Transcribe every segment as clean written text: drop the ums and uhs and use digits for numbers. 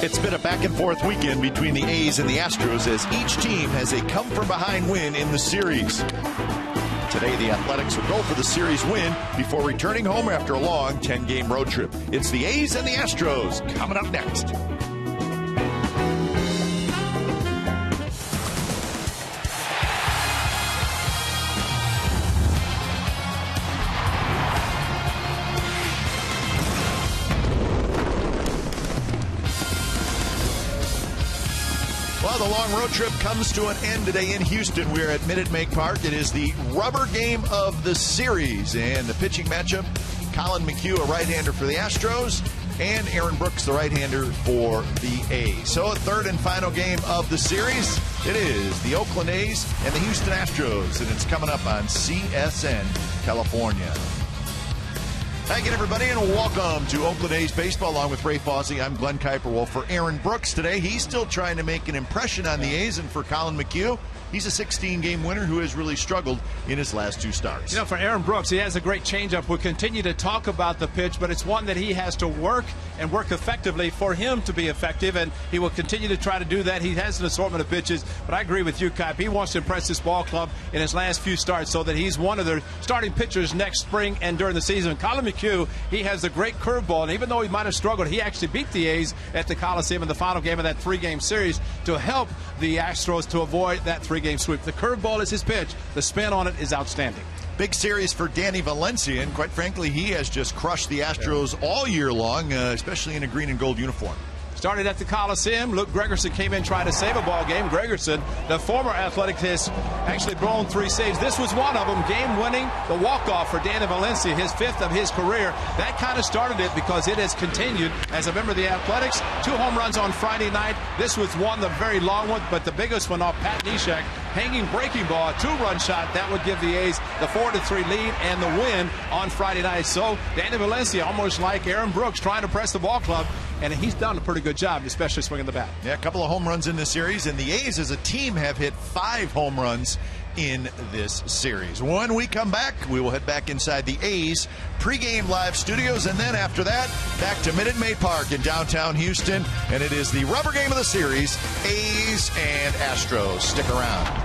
It's been a back-and-forth weekend between the A's and the Astros as each team has a come-from-behind win in the series. Today, the Athletics will go for the series win before returning home after a long 10-game road trip. It's the A's and the Astros coming up next. Well, the long road trip comes to an end today in Houston. We're at Minute Maid Park. It is the rubber game of the series. And the pitching matchup, Collin McHugh, a right-hander for the Astros, and Aaron Brooks, the right-hander for the A's. So a third and final game of the series. It is the Oakland A's and the Houston Astros, and it's coming up on CSN California. Hi again, everybody, and welcome to Oakland A's Baseball. Along with Ray Fawzi, I'm Glenn Kuiper. Well, for Aaron Brooks today, he's still trying to make an impression on the A's, and for Collin McHugh, he's a 16-game winner who has really struggled in his last two starts. You know, for Aaron Brooks, he has a great changeup. We'll continue to talk about the pitch, but it's one that he has to work and work effectively for him to be effective, and he will continue to try to do that. He has an assortment of pitches, but I agree with you, Kuiper. He wants to impress this ball club in his last few starts so that he's one of their starting pitchers next spring and during the season. Collin McHugh, he has a great curveball, and even though he might have struggled, he actually beat the A's at the Coliseum in the final game of that three-game series to help the Astros to avoid that three-game sweep. The curveball is his pitch. The spin on it is outstanding. Big series for Danny Valencia, and quite frankly, he has just crushed the Astros all year long, especially in a green and gold uniform. Started at the Coliseum. Luke Gregerson came in trying to save a ball game. Gregerson, the former Athletic, has actually blown 3 saves. This was one of them, game-winning, the walk-off for Danny Valencia, his 5th of his career. That kind of started it because it has continued as a member of the Athletics. 2 home runs on Friday night. This was one, the very long one, but the biggest one off Pat Neshek. Hanging breaking ball, a 2-run shot. That would give the A's the 4-3 lead and the win on Friday night. So Danny Valencia, almost like Aaron Brooks, trying to press the ball club, and he's done a pretty good job, especially swinging the bat. Yeah, a couple of home runs in this series, and the A's as a team have hit 5 home runs in this series. When we come back, we will head back inside the A's pregame live studios, and then after that, back to Minute Maid Park in downtown Houston, and it is the rubber game of the series, A's and Astros. Stick around.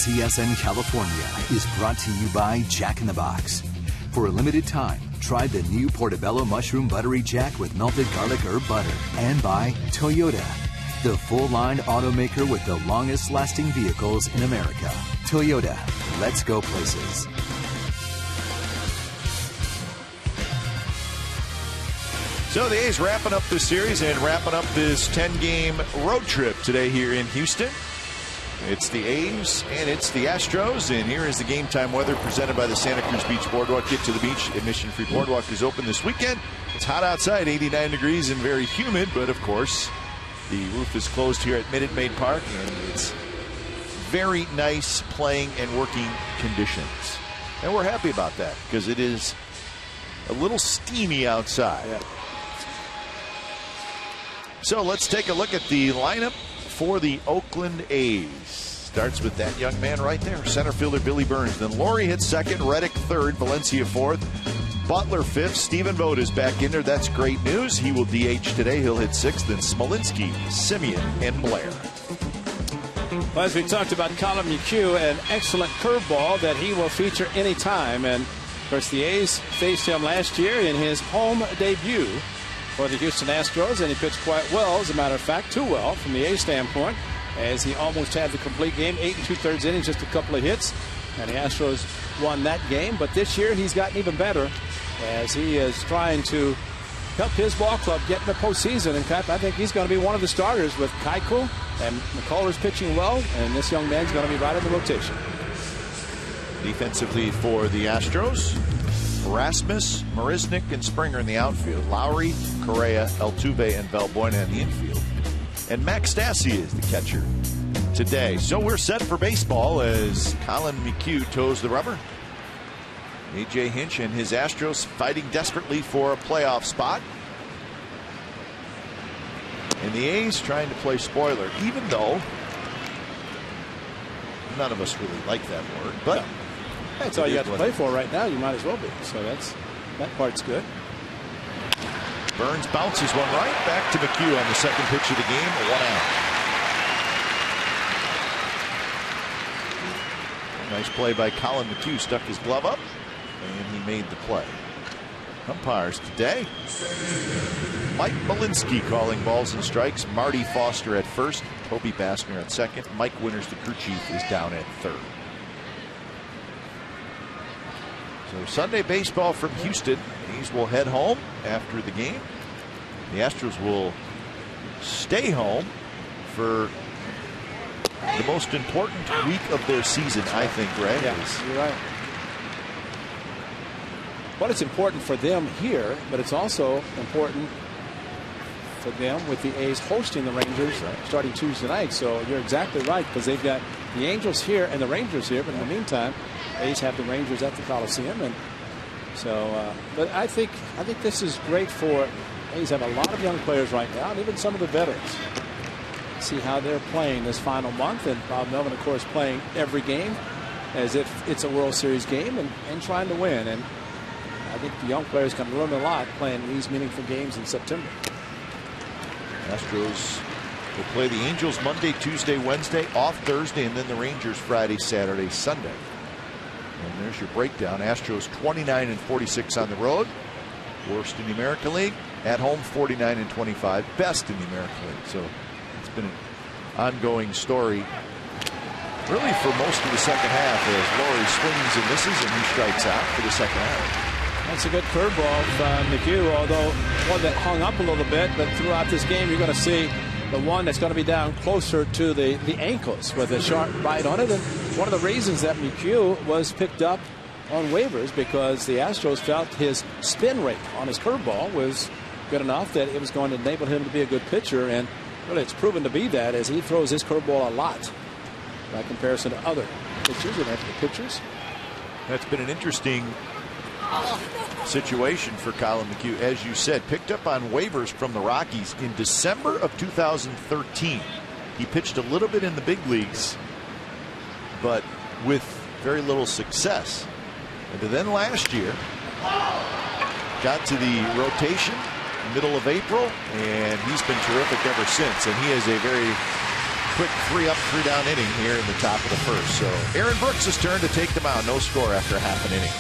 KCSN California is brought to you by Jack in the Box. For a limited time, try the new Portobello Mushroom Buttery Jack with melted garlic herb butter. And by Toyota, the full-line automaker with the longest-lasting vehicles in America. Toyota, let's go places. So the A's wrapping up this series and wrapping up this 10-game road trip today here in Houston. It's the A's and it's the Astros, and here is the game time weather presented by the Santa Cruz Beach Boardwalk. Get to the beach. Admission-free boardwalk is open this weekend. It's hot outside, 89 degrees and very humid, but of course the roof is closed here at Minute Maid Park, and it's very nice playing and working conditions. And we're happy about that because it is a little steamy outside. Yeah. So let's take a look at the lineup for the Oakland A's. Starts with that young man right there, center fielder Billy Burns. Then Laurie hits second, Reddick third, Valencia fourth, Butler fifth. Stephen Vogt is back in there. That's great news. He will DH today. He'll hit sixth. Then Smolinski, Simeon, and Blair. Well, as we talked about Colin McHugh, an excellent curveball that he will feature anytime. And of course, the A's faced him last year in his home debut for the Houston Astros, and he pitched quite well. As a matter of fact, too well from the A's standpoint, as he almost had the complete game, 8 2/3 innings, just a couple of hits, and the Astros won that game. But this year he's gotten even better as he is trying to help his ball club get in the postseason. In fact, I think he's going to be one of the starters with Keuchel and McCullers pitching well, and this young man's going to be right in the rotation. Defensively for the Astros, Rasmus, Marisnik, and Springer in the outfield. Lowry, Correa, Altuve, and Valbuena in the infield. And Max Stassi is the catcher today. So we're set for baseball as Colin McHugh toes the rubber. A.J. Hinch and his Astros fighting desperately for a playoff spot. And the A's trying to play spoiler, even though none of us really like that word. But no. That's all you have to play for right now. You might as well be. So that part's good. Burns bounces one right back to McHugh on the second pitch of the game. 1 out. Nice play by Colin McHugh. Stuck his glove up and he made the play. Umpires today, Mike Malinsky calling balls and strikes. Marty Foster at first. Toby Bassner at second. Mike Winters, the crew chief, is down at third. So Sunday baseball from Houston. A's will head home after the game. The Astros will stay home for the most important week of their season, I think, Ray. Yes, you're right. Well, it's important for them here, but it's also important for them with the A's hosting the Rangers starting Tuesday night. So you're exactly right, because they've got the Angels here and the Rangers here, but in the meantime, A's have the Rangers at the Coliseum, and so. But I think this is great for A's. Have a lot of young players right now, and even some of the veterans. See how they're playing this final month, and Bob Melvin, of course, playing every game as if it's a World Series game and trying to win. And I think the young players can learn a lot playing these meaningful games in September. Astros will play the Angels Monday, Tuesday, Wednesday, off Thursday, and then the Rangers Friday, Saturday, Sunday. And there's your breakdown. Astros 29-46 on the road. Worst in the American League. At home 49-25. Best in the American League. So it's been an ongoing story really for most of the second half as Laurie swings and misses and he strikes out for the second half. That's a good curveball from McHugh, although one that hung up a little bit. But throughout this game, you're going to see the one that's going to be down closer to the ankles with a sharp bite on it. And one of the reasons that McHugh was picked up on waivers because the Astros felt his spin rate on his curveball was good enough that it was going to enable him to be a good pitcher. And really, it's proven to be that as he throws his curveball a lot by comparison to other pitchers and after the pitchers. That's been an interesting situation for Colin McHugh, as you said, picked up on waivers from the Rockies in December of 2013. He pitched a little bit in the big leagues, but with very little success. And then last year, got to the rotation middle of April, and he's been terrific ever since. And he is a very quick 3-up, 3-down inning here in the top of the first. So Aaron Brooks' turn to take the mound. No score after half an inning.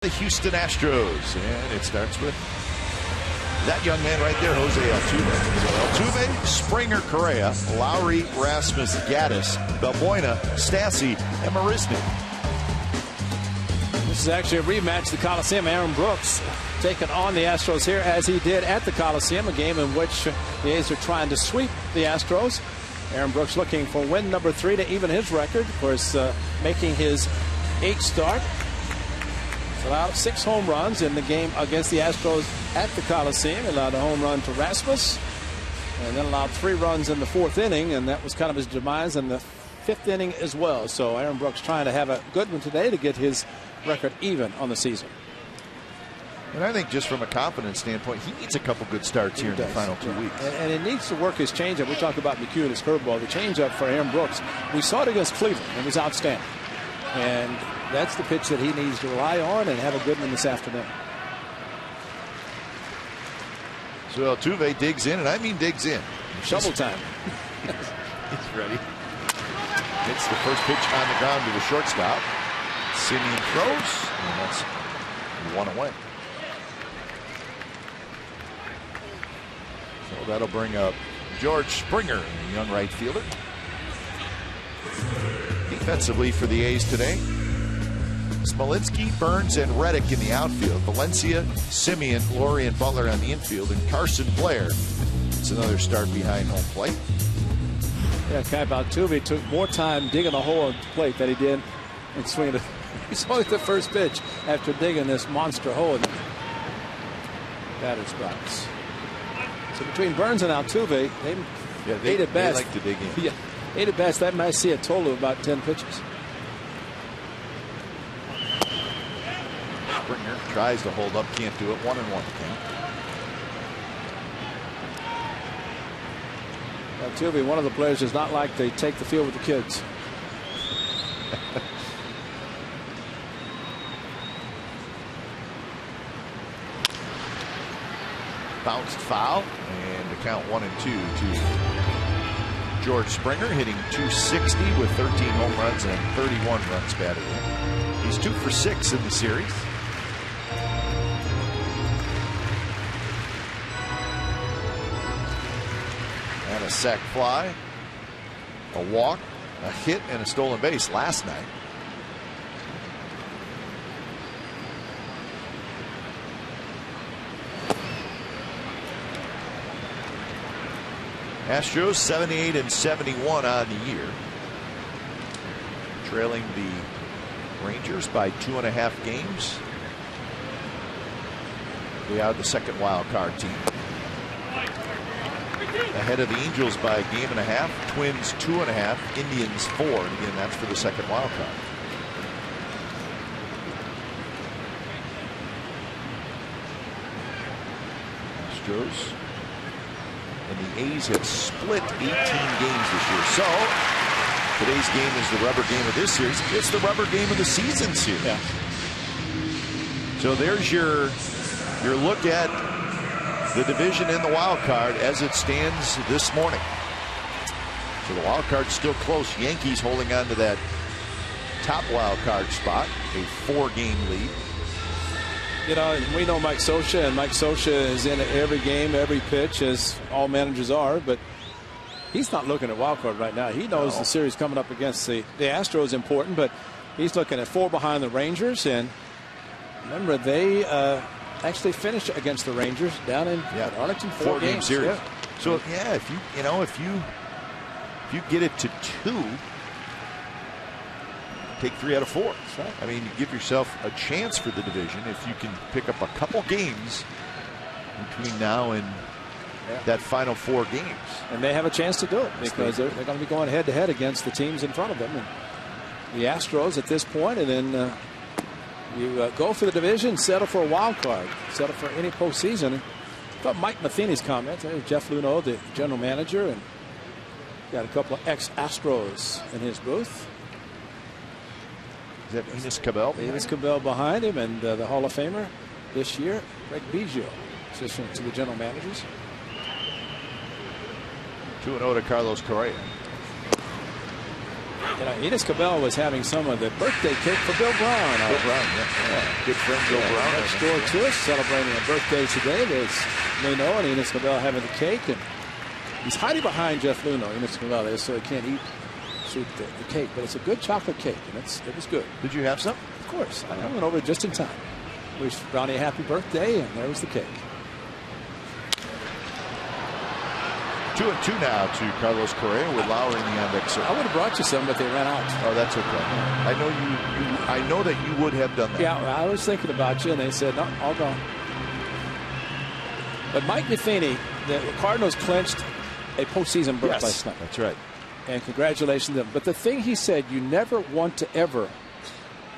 The Houston Astros, and it starts with that young man right there, Jose Altuve. So Altuve, Springer, Correa, Lowry, Rasmus, Gaddis, Balbuena, Stassi, and Marisnik. This is actually a rematch at the Coliseum. Aaron Brooks taking on the Astros here as he did at the Coliseum, a game in which the A's are trying to sweep the Astros. Aaron Brooks looking for win number 3 to even his record. Of course, making his 8th start. Allowed 6 home runs in the game against the Astros at the Coliseum. Allowed a home run to Rasmus, and then allowed 3 runs in the 4th inning, and that was kind of his demise in the 5th inning as well. So Aaron Brooks trying to have a good one today to get his record even on the season. And I think just from a confidence standpoint, he needs a couple good starts here in the final 2 weeks. And he needs to work his changeup. We talked about McHugh and his curveball. The changeup for Aaron Brooks, we saw it against Cleveland. It was outstanding. And that's the pitch that he needs to rely on and have a good one this afternoon. So Altuve digs in, and I mean digs in. Shovel time. He's ready. Hits the first pitch on the ground to the shortstop. Simeon throws, and that's 1 away. So that'll bring up George Springer, the young right fielder. Defensively for the A's today, Smolinski, Burns, and Reddick in the outfield. Valencia, Simeon, Laurie, and Butler on the infield. And Carson Blair, it's another start behind home plate. Yeah, Kai Altuve took more time digging a hole at the plate than he did in swinging it. He's only the first pitch after digging this monster hole in the batter's box. So between Burns and Altuve, they 8 at bats. They like to dig in. Yeah, 8 at bats. That might see a total of about 10 pitches. Springer tries to hold up, can't do it. 1-1 count. Altuve, one of the players, does not like to take the field with the kids. Bounced foul, and the count 1-2 to George Springer, hitting .260 with 13 home runs and 31 runs batted in. He's 2 for 6 in the series. And a sac fly, a walk, a hit, and a stolen base last night. Astros 78-71 on the year, trailing the Rangers by 2.5 games. They are the second wild card team. Ahead of the Angels by a game and a half, Twins 2.5, Indians 4. And again, that's for the second wild card. Astros. And the A's have split 18 games this year. So today's game is the rubber game of this series. It's the rubber game of the season series. Yeah. So there's your look at the division and the wild card as it stands this morning. So the wild card's still close. Yankees holding on to that top wild card spot, a 4-game lead. You know, we know Mike Scioscia, and Mike Scioscia is in every game, every pitch, as all managers are, but he's not looking at wild card right now. He knows the series coming up against the Astros is important, but he's looking at 4 behind the Rangers. And remember, they actually finished against the Rangers down in Arlington, 4-game series. Yeah. So if you get it to 2, take 3 out of 4. That's right. I mean, you give yourself a chance for the division if you can pick up a couple games between now and that final 4 games. And they have a chance to do it because they're going to be going head-to-head against the teams in front of them. And the Astros at this point, and then you go for the division, settle for a wild card, settle for any postseason. I thought Mike Matheny's comment, Jeff Luhnow, the general manager, and got a couple of ex-Astros in his booth. Is that Enos Cabell? Enos Cabell behind him, and the Hall of Famer this year, Greg Biggio, assistant to the general managers. 2-0 to Carlos Correa. You know, Enos Cabell was having some of the birthday cake for Bill Brown. Bill Brown, good friend Bill Brown. Next door to us, celebrating a birthday today. There's Luhnow and Enos Cabell having the cake, and he's hiding behind Jeff Luhnow, Enos Cabell, is, so he can't eat the cake. But it's a good chocolate cake, and it was good. Did you have some? Of course. I went over just in time. Wished Brownie a happy birthday, and there was the cake. 2-2 now to Carlos Correa with Lowry in the on-deck circle. I would have brought you some, but they ran out. Oh, that's okay. I know that you would have done that. Yeah, I was thinking about you, and they said, no, all gone. But Mike Matheny, the Cardinals clinched a postseason berth last night. That's right. And congratulations to them. But the thing he said, you never want to ever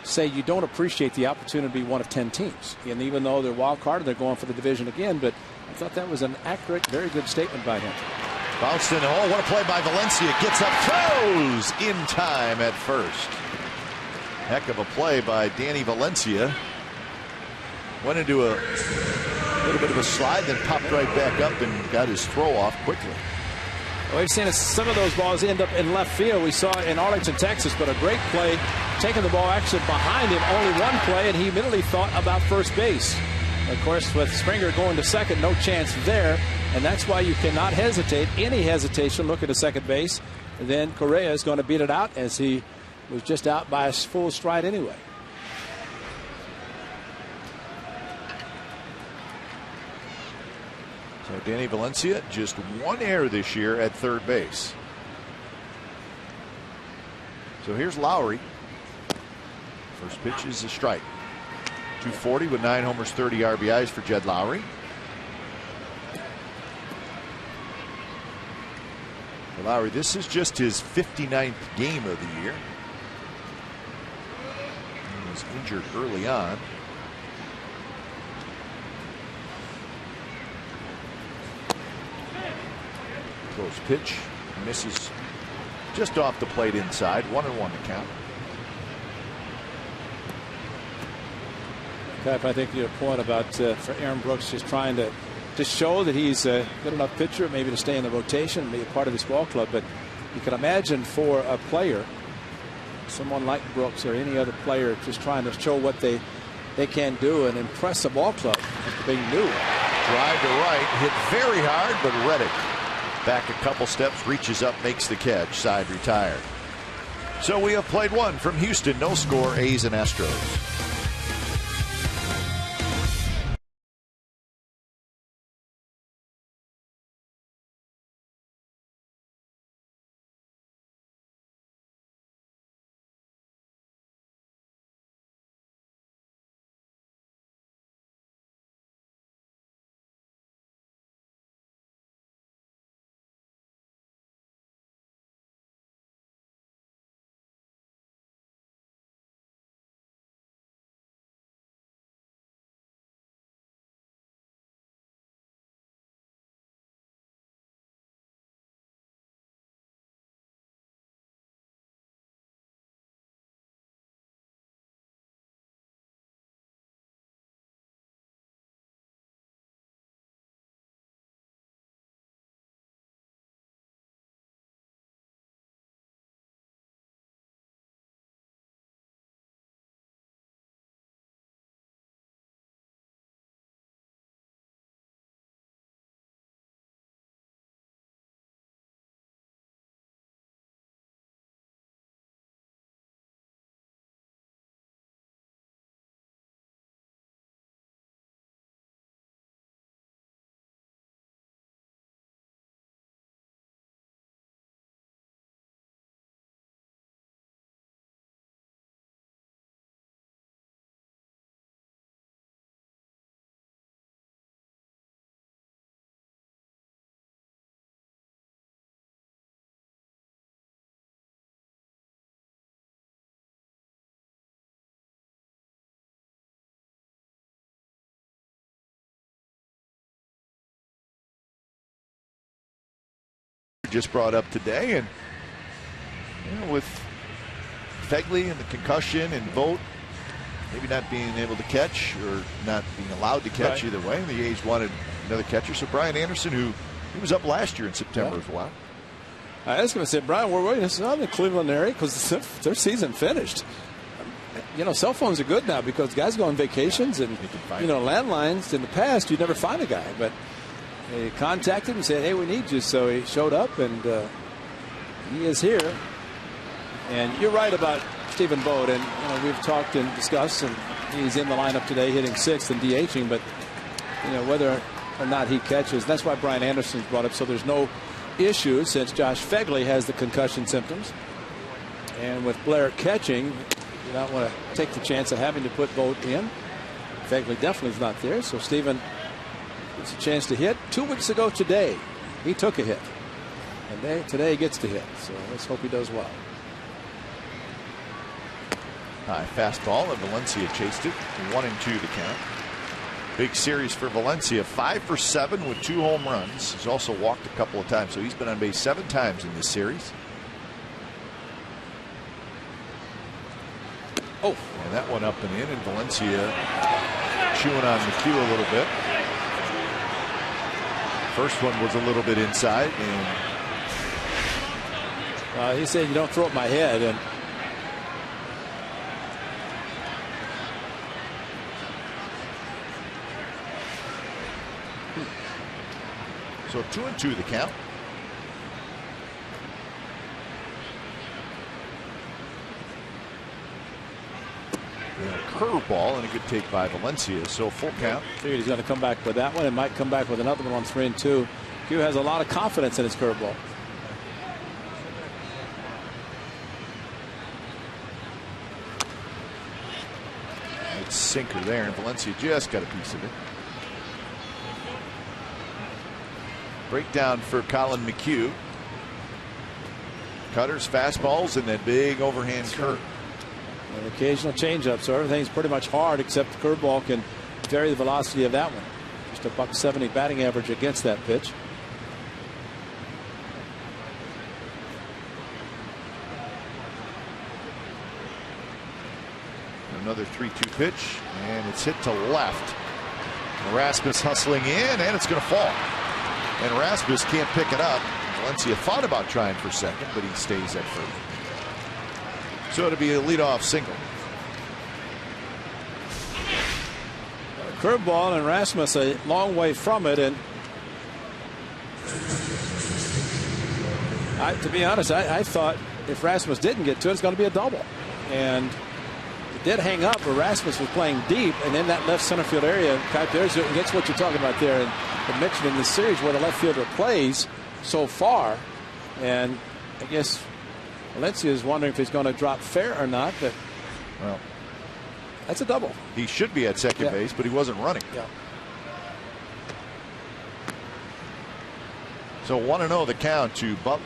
say you don't appreciate the opportunity to be one of 10 teams. And even though they're wild card, they're going for the division again. But I thought that was an accurate, very good statement by him. Bounced in. Oh, what a play by Valencia. Gets up, throws in time at first. Heck of a play by Danny Valencia. Went into a little bit of a slide, then popped right back up and got his throw off quickly. Well, we've seen some of those balls end up in left field. We saw it in Arlington, Texas, but a great play, taking the ball actually behind him. Only one play, and he immediately thought about first base. Of course, with Springer going to second, no chance there. And that's why you cannot hesitate. Any hesitation, look at the second base. And then Correa is going to beat it out, as he was just out by a full stride anyway. So Danny Valencia, just 1 error this year at third base. So here's Lowry. First pitch is a strike. 240 with 9 homers, 30 RBIs for Jed Lowry. For Lowry, this is just his 59th game of the year. He was injured early on. Close pitch, misses just off the plate inside. 1-1 to count. Cap, I think your point about for Aaron Brooks just trying to show that he's a good enough pitcher, maybe to stay in the rotation, be a part of this ball club. But you can imagine for a player, someone like Brooks or any other player, just trying to show what they can do and impress a ball club after being new. Drive to right, hit very hard, but Reddick back a couple steps, reaches up, makes the catch, side retired. So we have played one from Houston. No score, A's and Astros. just brought up today. And with Phegley and the concussion and Vogt maybe not being able to catch or not being allowed to catch either way, the A's wanted another catcher. So Brian Anderson, who he was up last year in September as well. I was going to say, Brian, we're waiting. This is not in the Cleveland area because their season finished. Cell phones are good now because guys go on vacations and, landlines. In the past, you'd never find a guy. But they contacted him and said, hey, we need you. So he showed up, and he is here. And you're right about Stephen Vogt. And, we've talked and discussed, and he's in the lineup today hitting 6th and DHing. But, whether or not he catches, that's why Brian Anderson's brought up. So there's no issue since Josh Phegley has the concussion symptoms. And with Blair catching, you don't want to take the chance of having to put Vogt in. Phegley definitely is not there. So Stephen gets a chance to hit. 2 weeks ago today, he took a hit. And today he gets to hit. So let's hope he does well. High fastball, and Valencia chased it. 1-2 the count. Big series for Valencia. 5 for 7 with 2 home runs. He's also walked a couple of times, so he's been on base 7 times in this series. Oh, and that one up and in, and Valencia chewing on McHugh a little bit. First one was a little bit inside, and he said, "You don't throw at my head." And so 2-2 the count. Curveball and a good take by Valencia. So full count. Figured he's going to come back with that one and might come back with another one on 3-2. Hugh has a lot of confidence in his curveball. It's sinker there, and Valencia just got a piece of it. Breakdown for Colin McHugh. Cutters, fastballs, and that big overhand curve. An occasional changeup, so everything's pretty much hard except the curveball can vary the velocity of that one. Just a .170 batting average against that pitch. Another 3-2 pitch, and it's hit to left. Erasmus hustling in, and it's going to fall. And Erasmus can't pick it up. Valencia thought about trying for second, but he stays at first. So it'll be a leadoff single. Curveball, and Rasmus a long way from it. And to be honest, I thought if Rasmus didn't get to it, it's going to be a double. And it did hang up, but Rasmus was playing deep, and in that left center field area, gets what you're talking about there. And mentioned in this series where the left fielder plays so far, and I guess Valencia is wondering if he's going to drop fair or not, but well, that's a double. He should be at second base, but he wasn't running. Yeah. So 1-0 the count to Butler.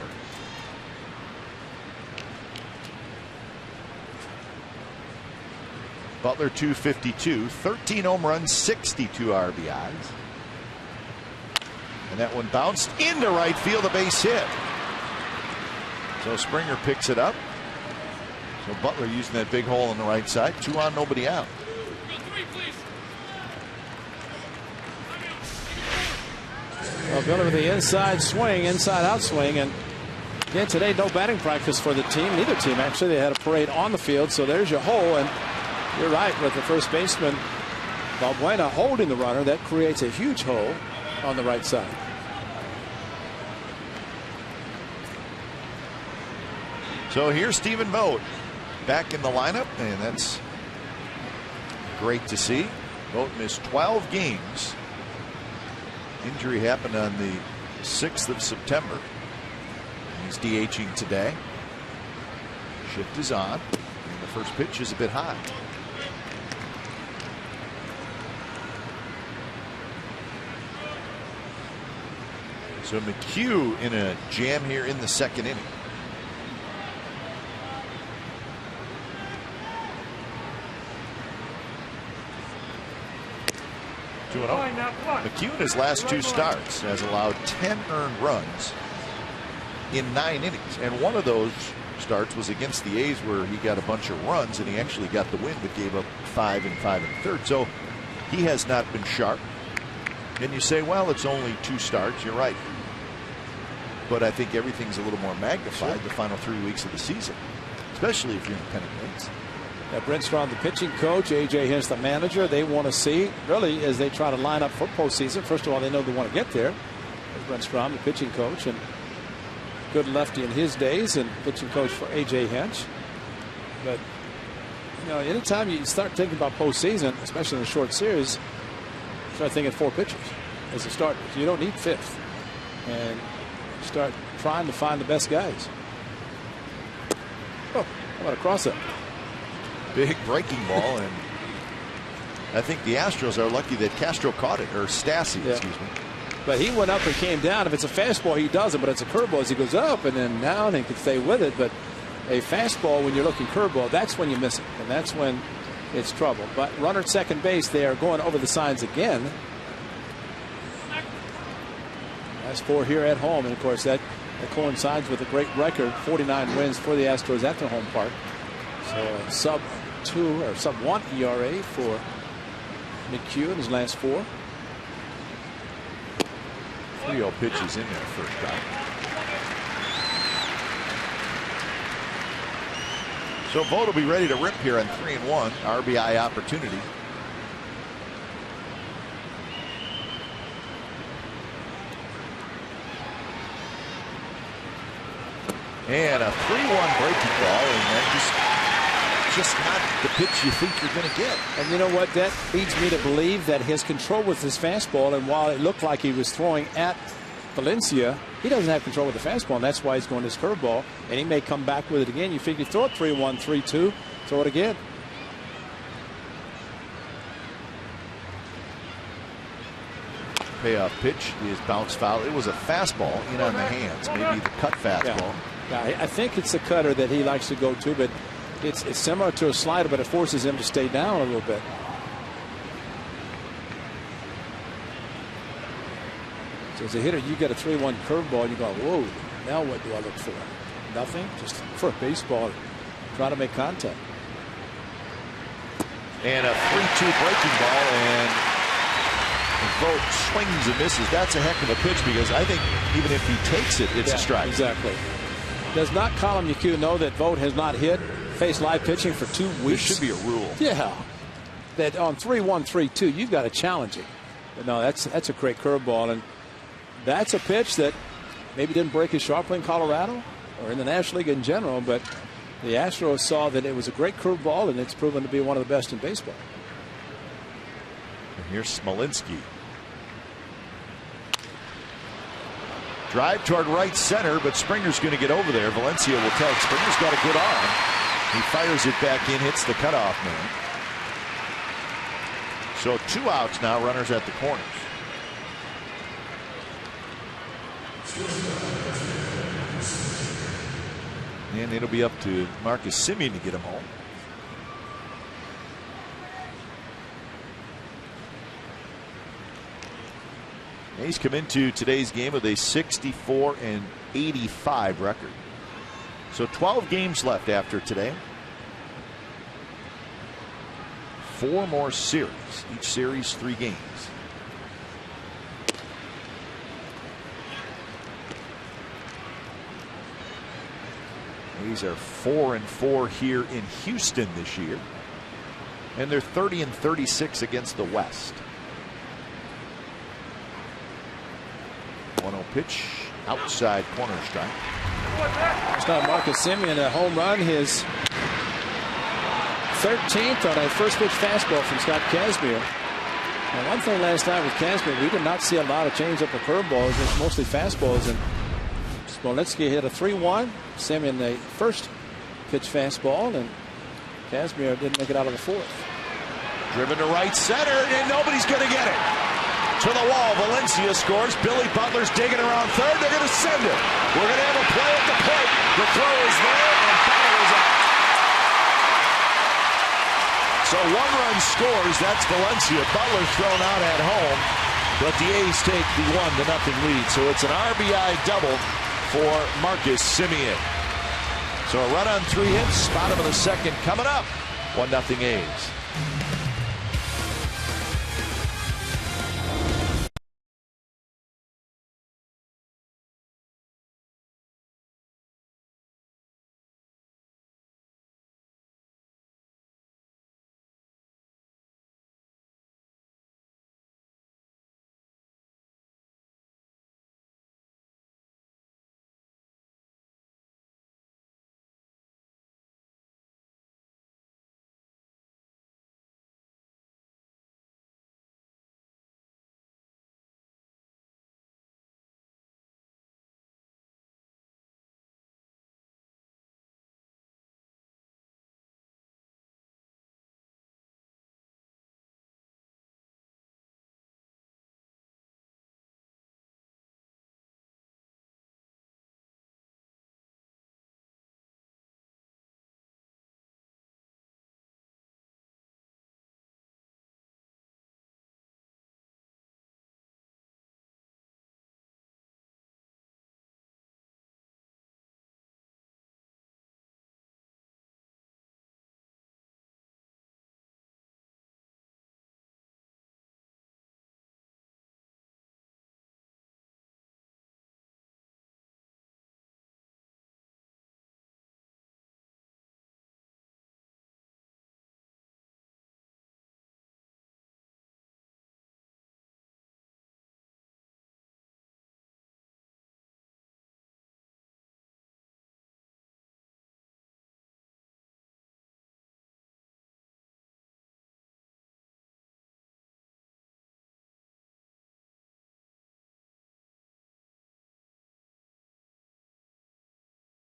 Butler 252, 13 home runs, 62 RBIs. And that one bounced into right field, a base hit. So Springer picks it up. So Butler using that big hole on the right side. 2 on, nobody out. Well, Butler with the inside swing, inside out swing. And again, today no batting practice for the team. Neither team, actually. They had a parade on the field. So there's your hole. And you're right with the first baseman, Balbuena, holding the runner. That creates a huge hole on the right side. So here's Stephen Vogt back in the lineup, and that's great to see. Vogt missed 12 games. Injury happened on the 6th of September. He's DHing today. Shift is on, and the first pitch is a bit high. So McHugh in a jam here in the second inning. McHugh in his last 2 starts has allowed 10 earned runs. in 9 innings. And one of those starts was against the A's, where he got a bunch of runs and he actually got the win, but gave up 5 and 5 1/3. So he has not been sharp. And you say, well, it's only 2 starts. You're right. But I think everything's a little more magnified the final 3 weeks of the season, especially if you're independent leagues. Now, Brent Strom, the pitching coach, A.J. Hinch, the manager, they want to see, really, as they try to line up for postseason. First of all, they know they want to get there. There's Brent Strom, the pitching coach, and good lefty in his days, and pitching coach for A.J. Hinch. But, you know, anytime you start thinking about postseason, especially in a short series, start thinking 4 pitchers as a starter. You don't need 5th. And start trying to find the best guys. Oh, how about a cross-up? Big breaking ball, and I think the Astros are lucky that Castro caught it, or Stassi, excuse me. But he went up and came down. If it's a fastball, he does it, but it's a curveball as he goes up and then down and can stay with it. But a fastball, when you're looking curveball, that's when you miss it, and that's when it's trouble. But runner at second base, they are going over the signs again. That's 4 here at home, and of course that coincides with a great record, 49 wins for the Astros at their home park. So sub-2 or sub-1 ERA for McHugh in his last 4. 3-0 pitches in there first time. So Vogt will be ready to rip here on 3-1. RBI opportunity. And a 3-1 breaking ball, and that just not the pitch you think you're going to get. And you know what? That leads me to believe that his control with his fastball, and while it looked like he was throwing at Valencia, he doesn't have control with the fastball, and that's why he's going his curveball, and he may come back with it again. You figure throw it 3-1, 3-2, throw it again. Payoff pitch is bounce foul. It was a fastball in on the hands, maybe the cut fastball. Yeah, I think it's the cutter that he likes to go to, but it's similar to a slider, but it forces him to stay down a little bit. So as a hitter, you get a 3-1 curveball, you go, whoa, now what do I look for? Nothing, just for a baseball, try to make contact. And a 3-2 breaking ball, and Vogt swings and misses. That's a heck of a pitch, because I think even if he takes it, it's a strike. Exactly. Does not Colin McHugh know that Vogt has not faced live pitching for 2 weeks? There should be a rule. Yeah. That on 3-1, 3-2, you've got to challenge it. But no, that's a great curveball, and that's a pitch that maybe didn't break as sharply in Colorado or in the National League in general, but the Astros saw that it was a great curveball, and it's proven to be one of the best in baseball. And here's Smolinski. Drive toward right center, but Springer's going to get over there. Valencia will tag. Springer's got a good arm. He fires it back in, hits the cutoff man. So 2 outs now, runners at the corners. And it'll be up to Marcus Semien to get him home. He's come into today's game with a 64-85 record. So 12 games left after today. 4 more series. Each series 3 games. These are 4-4 here in Houston this year. And they're 30-36 against the West. 1-0 pitch, outside corner strike. It's not Marcus Semien, a home run, his 13th on a first pitch fastball from Scott Kazmir. And one thing last night with Kazmir, we did not see a lot of changeup or curveballs, just mostly fastballs. And Smolinski hit a 3-1. Semien a first pitch fastball, and Kazmir didn't make it out of the 4th. Driven to right center, and nobody's going to get it. To the wall, Valencia scores. Billy Butler's digging around third. They're going to send it. We're going to have a play at the plate. The throw is there, and Butler is out. So 1 run scores. That's Valencia. Butler's thrown out at home, but the A's take the 1-0 lead. So it's an RBI double for Marcus Semien. So a run on 3 hits, bottom of the second coming up. 1-0 A's.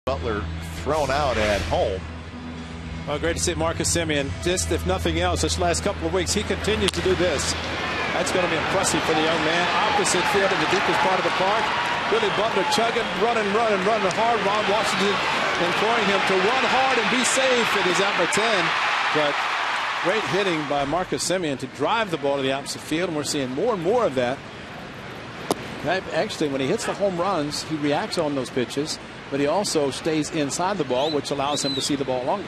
Butler thrown out at home. Well, great to see Marcus Semien. Just, if nothing else, this last couple of weeks, he continues to do this. That's going to be impressive for the young man. Opposite field in the deepest part of the park. Billy Butler chugging, running hard. Ron Washington imploring him to run hard and be safe in his out by 10. But great hitting by Marcus Semien to drive the ball to the opposite field, and we're seeing more and more of that. Actually, when he hits the home runs, he reacts on those pitches, but he also stays inside the ball, which allows him to see the ball longer.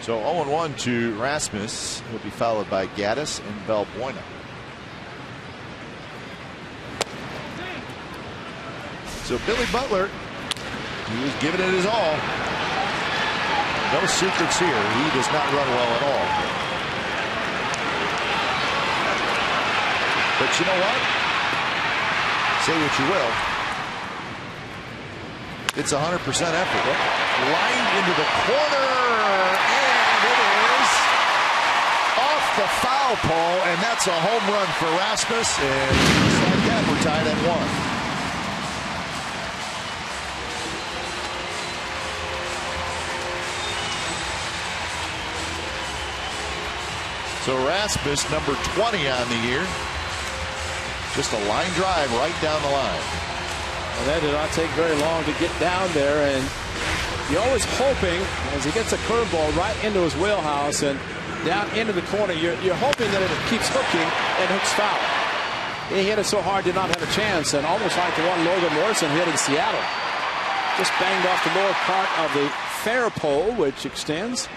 So 0-1 to Rasmus. He'll be followed by Gaddis and Valbuena. So Billy Butler, he was giving it his all. No secrets here. He does not run well at all. But you know what? Say what you will. It's 100% effort. Lined into the corner. And it is off the foul pole. And that's a home run for Rasmus. And just like that, we're tied at 1. So Rasmus, number 20 on the year. Just a line drive right down the line. Well, that did not take very long to get down there, and you're always hoping, as he gets a curveball right into his wheelhouse and down into the corner, you're hoping that it keeps hooking and hooks foul. He hit it so hard, did not have a chance, and almost like the one Logan Morrison hit in Seattle. Just banged off the lower part of the fair pole, which extends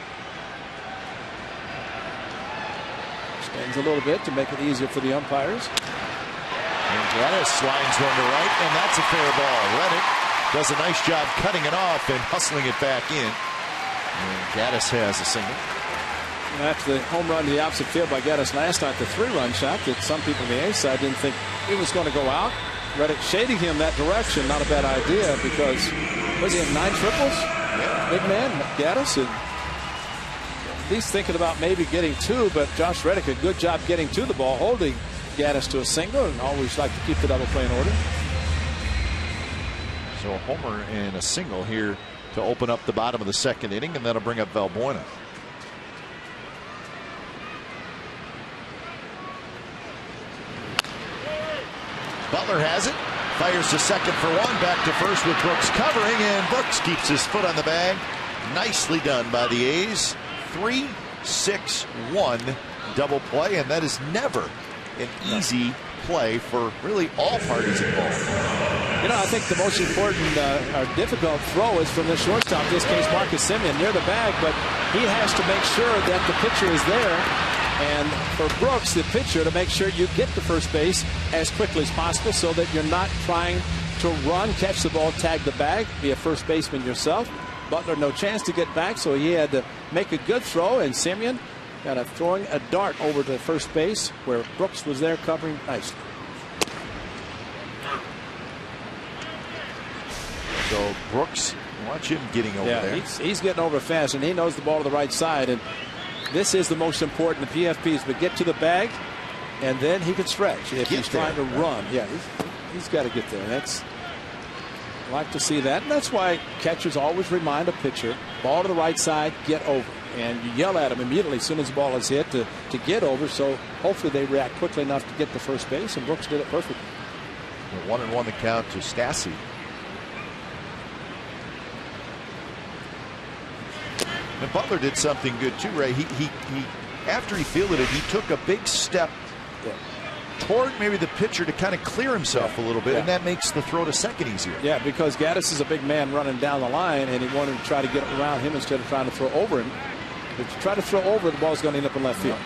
a little bit to make it easier for the umpires. And Gaddis lines one to right, and that's a fair ball. Reddick does a nice job cutting it off and hustling it back in. And Gaddis has a single. And after the home run to the opposite field by Gaddis last night, the 3-run shot that some people on the A's side didn't think it was going to go out. Reddick shading him that direction, not a bad idea, because was he at 9 triples? Yeah. Big man, Gaddis, and at least thinking about maybe getting 2, but Josh Reddick a good job getting to the ball, holding Gaddis to a single, and always like to keep the double play in order. So a homer and a single here to open up the bottom of the second inning, and that'll bring up Valbuena. Butler has it, fires to second for 1, back to first with Brooks covering, and Brooks keeps his foot on the bag. Nicely done by the A's. 3-6-1 double play, and that is never an easy play for really all parties involved. You know, I think the most important or difficult throw is from the shortstop, in this case Marcus Semien, near the bag, but he has to make sure that the pitcher is there. And for Brooks, the pitcher, to make sure you get to first base as quickly as possible so that you're not trying to run, catch the ball, tag the bag, be a first baseman yourself. Butler no chance to get back, so he had to make a good throw, and Semien got a throwing a dart over to first base where Brooks was there covering nicely. So Brooks, watch him getting over there. He's getting over fast, and he knows the ball to the right side. And this is the most important, the PFPs, but get to the bag, and then he can stretch if he's trying to run. Yeah, he's got to get there. I like to see that. And that's why catchers always remind a pitcher, ball to the right side, get over. And you yell at him immediately as soon as the ball is hit to get over. So hopefully they react quickly enough to get to first base, and Brooks did it perfectly. 1-1 the count to Stassi. And Butler did something good too, Ray. He after he fielded it, he took a big step toward maybe the pitcher to kind of clear himself a little bit, and that makes the throw to second easier. Yeah, because Gaddis is a big man running down the line, and he wanted to try to get around him instead of trying to throw over him. If you try to throw over, the ball's going to end up in left field.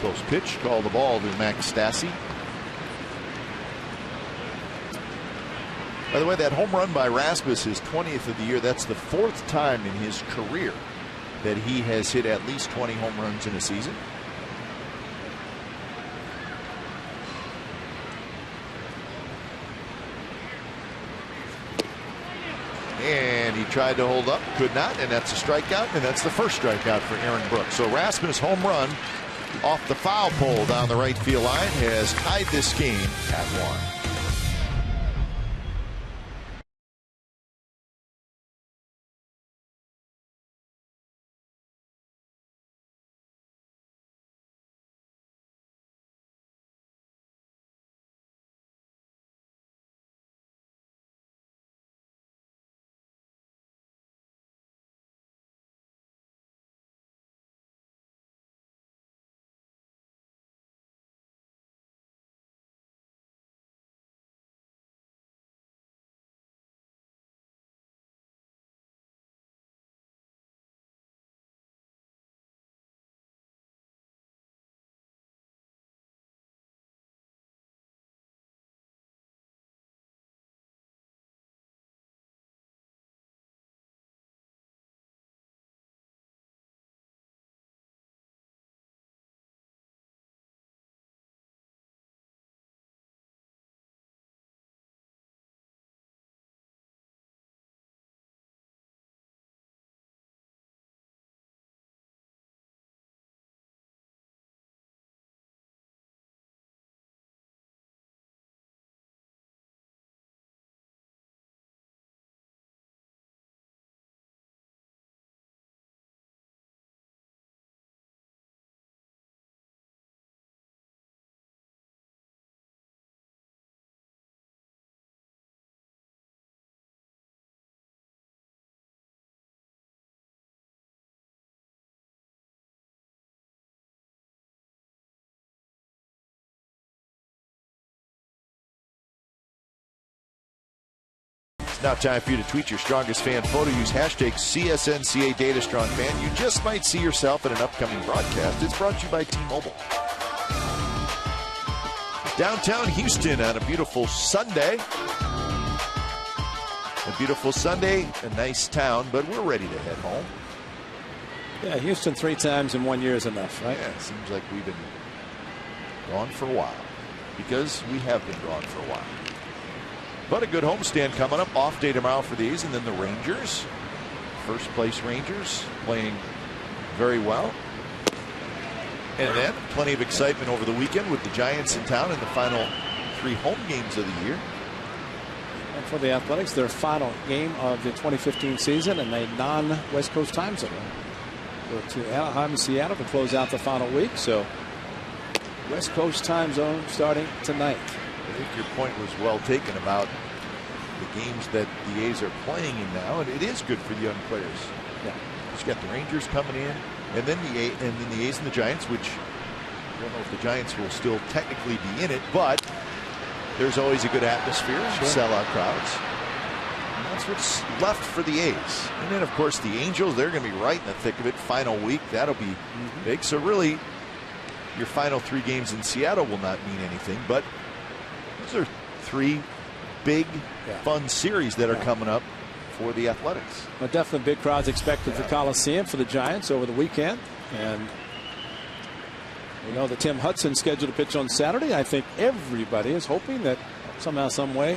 Close pitch, call the ball to Max Stassi. By the way, that home run by Rasmus, his 20th of the year, that's the 4th time in his career that he has hit at least 20 home runs in a season. And he tried to hold up, could not, and that's a strikeout, and that's the first strikeout for Aaron Brooks. So Rasmus' home run off the foul pole down the right field line has tied this game at 1. Now time for you to tweet your strongest fan photo. Use hashtag CSNCA DataStrongFan. You just might see yourself in an upcoming broadcast. It's brought to you by T-Mobile. Downtown Houston on a beautiful Sunday. A beautiful Sunday, a nice town, but we're ready to head home. Yeah, Houston 3 times in 1 year is enough, right? Yeah, it seems like we've been gone for a while, because we have been gone for a while. But a good homestand coming up. Off day tomorrow for these, and then the Rangers. First place Rangers playing very well. And then plenty of excitement over the weekend with the Giants in town in the final 3 home games of the year. And for the Athletics, their final game of the 2015 season in a non-West Coast time zone. Go to Anaheim and Seattle to close out the final week. So West Coast time zone starting tonight. I think your point was well taken about the games that the A's are playing in now, and it is good for the young players. Yeah. You got the Rangers coming in, And then the A's and the Giants, which I don't know if the Giants will still technically be in it, but there's always a good atmosphere, sellout crowds. And that's what's left for the A's. And then, of course, the Angels, they're going to be right in the thick of it. Final week, that'll be big. So really, your final 3 games in Seattle will not mean anything, but those are 3 big, fun series that are coming up for the Athletics. Well, definitely big crowds expected for Coliseum for the Giants over the weekend. And we know that Tim Hudson's scheduled to pitch on Saturday. I think everybody is hoping that somehow, some way,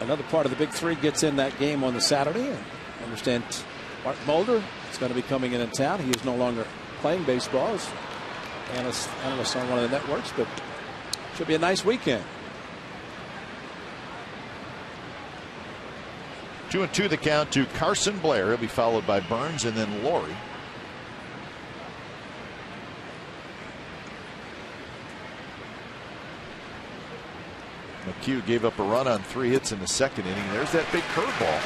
another part of the big 3 gets in that game on the Saturday. And I understand Mark Mulder is going to be coming in town. He is no longer playing baseball as analyst on one of the networks, but should be a nice weekend. 2-2 the count to Carson Blair. He'll be followed by Burns and then Laurie. McHugh gave up a run on 3 hits in the 2nd inning. There's that big curveball.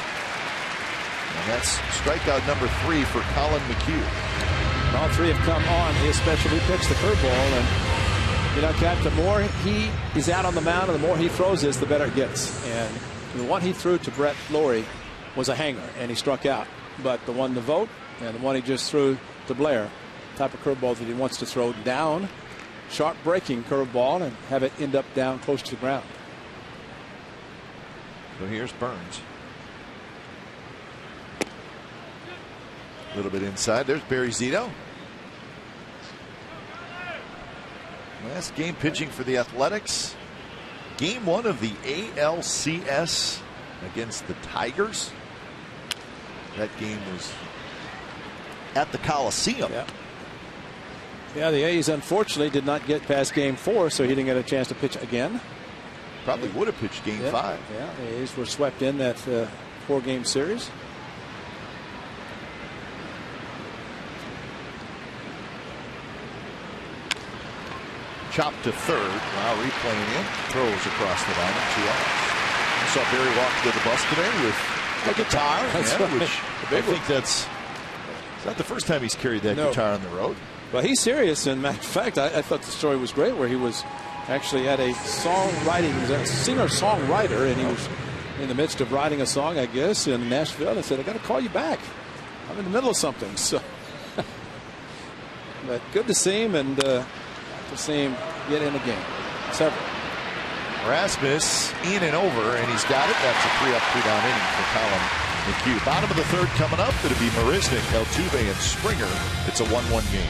And that's strikeout number 3 for Colin McHugh. All 3 have come on his specialty pitch, the curveball. And, you know, Cat, the more he is out on the mound and the more he throws this, the better it gets. And the one he threw to Brett Laurie was a hanger, and he struck out. But the one to Vogt and the one he just threw to Blair, type of curveball that he wants to throw down, sharp breaking curveball, and have it end up down close to the ground. So here's Burns. A little bit inside. There's Barry Zito. Last game pitching for the Athletics. Game 1 of the ALCS against the Tigers. That game was at the Coliseum. Yeah, the A's unfortunately did not get past game 4, so he didn't get a chance to pitch again. Probably would have pitched game 5. Yeah, the A's were swept in that 4-game series. Chopped to third. Now replaying in. Throws across the diamond. 2 outs. I saw Barry walk to the bus today with a guitar. Which I think that's not the first time he's carried that guitar on the road. Well, he's serious. And matter of fact, I thought the story was great where he was actually at a songwriting, he was a singer-songwriter, and he was in the midst of writing a song, I guess, in Nashville, and said, I got to call you back. I'm in the middle of something. So, but good to see him, and to see him get in the game. Several. Rasmus in and over, and he's got it. That's a 3-up, 3-down inning for Colin McHugh. Bottom of the 3rd coming up. It'll be Marisnik, Altuve, and Springer. It's a 1-1 game.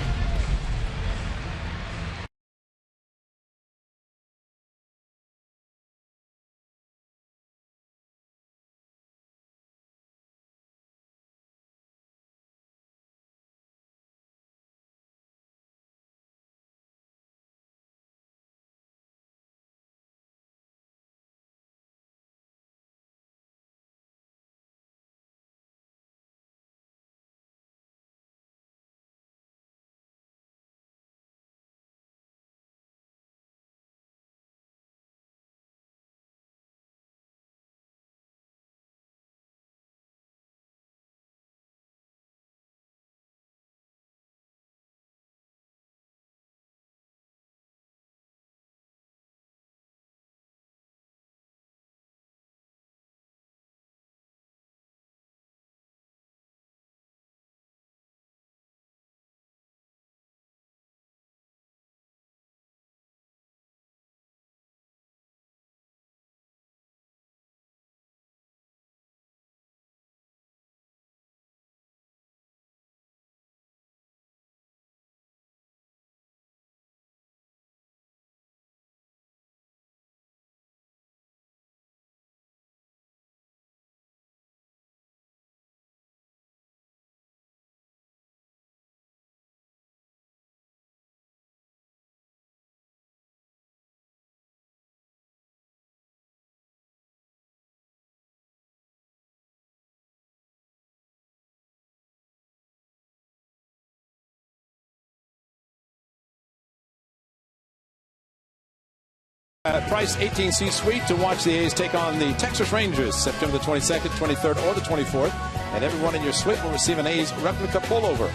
Price 18C Suite to watch the A's take on the Texas Rangers September the 22nd, 23rd, or the 24th. And everyone in your suite will receive an A's replica pullover.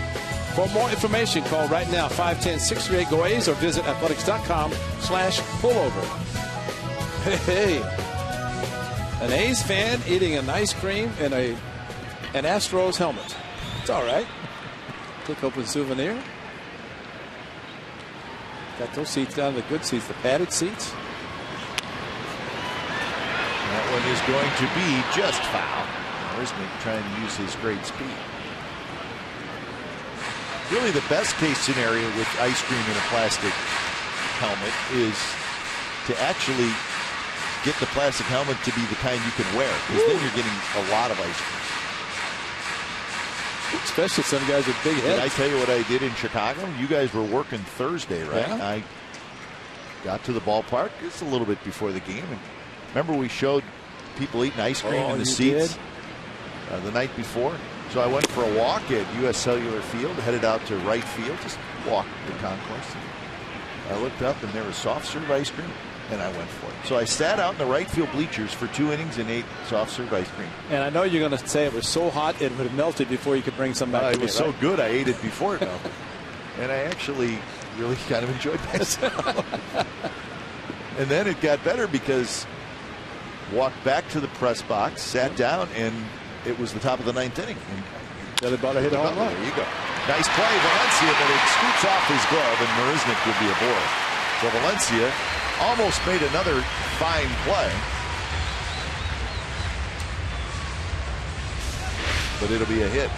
For more information, call right now 510-638-GO-A's or visit athletics.com/pullover. Hey, an A's fan eating an ice cream in an Astros helmet. It's all right. Quick open souvenir. Got those seats down, the good seats, the padded seats. That one is going to be just foul. Marisnick trying to use his great speed. Really, the best case scenario with ice cream in a plastic helmet is to actually get the plastic helmet to be the kind you can wear, because then you're getting a lot of ice cream. Especially some guys with big heads. Did I tell you what I did in Chicago? You guys were working Thursday, right? Yeah. I got to the ballpark just a little bit before the game. And remember, we showed people eating ice cream in the seats the night before. So I went for a walk at U.S. Cellular Field, headed out to right field, just walked the concourse. I looked up and there was soft serve ice cream, and I went for it. So I sat out in the right field bleachers for 2 innings and ate soft serve ice cream. And I know you're going to say it was so hot it would have melted before you could bring some back. It was so good I ate it before it melted. And I actually really kind of enjoyed myself. And then it got better because walked back to the press box, sat down, and it was the top of the 9th inning. Hit a home run. There you go. Nice play, Valencia, but it scoots off his glove, and Marisnick would be aboard. So Valencia almost made another fine play. But it'll be a hit.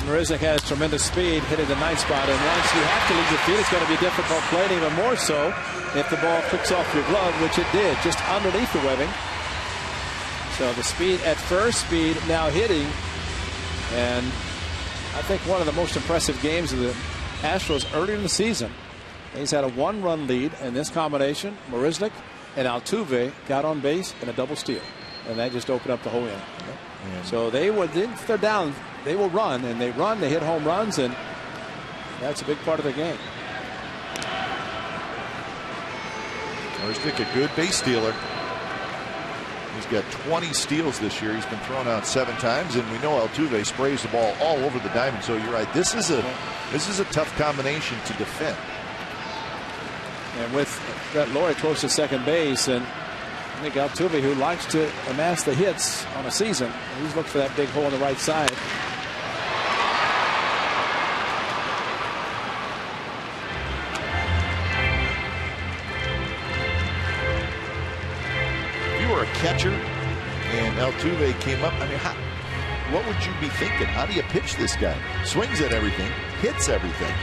Marisnick has tremendous speed, hitting the 9th spot, and once you have to leave the field, it's going to be a difficult play, and even more so if the ball clicks off your glove, which it did, just underneath the webbing. So the speed at first, speed now hitting, and I think one of the most impressive games of the Astros earlier in the season. He's had a 1-run lead, and this combination, Marisnick and Altuve, got on base in a double steal, and that just opened up the whole inning. So if they're down, they will run, and they run, they hit home runs, and that's a big part of the game. Marisnick, a good base stealer. He's got 20 steals this year. He's been thrown out 7 times, and we know Altuve sprays the ball all over the diamond. So you're right. This is a tough combination to defend. And with that, Laurie close to second base, and I think Altuve, who likes to amass the hits on a season, he's looking for that big hole on the right side. A catcher and Altuve came up. I mean, what would you be thinking? How do you pitch this guy? Swings at everything, hits everything.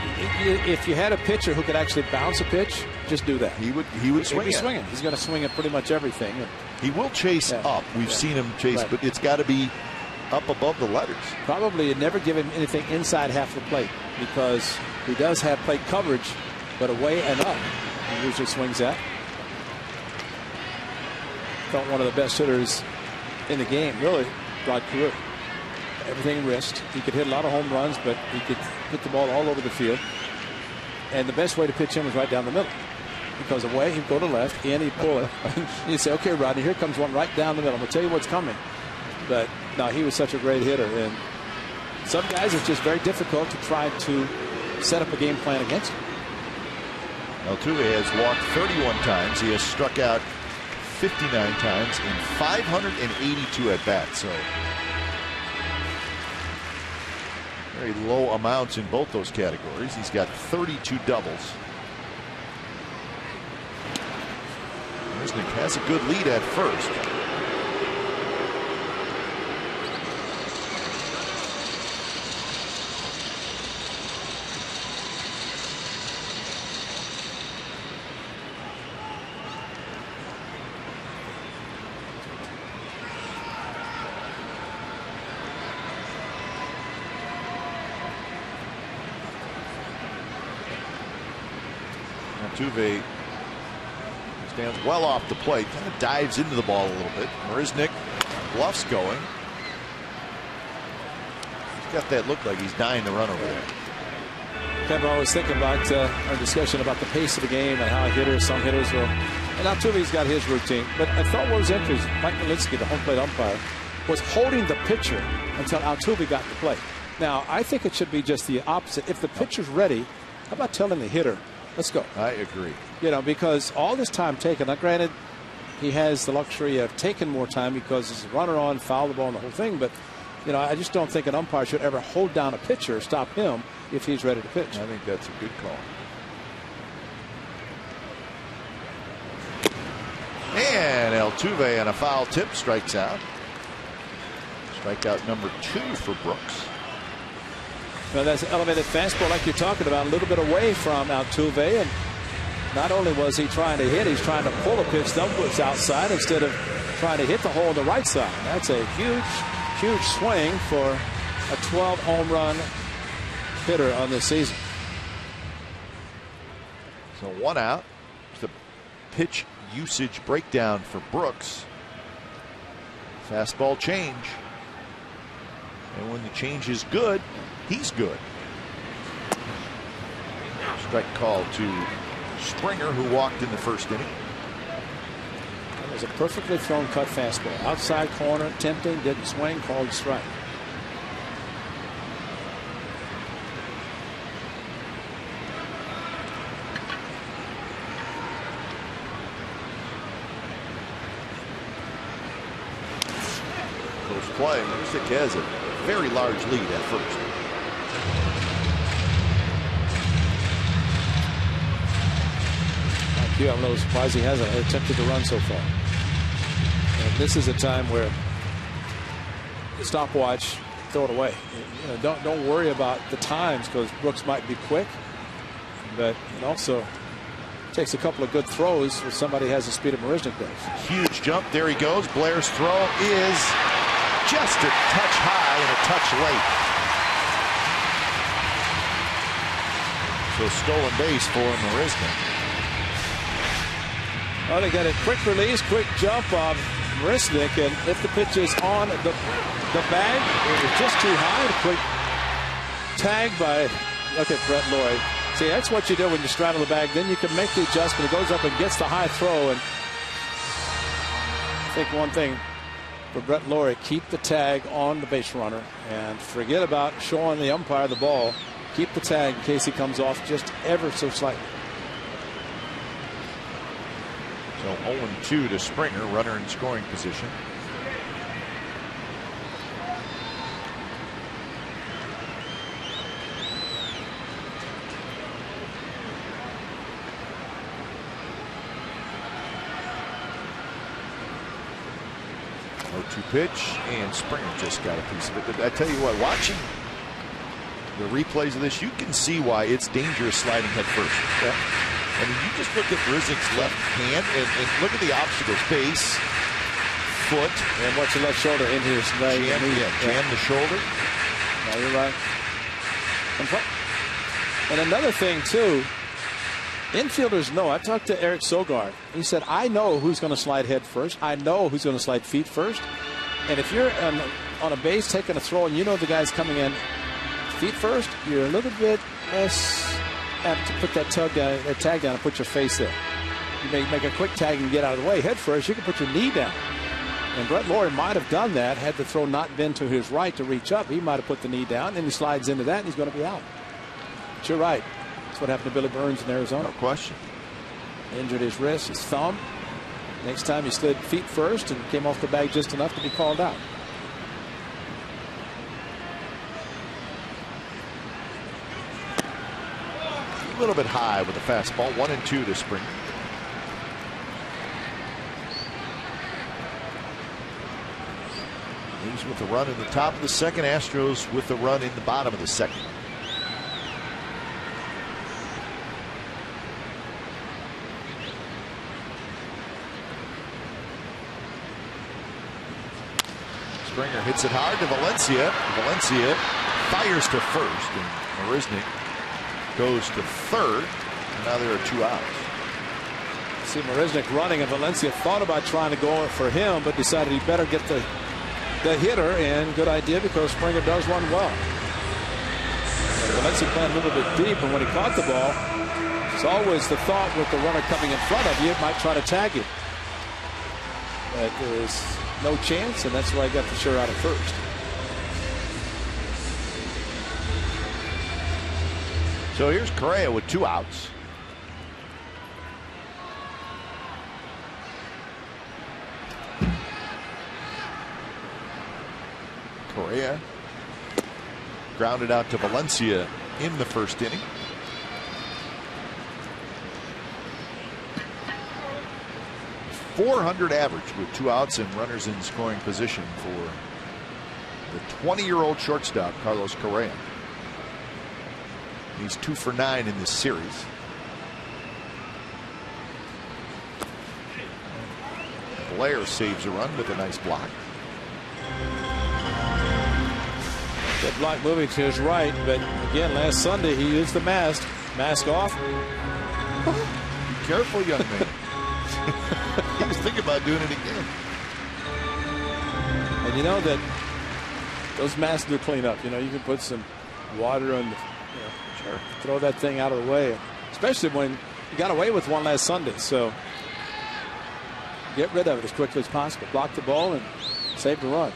If you had a pitcher who could actually bounce a pitch, just do that. He would swing. He's swinging. He's going to swing at pretty much everything. He will chase up. We've seen him chase, but it's got to be up above the letters. Probably never give him anything inside half the plate, because he does have plate coverage, but away and up he usually swings at. Felt one of the best hitters in the game, really, broad career. Everything wrist. He could hit a lot of home runs, but he could hit the ball all over the field. And the best way to pitch him was right down the middle, because away he'd go to left, and he'd pull it. You'd say, okay, Rodney, here comes one right down the middle. I'm going to tell you what's coming. But no, he was such a great hitter. And some guys, it's just very difficult to try to set up a game plan against him. Altuve has walked 31 times. He has struck out 59 times in 582 at bats. So very low amounts in both those categories. He's got 32 doubles. Marisnick has a good lead at first. Altuve stands well off the plate, kind of dives into the ball a little bit. Marisnick bluffs going. He's got that look like he's dying to run over there. Kevin, I was thinking about our discussion about the pace of the game and how some hitters will. And Altuve's got his routine. But I thought what was interesting, Mike Malinsky, the home plate umpire, was holding the pitcher until Altuve got the plate. Now, I think it should be just the opposite. If the pitcher's ready, how about telling the hitter, let's go? I agree. You know, because all this time taken, now granted, he has the luxury of taking more time because there's a runner on, foul the ball, and the whole thing. But, you know, I just don't think an umpire should ever hold down a pitcher, stop him if he's ready to pitch. I think that's a good call. And Altuve on a foul tip strikes out. Strikeout number 2 for Brooks. Well, that's an elevated fastball like you're talking about, a little bit away from Altuve. And not only was he trying to hit, he's trying to pull a pitch upwards outside instead of trying to hit the hole on the right side. That's a huge, huge swing for a 12 home run hitter on this season. So 1 out. The pitch usage breakdown for Brooks. Fastball change. And when the change is good, he's good. Strike call to Springer, who walked in the first inning. It was a perfectly thrown cut fastball. Outside corner, tempting, didn't swing, called strike. Close play. Music has a very large lead at first. I'm a little surprised he hasn't attempted to run so far. And this is a time where the stopwatch, throw it away. You know, don't worry about the times because Brooks might be quick, but it also takes a couple of good throws if somebody has the speed of Marisnick does. Huge jump. There he goes. Blair's throw is just a touch high and a touch late. So stolen base for Marisnick. Well, they got a quick release, quick jump on Marisnick, and if the pitch is on the bag, it was just too high. A quick tag by, look at Brett Lloyd. See, that's what you do when you straddle the bag. Then you can make the adjustment. It goes up and gets the high throw. And I think one thing for Brett Lloyd, keep the tag on the base runner and forget about showing the umpire the ball. Keep the tag in case he comes off just ever so slightly. So 0-2 to Springer, runner in scoring position. Pitch, and Springer just got a piece of it. But I tell you what, watching the replays of this, you can see why it's dangerous sliding head first. Yeah. I mean, you just look at Marisnick's left hand and look at the obstacles. Base, foot. And watch the left shoulder in his leg. Jam the shoulder. No, you're right. And another thing, too, infielders know. I talked to Eric Sogard. He said, I know who's going to slide head first. I know who's going to slide feet first. And if you're on a base taking a throw and you know the guy's coming in feet first, you're a little bit less apt to put that tag down and put your face there. You may make a quick tag and get out of the way. Head first, you can put your knee down. And Brett Lloyd might have done that had the throw not been to his right to reach up. He might have put the knee down, and he slides into that, and he's going to be out. But you're right. That's what happened to Billy Burns in Arizona. No question. Injured his wrist, his thumb. Next time he slid feet first and came off the bag just enough to be called out. A little bit high with the fastball. 1-2 to Springer. He's with the run in the top of the second. Astros with the run in the bottom of the second. Springer hits it hard to Valencia. Valencia fires to first, and Marisnick goes to third. And now there are 2 outs. See Marisnick running, and Valencia thought about trying to go for him, but decided he better get the hitter, and good idea because Springer does run well. And Valencia playing a little bit deep, and when he caught the ball, it's always the thought with the runner coming in front of you, it might try to tag you. But there's no chance, and that's why I got the sure out at first. So here's Correa with 2 outs. Correa grounded out to Valencia in the first inning. .400 average with 2 outs and runners in scoring position for the 20-year-old shortstop Carlos Correa. He's 2 for 9 in this series. Blair saves a run with a nice block. That block moving to his right, but again, last Sunday he used the mask. Mask off. Be careful, young man. He was thinking about doing it again. And you know that those masks do clean up. You know, you can put some water on the, sure, throw that thing out of the way, especially when you got away with one last Sunday. So get rid of it as quickly as possible. Block the ball and save the run.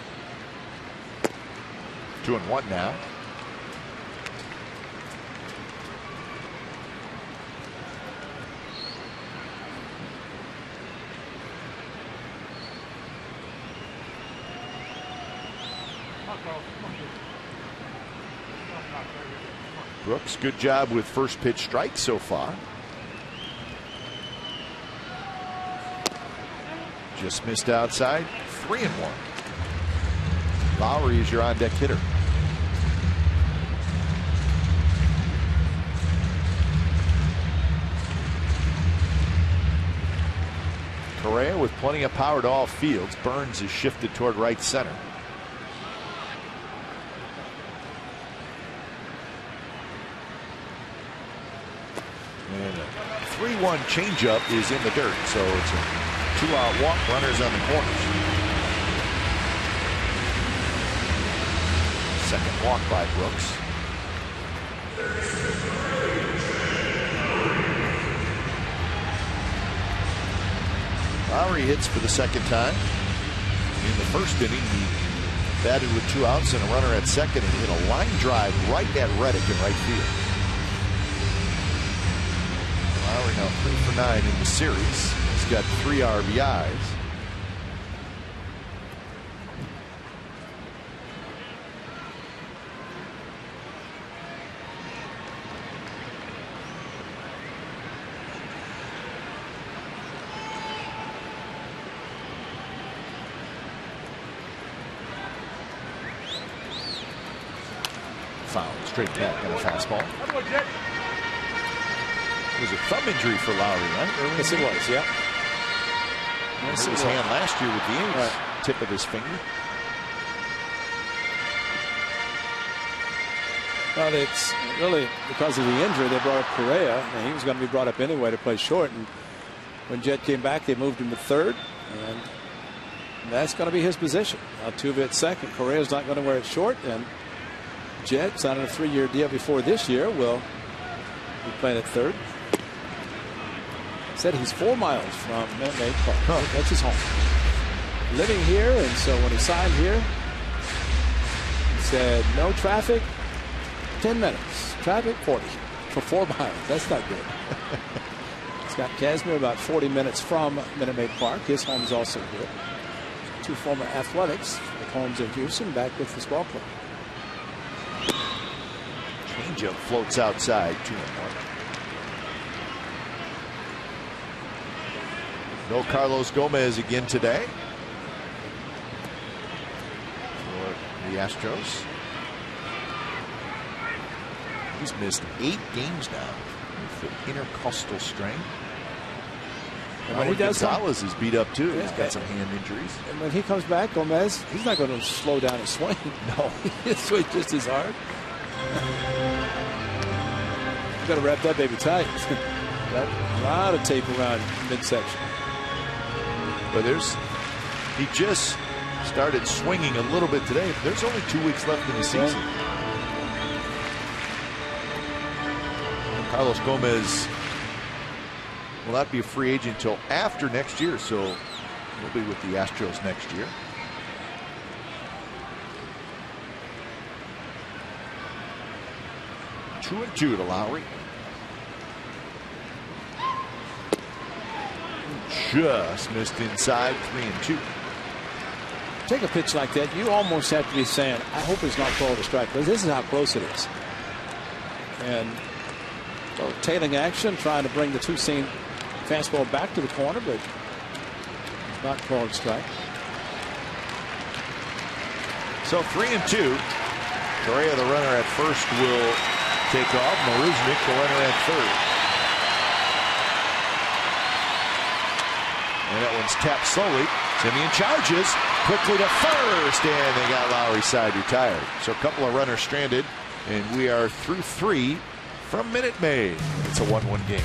2-1 now. Brooks, good job with first pitch strike so far. Just missed outside. 3-1. Lowry is your on-deck hitter. Correa with plenty of power to all fields. Burns is shifted toward right center. And a 3-1 changeup is in the dirt, so it's a 2-out walk. Runners on the corners. Second walk by Brooks. Lowry hits for the second time. In the first inning, he batted with 2 outs and a runner at second and hit a line drive right at Reddick in right field. Lowry now 3 for 9 in the series. He's got 3 RBIs. Foul, straight back and a fastball. It was a thumb injury for Lowry, right? Yes, it was, yeah. Yes, his hand last year with the A's. Right. Tip of his finger. Well, it's really because of the injury they brought up Correa, and he was going to be brought up anyway to play short. And when Jet came back, they moved him to third, and that's going to be his position. Altuve at second. Correa's not going to wear it short, and Jet signed a 3-year deal before this year. Will be playing at third. Said he's 4 miles from Minute Maid Park. That's his home. Living here, and so when he signed here, he said no traffic, 10 minutes. Traffic, 40 for 4 miles. That's not good. Scott Kazmir about 40 minutes from Minute Maid Park. His home is also good. 2 former Athletics with homes in Houston, back with this ball club. Changeup floats outside. 2-1. No Carlos Gomez again today for the Astros. He's missed 8 games now with the intercostal strain. And when he does, Gonzalez is beat up too. Yeah, he's got some hand injuries. And when he comes back, Gomez, he's not going to slow down his swing. No, his swing just as hard. You got to wrap that baby tight. Got a lot of tape around midsection. But he just started swinging a little bit today. There's only 2 weeks left in the season. And Carlos Gomez will not be a free agent until after next year, so he'll be with the Astros next year. 2-2 to Lowry. Just missed inside. 3-2. Take a pitch like that, you almost have to be saying, I hope it's not called a strike, because this is how close it is. And so tailing action, trying to bring the two-seam fastball back to the corner, but it's not called a strike. So 3-2. Correa, the runner at first, will take off. Maruznik, the runner at third. And that one's tapped slowly. Simeon charges quickly to first, and they got Lowry side retired. So a couple of runners stranded, and we are through 3 from Minute Maid. It's a 1-1 game.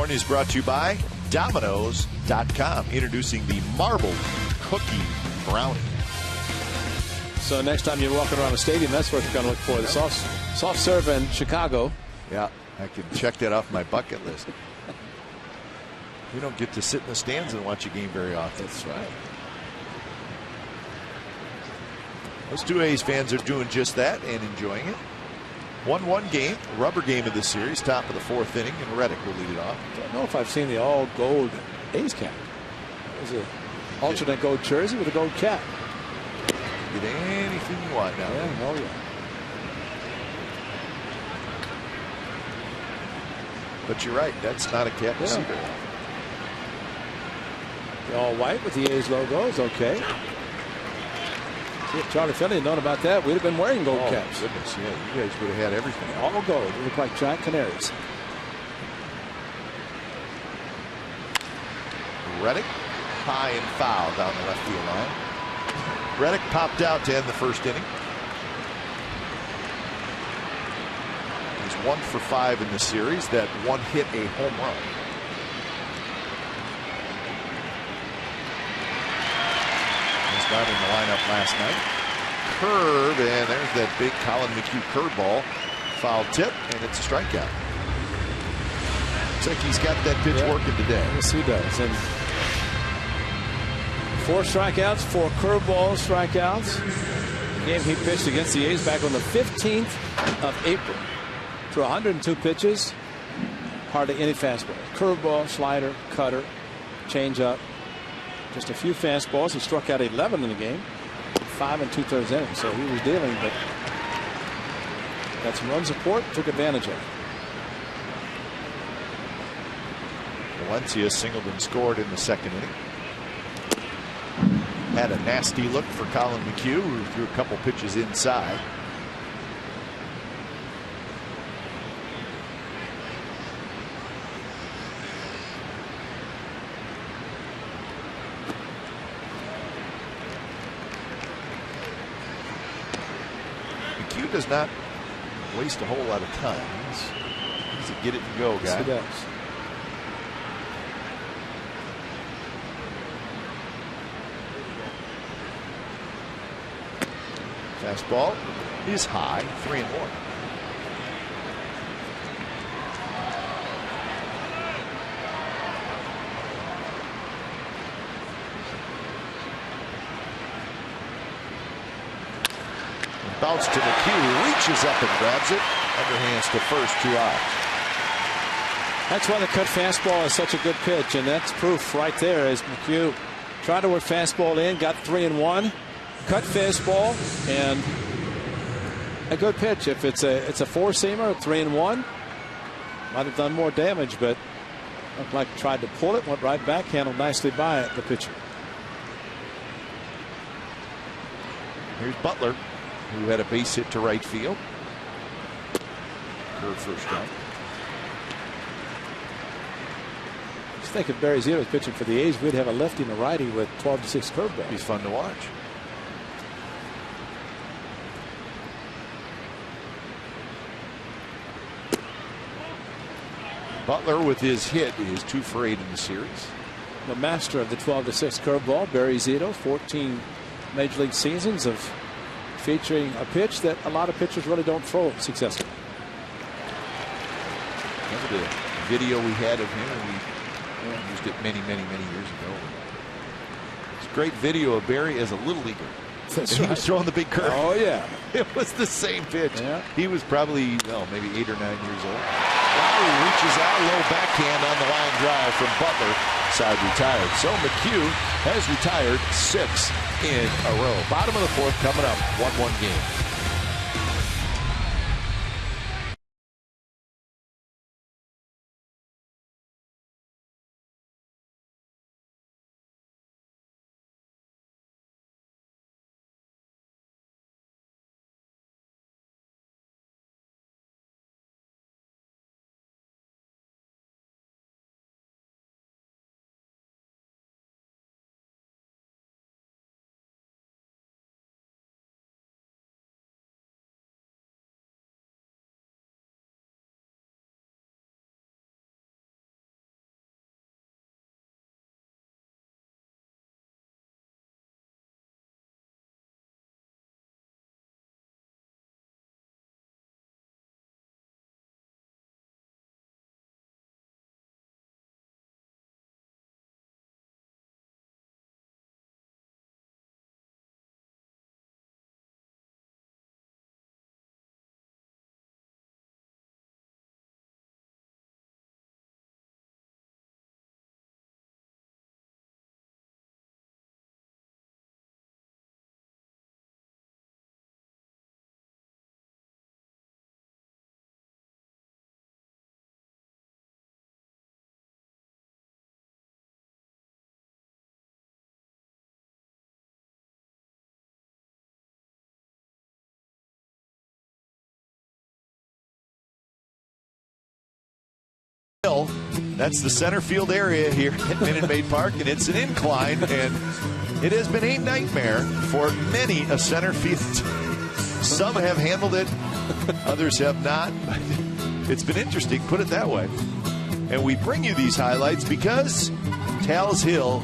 Is brought to you by Domino's.com, introducing the marbled cookie brownie. So next time you're walking around a stadium, that's what you're going to look for. The soft serve in Chicago. Yeah, I can check that off my bucket list. We don't get to sit in the stands and watch a game very often. That's right. Those two A's fans are doing just that and enjoying it. 1-1 game, rubber game of the series, top of the 4th inning, and Reddick will lead it off. I don't know if I've seen the all gold A's cap. There's an alternate gold jersey with a gold cap. Get anything you want now. Yeah, oh yeah. But you're right, that's not a cap to see very often. The all white with the A's logo is okay. See, if Charlie Finley had known about that, we'd have been wearing gold caps. Goodness, yeah, you guys would have had everything. All gold. They look like giant canaries. Reddick, high and foul down the left field line. Reddick popped out to end the 1st inning. He's 1 for 5 in the series. That one hit a home run. He's not in the lineup last night. Curve, and there's that big Colin McHugh curveball. Foul tip, and it's a strikeout. Looks like he's got that pitch working today. Yes, he does. And 4 strikeouts, 4 curveball strikeouts. The game he pitched against the A's back on the 15th of April. Through 102 pitches, hardly any fastball. Curveball, slider, cutter, changeup. Just a few fastballs. He struck out 11 in the game. 5 2/3 innings. So he was dealing, but got some run support, took advantage of it. Valencia singled and scored in the 2nd inning. Had a nasty look for Colin McHugh, who threw a couple pitches inside. McHugh does not waste a whole lot of time. He's a get it and go guy. Yes, he does. Fastball is high, 3-1. Bounce to McHugh, reaches up and grabs it. Underhands to first, 2 outs. That's why the cut fastball is such a good pitch, and that's proof right there as McHugh tried to work fastball in, got 3-1. Cut fastball and a good pitch. If it's a four-seamer, 3-1, might have done more damage, but looked like tried to pull it, went right back, handled nicely by the pitcher. Here's Butler, who had a base hit to right field. Curve first strike. Just think if Barry Zito was pitching for the A's, we'd have a lefty and a righty with 12-6 curveball. He's fun to watch. Butler with his hit is 2 for 8 in the series. The master of the 12-6 curveball, Barry Zito, 14 major league seasons of featuring a pitch that a lot of pitchers really don't throw successfully. Remember the video we had of him, and we used it many years ago. It's a great video of Barry as a little leaguer. That's right. He was throwing the big curve. Oh yeah, it was the same pitch. Yeah. He was probably maybe 8 or 9 years old. Lowry reaches out, low backhand on the line drive from Butler. Side retired. So McHugh has retired 6 in a row. Bottom of the 4th coming up. 1-1 game. That's the center field area here at Minute Maid Park, and it's an incline, and it has been a nightmare for many a center field. Some have handled it, others have not. It's been interesting, put it that way. And we bring you these highlights because Tal's Hill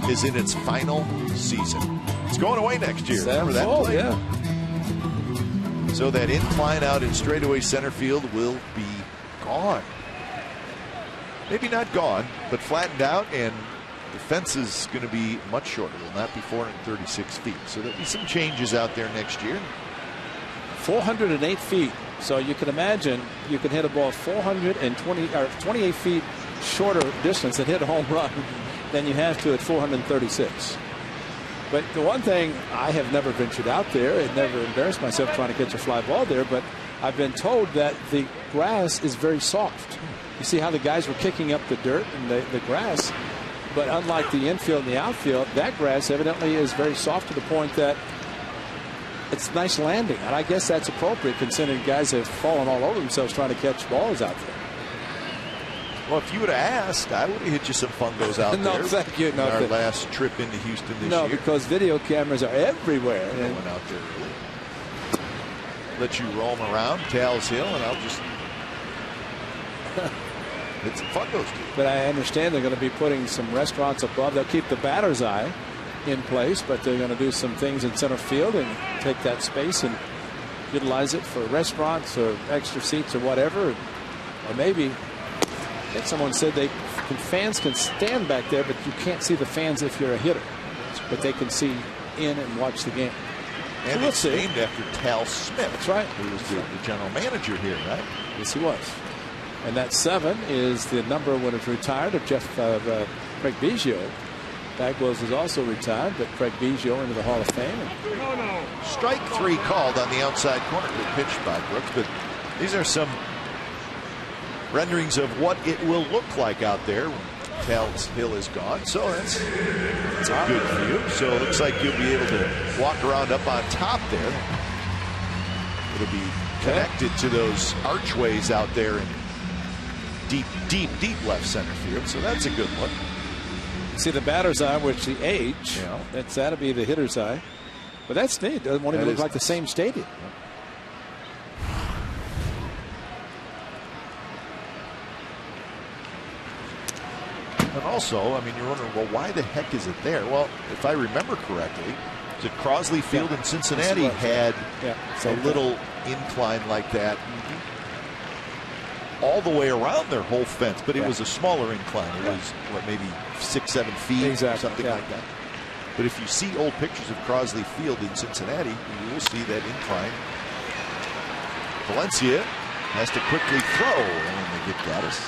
is in its final season. It's going away next year. Remember that play? Yeah. So that incline out in straightaway center field will be gone. Maybe not gone, but flattened out, and the fence is going to be much shorter. It will not be 436 feet. So there'll be some changes out there next year. 408 feet. So you can imagine you can hit a ball 28 feet shorter distance and hit a home run than you have to at 436. But the one thing, I have never ventured out there and never embarrassed myself trying to catch a fly ball there, but I've been told that the grass is very soft. You see how the guys were kicking up the dirt and the grass, but unlike the infield and the outfield, that grass evidently is very soft to the point that it's nice landing. And I guess that's appropriate considering guys have fallen all over themselves trying to catch balls out there. Well, if you would have asked, I would have hit you some fungos out there. No, thank you. No, our last trip into Houston this year. No, because video cameras are everywhere. I went out there early. let you roam around Tal's Hill, and I'll just get some photos to you. But I understand they're going to be putting some restaurants above. They'll keep the batter's eye in place, but they're going to do some things in center field and take that space and utilize it for restaurants or extra seats or whatever. Or maybe, I think someone said fans can stand back there, but you can't see the fans if you're a hitter. But they can see in and watch the game. And it's named after Tal Smith. That's right. Who was the general manager here, right? Yes, he was. And that 7 is the number when it's retired of Craig Biggio. Bagwell's is also retired, but Craig Biggio into the Hall of Fame. Strike 3 called on the outside corner. Good pitch by Brooks, but these are some renderings of what it will look like out there when Tal's Hill is gone. So that's a good view. So it looks like you'll be able to walk around up on top there. It'll be connected to those archways out there in deep left center field. So that's a good look. See the batter's eye, which the H, that'll be the hitter's eye. But that's neat. It won't even look like the same stadium. And also, I mean, you're wondering, well, why the heck is it there? Well, if I remember correctly, the Crosley Field in Cincinnati had a little incline like that all the way around their whole fence, but it was a smaller incline. It was, what, maybe 6-7 feet or something like that. But if you see old pictures of Crosley Field in Cincinnati, you will see that incline. Valencia has to quickly throw, and they get Gaddis.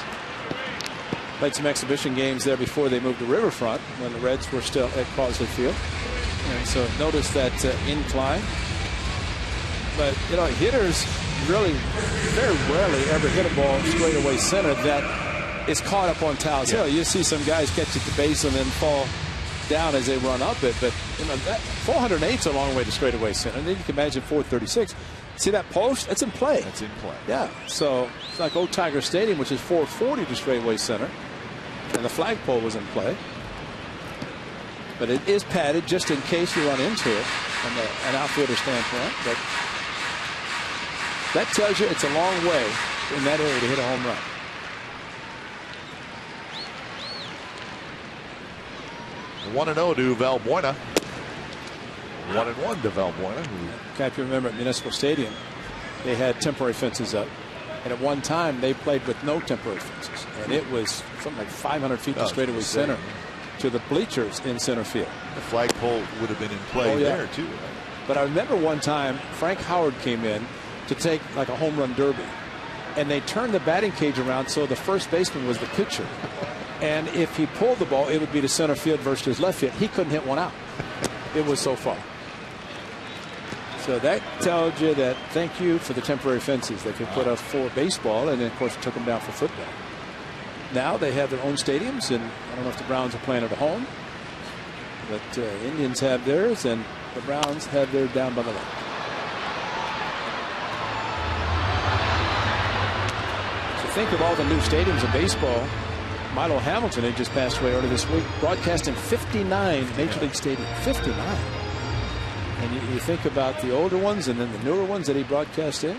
Played some exhibition games there before they moved to Riverfront when the Reds were still at Crosley Field. And so notice that incline. But, you know, hitters really very rarely ever hit a ball straight away center that is caught up on Tal's Hill. You see some guys catch at the base and then fall down as they run up it. But, you know, that 408 is a long way to straightaway center. And then you can imagine 436. See that post? It's in play. That's in play. Yeah. So it's like Old Tiger Stadium, which is 440 to straightaway center. And the flagpole was in play. But it is padded just in case you run into it from an outfielder standpoint. But that tells you it's a long way in that area to hit a home run. The 1-0 to Valbuena. 1-1 to Valbuena. If you remember at Municipal Stadium, they had temporary fences up. And at one time, they played with no temporary fences. And it was something like 500 feet to straightaway center to the bleachers in center field. The flagpole would have been in play there, too. Right? But I remember one time, Frank Howard came in to take like a home run derby. And they turned the batting cage around so the first baseman was the pitcher. And if he pulled the ball, it would be to center field versus his left field. He couldn't hit one out. It was so far. So that tells you that thank you for the temporary fences. They could put up for baseball, and then, of course, took them down for football. Now they have their own stadiums, and I don't know if the Browns are playing at home, but Indians have theirs, and the Browns have theirs down by the lake. So think of all the new stadiums in baseball. Milo Hamilton had just passed away earlier this week, broadcasting 59 Major League Stadiums. 59. And you think about the older ones and then the newer ones that he broadcast in.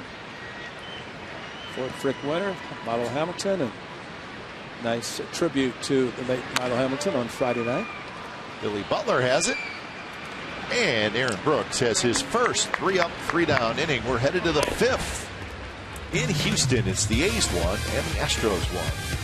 Fort Frick Winter, Milo Hamilton, and nice tribute to the late Milo Hamilton on Friday night. Billy Butler has it. And Aaron Brooks has his first 3-up, 3-down inning. We're headed to the 5th. In Houston, it's the A's won and the Astros won.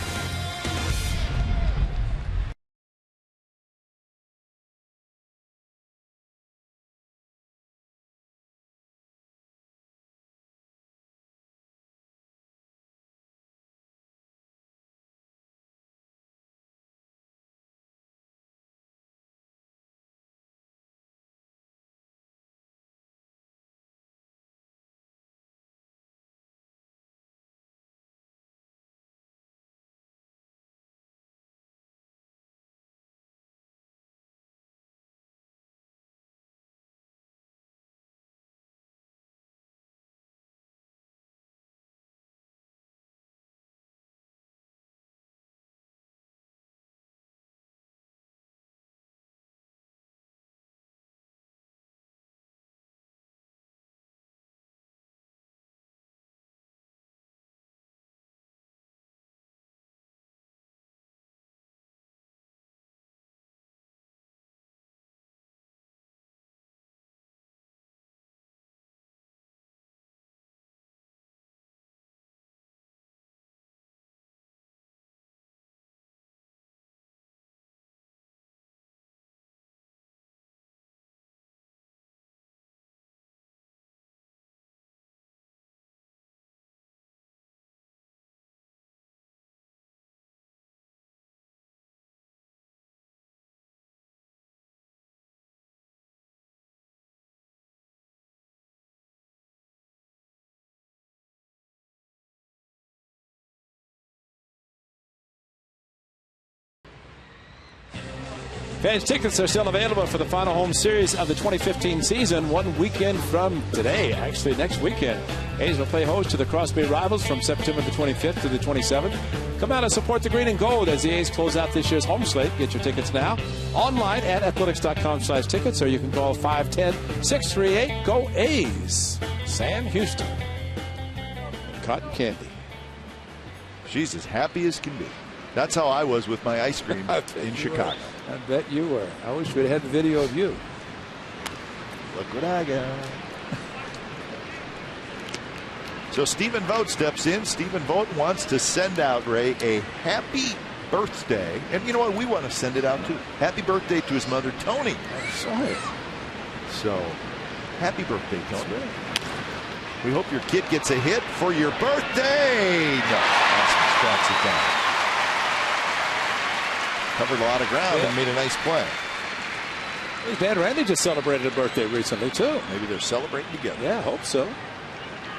Fans, tickets are still available for the final home series of the 2015 season 1 weekend from today. Actually, next weekend. A's will play host to the Crosby Rivals from September the 25th to the 27th. Come out and support the green and gold as the A's close out this year's home slate. Get your tickets now online at athletics.com/tickets, or you can call 510-638-GO-A's. Sam Houston. Cotton candy. She's as happy as can be. That's how I was with my ice cream in Chicago. I bet you were. I wish we'd had the video of you. Look what I got. So Stephen Vogt steps in. Stephen Vogt wants to send out Ray a happy birthday. And you know what? We want to send it out too. Happy birthday to his mother, Tony. Sorry. So, happy birthday, Tony. We hope your kid gets a hit for your birthday. No, Austin strikes it down. Covered a lot of ground and made a nice play. His dad Randy just celebrated a birthday recently too. Maybe they're celebrating together. Yeah, I hope so.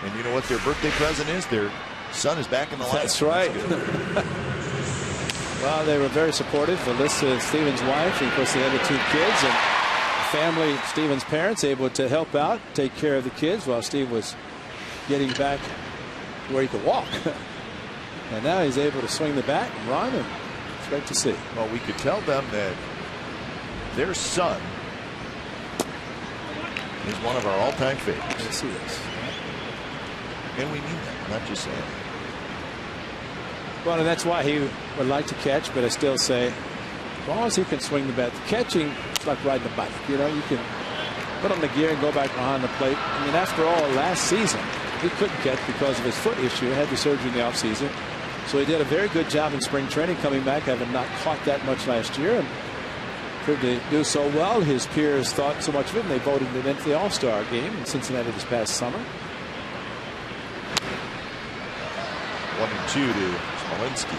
And you know what their birthday present is? Their son is back in the lineup. That's right. Well, they were very supportive. Alyssa, Stephen's wife, and of course they had the 2 kids, and the family, Stephen's parents, able to help out, take care of the kids while Steve was getting back where he could walk. And now he's able to swing the bat and run, and it's great to see. Well, we could tell them that their son is one of our all-time favorites. Yes, he is. And we mean that, not just saying. Well, and that's why he would like to catch, but I still say, as long as he can swing the bat, catching is like riding a bike. You know, you can put on the gear and go back behind the plate. I mean, after all, last season, he couldn't catch because of his foot issue. He had the surgery in the offseason. So he did a very good job in spring training coming back, having not caught that much last year. And proved to do so well. His peers thought so much of him, they voted him into the All-Star game in Cincinnati this past summer. 1-2 to Smolinski.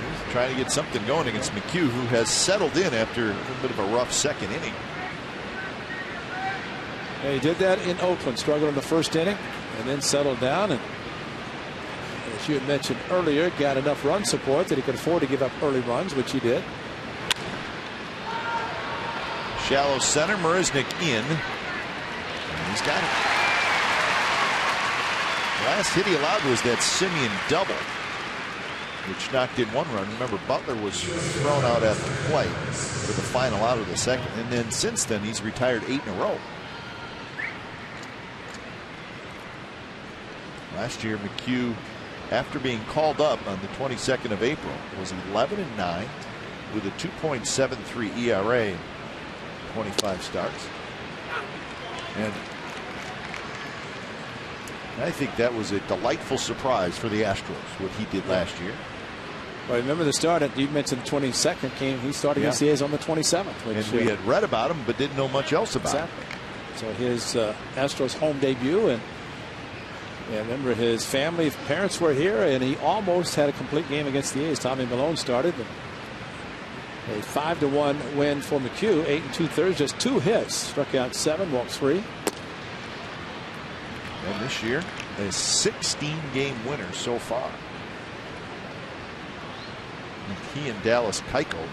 He's trying to get something going against McHugh, who has settled in after a little bit of a rough second inning. Yeah, he did that in Oakland, struggled in the first inning and then settled down, and as you had mentioned earlier, got enough run support that he could afford to give up early runs, which he did. Shallow center, Marisnik in, and he's got it. Last hit he allowed was that Simeon double, which knocked in 1 run. Remember, Butler was thrown out at the plate for the final out of the second, and then since then he's retired 8 in a row. Last year, McHugh, after being called up on the 22nd of April, was 11-9 with a 2.73 ERA, 25 starts. And I think that was a delightful surprise for the Astros, what he did last year. Well, remember the start at, you mentioned the 22nd came, he started against the A's on the 27th. Which, and we had read about him, but didn't know much else about him. So his Astros home debut, and remember his family, his parents were here, and he almost had a complete game against the A's. Tommy Malone started. A 5-1 win for McHugh, 8 2/3, just 2 hits, struck out 7, walked 3. And this year, a 16-game winner so far. And he and Dallas Keuchel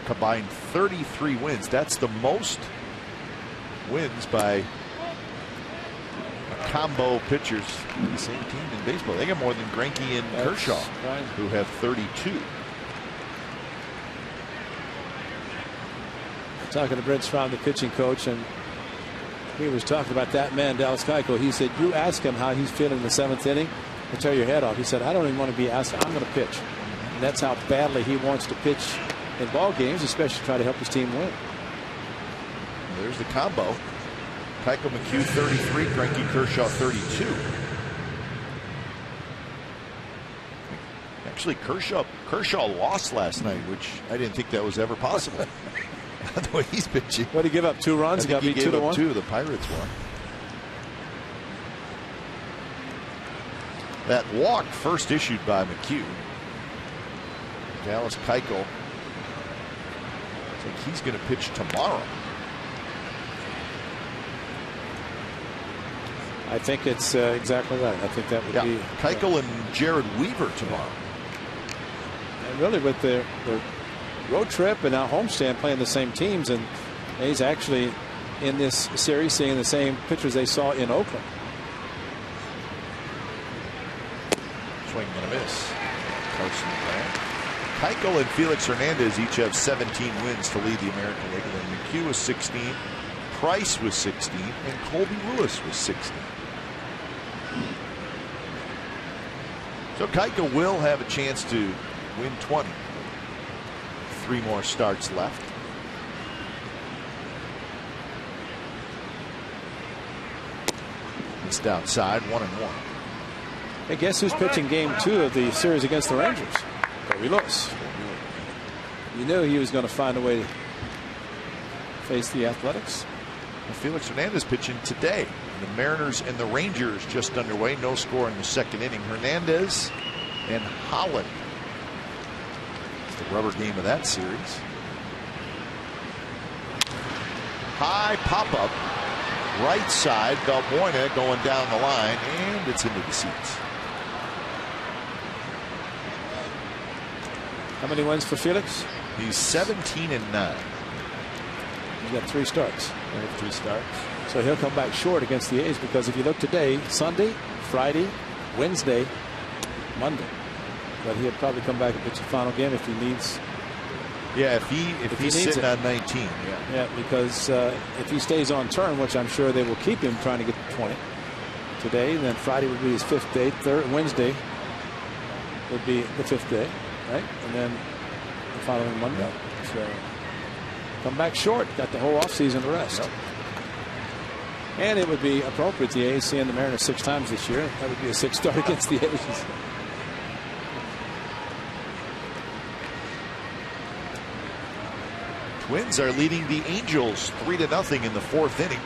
combined 33 wins. That's the most wins by combo pitchers in the same team in baseball. They got more than Greinke and Kershaw, right, who have 32. Talking to Brent Strom, the pitching coach, and he was talking about that man, Dallas Keuchel. He said, you ask him how he's feeling in the 7th inning, he'll tear your head off. He said, I don't even want to be asked. I'm going to pitch. And that's how badly he wants to pitch in ball games, especially try to help his team win. There's the combo. Keuchel, McHugh 33, Greinke, Kershaw 32. Actually, Kershaw lost last night, which I didn't think that was ever possible. The way he's pitching. What did he give up? 2 runs? I think he gave up 2-1. 2. The Pirates won. That walk first issued by McHugh. Dallas Keuchel. I think he's going to pitch tomorrow. I think it's exactly right. I think that would be Keuchel and Jared Weaver tomorrow. And really with the road trip and now homestand playing the same teams, and A's actually in this series seeing the same pitchers they saw in Oakland. Swing and a miss. Carson Grant. Keuchel and Felix Hernandez each have 17 wins to lead the American League. And then McHugh was 16, Price was 16, and Colby Lewis was 16. So Keuchel will have a chance to win 20. 3 more starts left. Missed outside, 1-1. Hey, guess who's pitching game 2 of the series against the Rangers? Colby Lewis. You knew he was going to find a way to face the Athletics. Felix Hernandez pitching today. The Mariners and the Rangers just underway. No score in the second inning. Hernandez and Holland. It's the rubber game of that series. High pop-up. Right side. Valbuena going down the line. And it's into the seats. How many wins for Felix? He's 17-9. He's got 3 starts. 3 starts. So he'll come back short against the A's, because if you look today, Sunday, Friday, Wednesday, Monday. But he'll probably come back and pitch the final game if he needs. Yeah, if he's sitting on 19. Yeah, because if he stays on turn, which I'm sure they will keep him trying to get to 20 today, then Friday would be his 5th day. Wednesday would be the 5th day, right? And then the following Monday. So come back short. Got the whole offseason to rest. Yep. And it would be appropriate. The A's seeing the Mariners 6 times this year. That would be a 6th start against the A's. Twins are leading the Angels 3-0 in the 4th inning.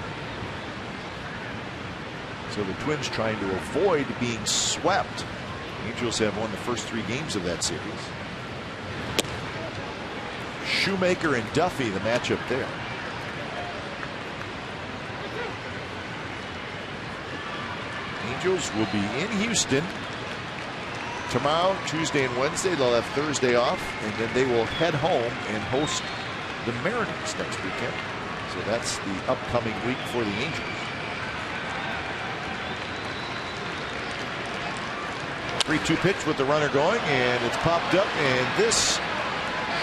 So the Twins trying to avoid being swept. Angels have won the first 3 games of that series. Shoemaker and Duffy, the matchup there. Angels will be in Houston tomorrow, Tuesday, and Wednesday. They'll have Thursday off, and then they will head home and host the Mariners next weekend. So that's the upcoming week for the Angels. 3-2 pitch with the runner going, and it's popped up, and this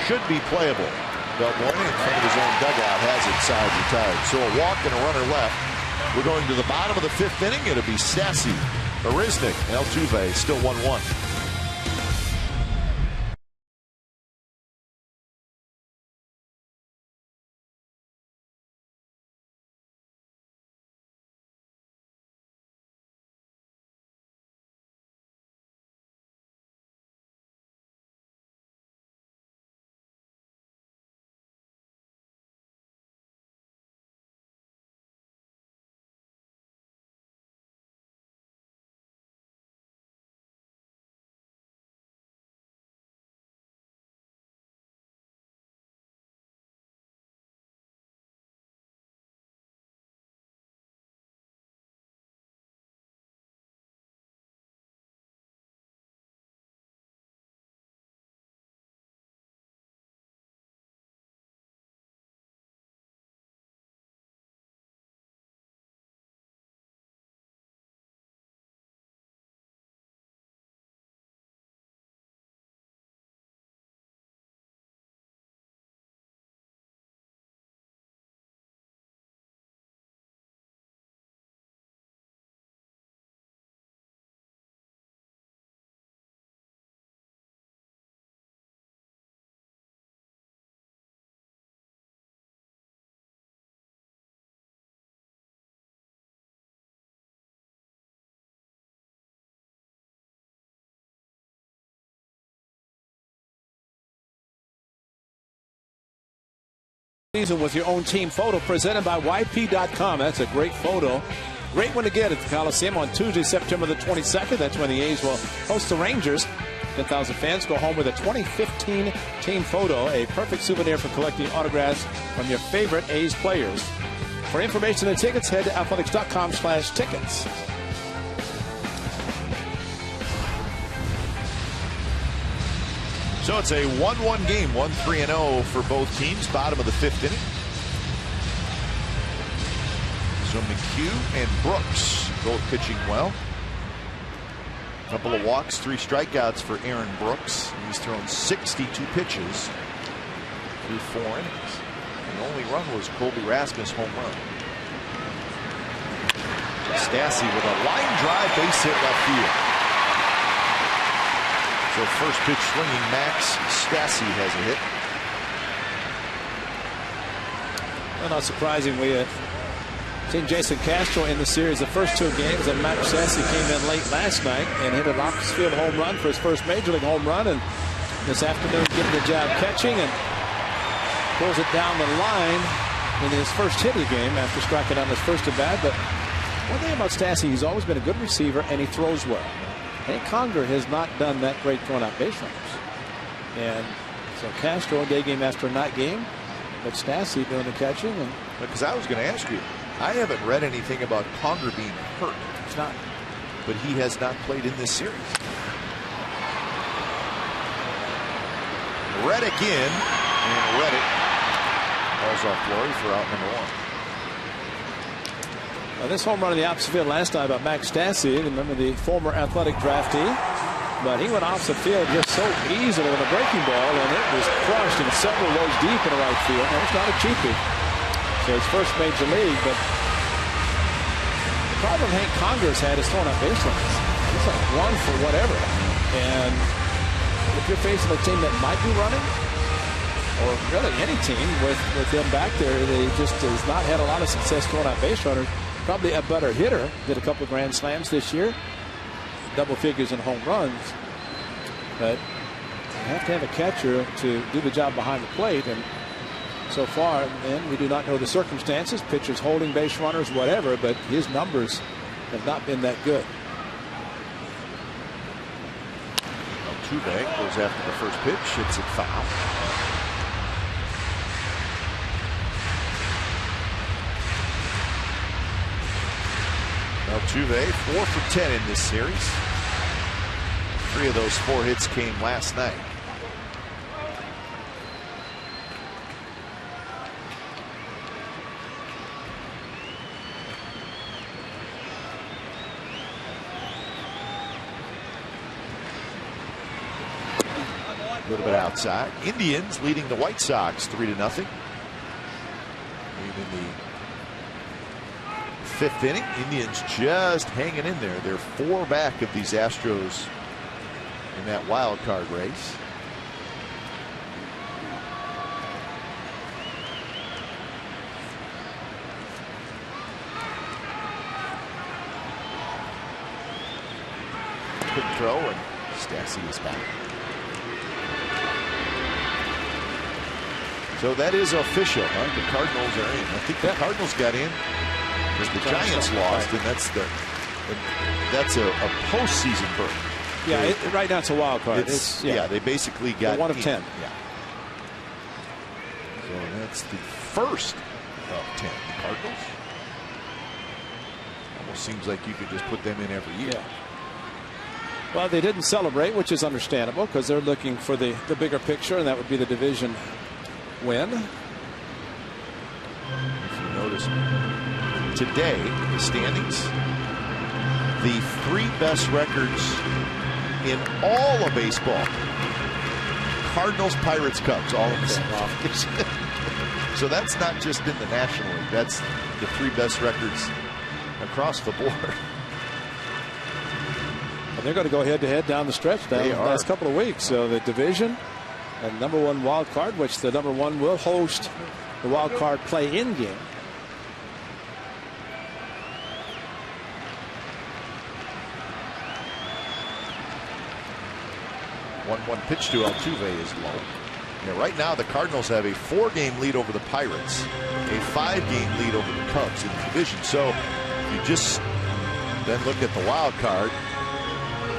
should be playable. Valbuena in front of his own dugout has it side retired. So a walk and a runner left. We're going to the bottom of the 5th inning. It'll be Stassi, Marisnik, and Altuve still 1-1. Season with your own team photo presented by YP.com. That's a great photo. Great one to get at the Coliseum on Tuesday, September the 22nd. That's when the A's will host the Rangers. 10,000 fans go home with a 2015 team photo, a perfect souvenir for collecting autographs from your favorite A's players. For information and tickets, head to athletics.com/tickets. So it's a 1-1 game, 1-3-0 for both teams. Bottom of the 5th inning. So McHugh and Brooks both pitching well. Couple of walks, 3 strikeouts for Aaron Brooks. He's thrown 62 pitches through 4 innings. The only run was Colby Rasmus' home run. Stassi with a line drive, base hit left field. So first pitch swinging Max Stassi has a hit. Well, not surprising, we had seen Jason Castro in the series the first 2 games, and Max Stassi came in late last night and hit an opposite field home run for his first major league home run, and this afternoon getting the job catching and pulls it down the line in his first hit of the game after striking out his first at bat. But one thing about Stassi, he's always been a good receiver and he throws well. Hank Conger has not done that great throwing out base runners. And so Castro, day game after night game, but Stassi doing the catching. And because I was going to ask you, I haven't read anything about Conger being hurt. It's not. But he has not played in this series. Reddick in, and Reddick falls off Flory for out number 1. Now this home run in the opposite field last night by Max Stassi, remember the former Athletic draftee, but he went opposite field just so easily with a breaking ball, and it was crushed in several rows deep in the right field. Now, it's not a cheapie. So his first major league, but the problem Hank Conger's had is throwing out base runners. He's like 1 for whatever. And if you're facing a team that might be running, or really any team with them back there, they just has not had a lot of success throwing out base runners. Probably a better hitter. Did a couple of grand slams this year, double figures in home runs. But you have to have a catcher to do the job behind the plate, and so far, and we do not know the circumstances, pitchers holding base runners, whatever, but his numbers have not been that good. Altuve goes after the first pitch, hits it foul. Altuve 4 for 10 in this series. 3 of those 4 hits came last night. A little bit outside. Indians leading the White Sox 3-0. In the 5th inning, Indians just hanging in there. They're 4 back of these Astros in that wild card race. Quick throw, and Stassi is back. So that is official, huh? The Cardinals are in. I think the Cardinals got in because the Giants lost, and that's a postseason berth. Yeah, right now it's a wild card. They basically got 1 of 10. Yeah. So that's the first of 10. The Cardinals. Almost seems like you could just put them in every year. Yeah. Well, they didn't celebrate, which is understandable because they're looking for the bigger picture, and that would be the division win. If you notice today, the standings, the 3 best records in all of baseball: Cardinals, Pirates, Cubs, all in the same. So that's not just in the National League. That's the 3 best records across the board. And they're going to go head-to-head down the stretch down the last couple of weeks. So the division and number 1 wild card, which the number 1 will host the wild card play-in game. One pitch to Altuve is low. Yeah, right now the Cardinals have a 4-game lead over the Pirates, a 5-game lead over the Cubs in the division. So you just then look at the wild card.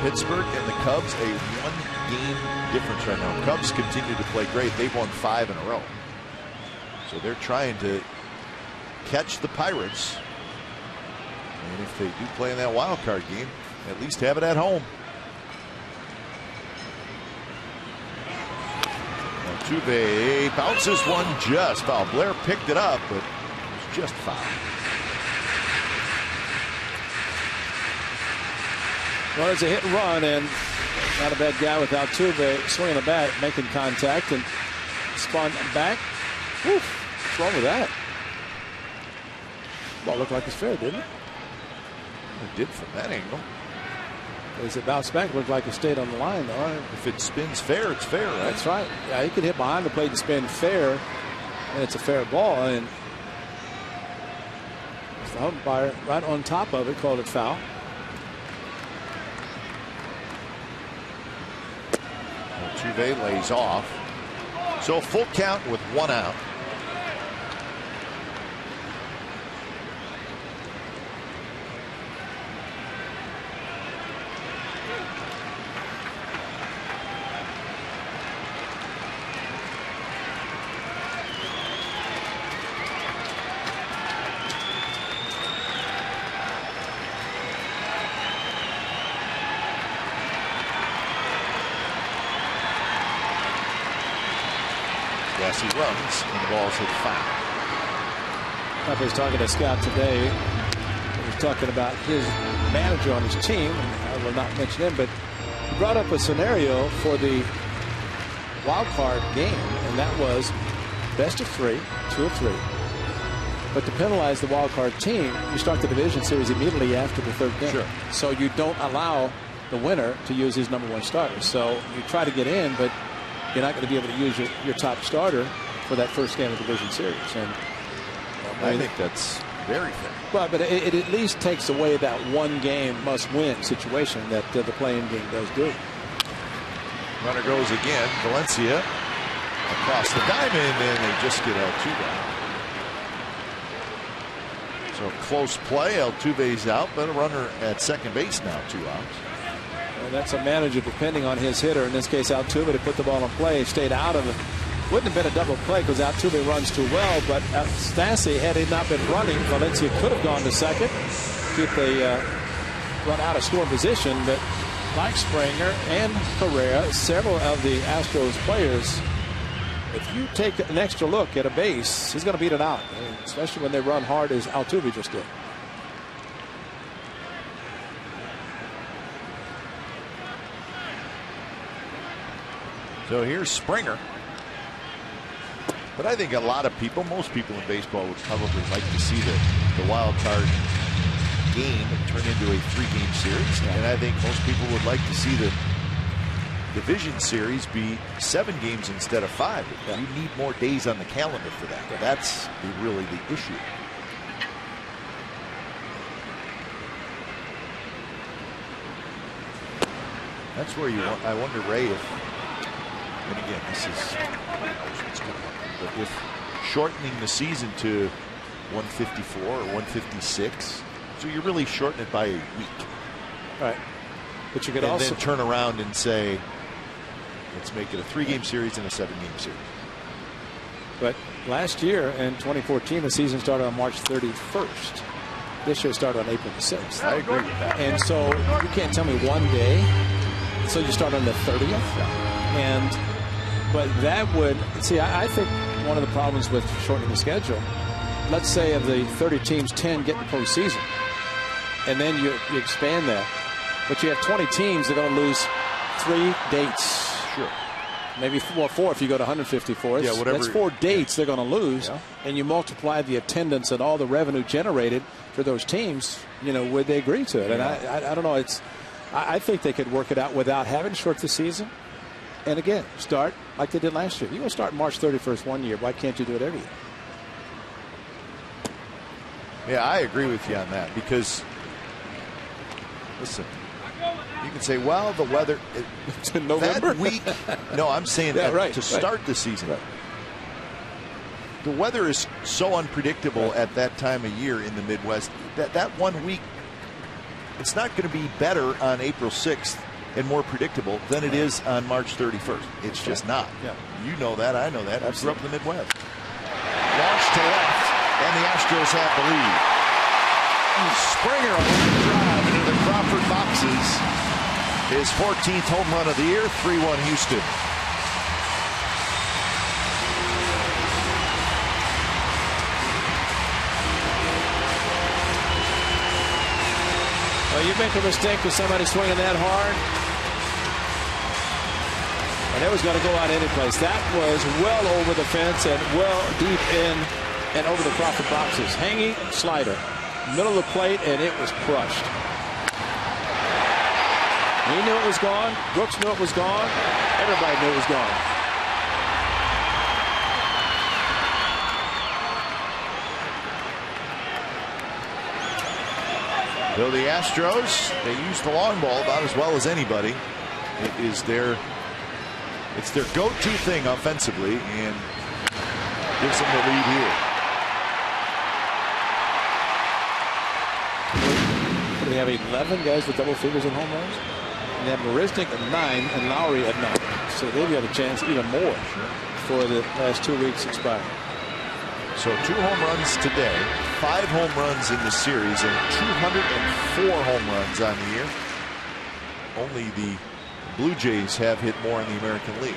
Pittsburgh and the Cubs, a 1-game difference right now. Cubs continue to play great. They've won 5 in a row. So they're trying to catch the Pirates. And if they do play in that wild card game, at least have it at home. Altuve bounces one just foul. Blair picked it up, but it was just foul. Well, it's a hit and run, and not a bad guy with Altuve swinging the bat, making contact, and spun back. Woof, what's wrong with that? Ball looked like it's fair, didn't it? It did from that angle. As it bounced back, it looked like it stayed on the line, though. If it spins fair, it's fair, right? That's right. Yeah, he could hit behind the plate and spin fair, and it's a fair ball. And the umpire right on top of it called it foul. Altuve lays off. So full count with 1 out. Yes, he runs, and the ball's hit foul. I was talking to Scott today. He was talking about his manager on his team. I will not mention him, but he brought up a scenario for the wild card game, and that was best of 3, 2 of 3. But to penalize the wild card team, you start the division series immediately after the 3rd game. Sure. So you don't allow the winner to use his #1 starter. So you try to get in, but you're not going to be able to use your top starter for that first game of the division series. And I think that's very fair. Well, but it at least takes away that one game must-win situation that the playing game does do. Runner goes again. Valencia across the diamond, and they just get Altuve. So close play. Altuve's out, but a runner at second base now, 2 outs. And that's a manager depending on his hitter. In this case, Altuve to put the ball in play, stayed out of it. Wouldn't have been a double play because Altuve runs too well, but Stassi, had he not been running, Valencia could have gone to second, keep the run out of scoring position. But like Springer and Correa, several of the Astros players, if you take an extra look at a base, he's going to beat it out, especially when they run hard as Altuve just did. So here's Springer. But I think a lot of people, most people in baseball, would probably like to see the wild card game turn into a 3-game series. Yeah. And I think most people would like to see the division series be 7 games instead of 5. Yeah. You need more days on the calendar for that. Yeah. That's really the issue. That's where you want, I wonder, Ray, if, and again, this is, but if shortening the season to 154 or 156, so you're really shortening it by a week. Right. But you could also then turn around and say, let's make it a 3-game series and a 7-game series. But last year in 2014, the season started on March 31st. This year started on April the 6th. I agree with that. And so you can't tell me one day. So you start on the 30th. But that would, see, I think one of the problems with shortening the schedule, let's say of the 30 teams, 10 get in the postseason, and then you expand that. But you have 20 teams that are going to lose 3 dates. Sure. Maybe 4 if you go to 154. Yeah, whatever. That's 4 dates they're going to lose. Yeah. And you multiply the attendance and all the revenue generated for those teams, would they agree to it? Yeah. And I don't know. I think they could work it out without having to short the season. And again, start like they did last year. You want to start March 31st one year. Why can't you do it every year? Yeah, I agree with you on that because, listen, you can say, well, the weather. It's in November. That week. No, I'm saying to start the season. Right. The weather is so unpredictable at that time of year in the Midwest that 1 week, it's not going to be better on April 6th and more predictable than it is on March 31st. It's just not. Yeah. You know that. I know that. I grew up in the Midwest. Launch to left, and the Astros have the lead. Springer on the drive into the Crawford boxes. His 14th home run of the year, 3-1 Houston. Well, you make a mistake with somebody swinging that hard, and it was going to go out any place. That was well over the fence and well deep in and over the Crawford boxes. Hanging slider, middle of the plate, and it was crushed. He knew it was gone. Brooks knew it was gone. Everybody knew it was gone. So the Astros, they use the long ball about as well as anybody. It's their go-to thing offensively, and gives them the lead here. They have 11 guys with double figures in home runs. And they have Marisnik at 9 and Lowry at 9. So they've got a chance even more for the last 2 weeks expiring. So 2 home runs today, 5 home runs in the series, and 204 home runs on the year. Only the Blue Jays have hit more in the American League.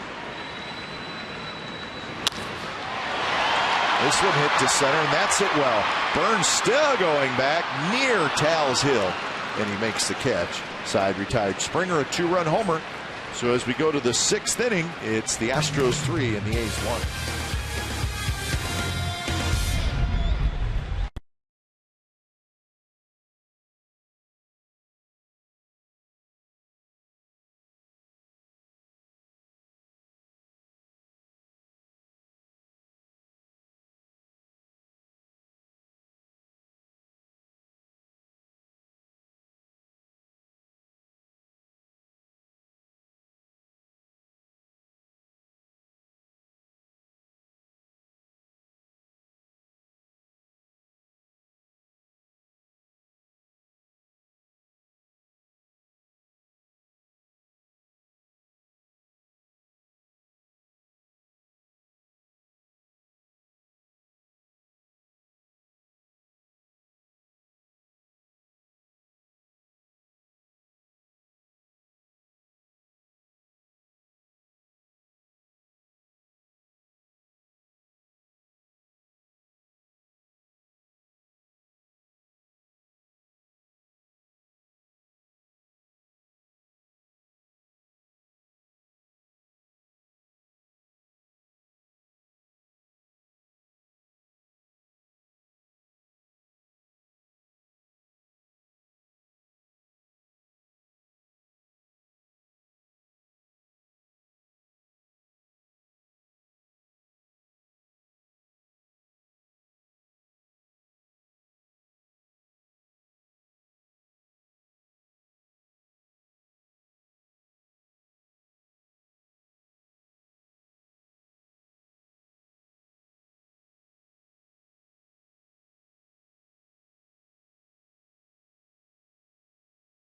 This one hit to center, and that's it well. Burns still going back near Tal's Hill, and he makes the catch. Side retired. Springer a 2-run homer. So as we go to the 6th inning, it's the Astros 3 and the A's 1.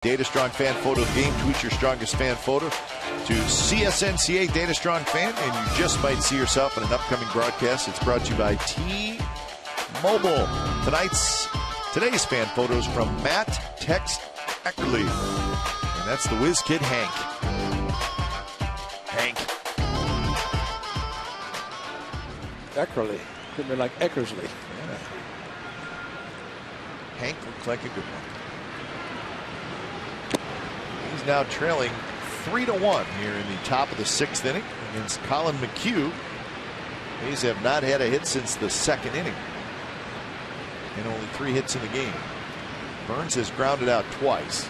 Data Strong fan photo of the game. Tweet your strongest fan photo to CSNCA Data Strong fan, and you just might see yourself in an upcoming broadcast. It's brought to you by T-Mobile. Today's fan photos from Matt Tex Eckerly, and that's the whiz kid Hank. Eckerly. Could be like Eckersley. Yeah. Hank looked like a good one. He's now trailing 3-1 here in the top of the 6th inning against Colin McHugh. A's have not had a hit since the 2nd inning, and only 3 hits in the game. Burns has grounded out twice.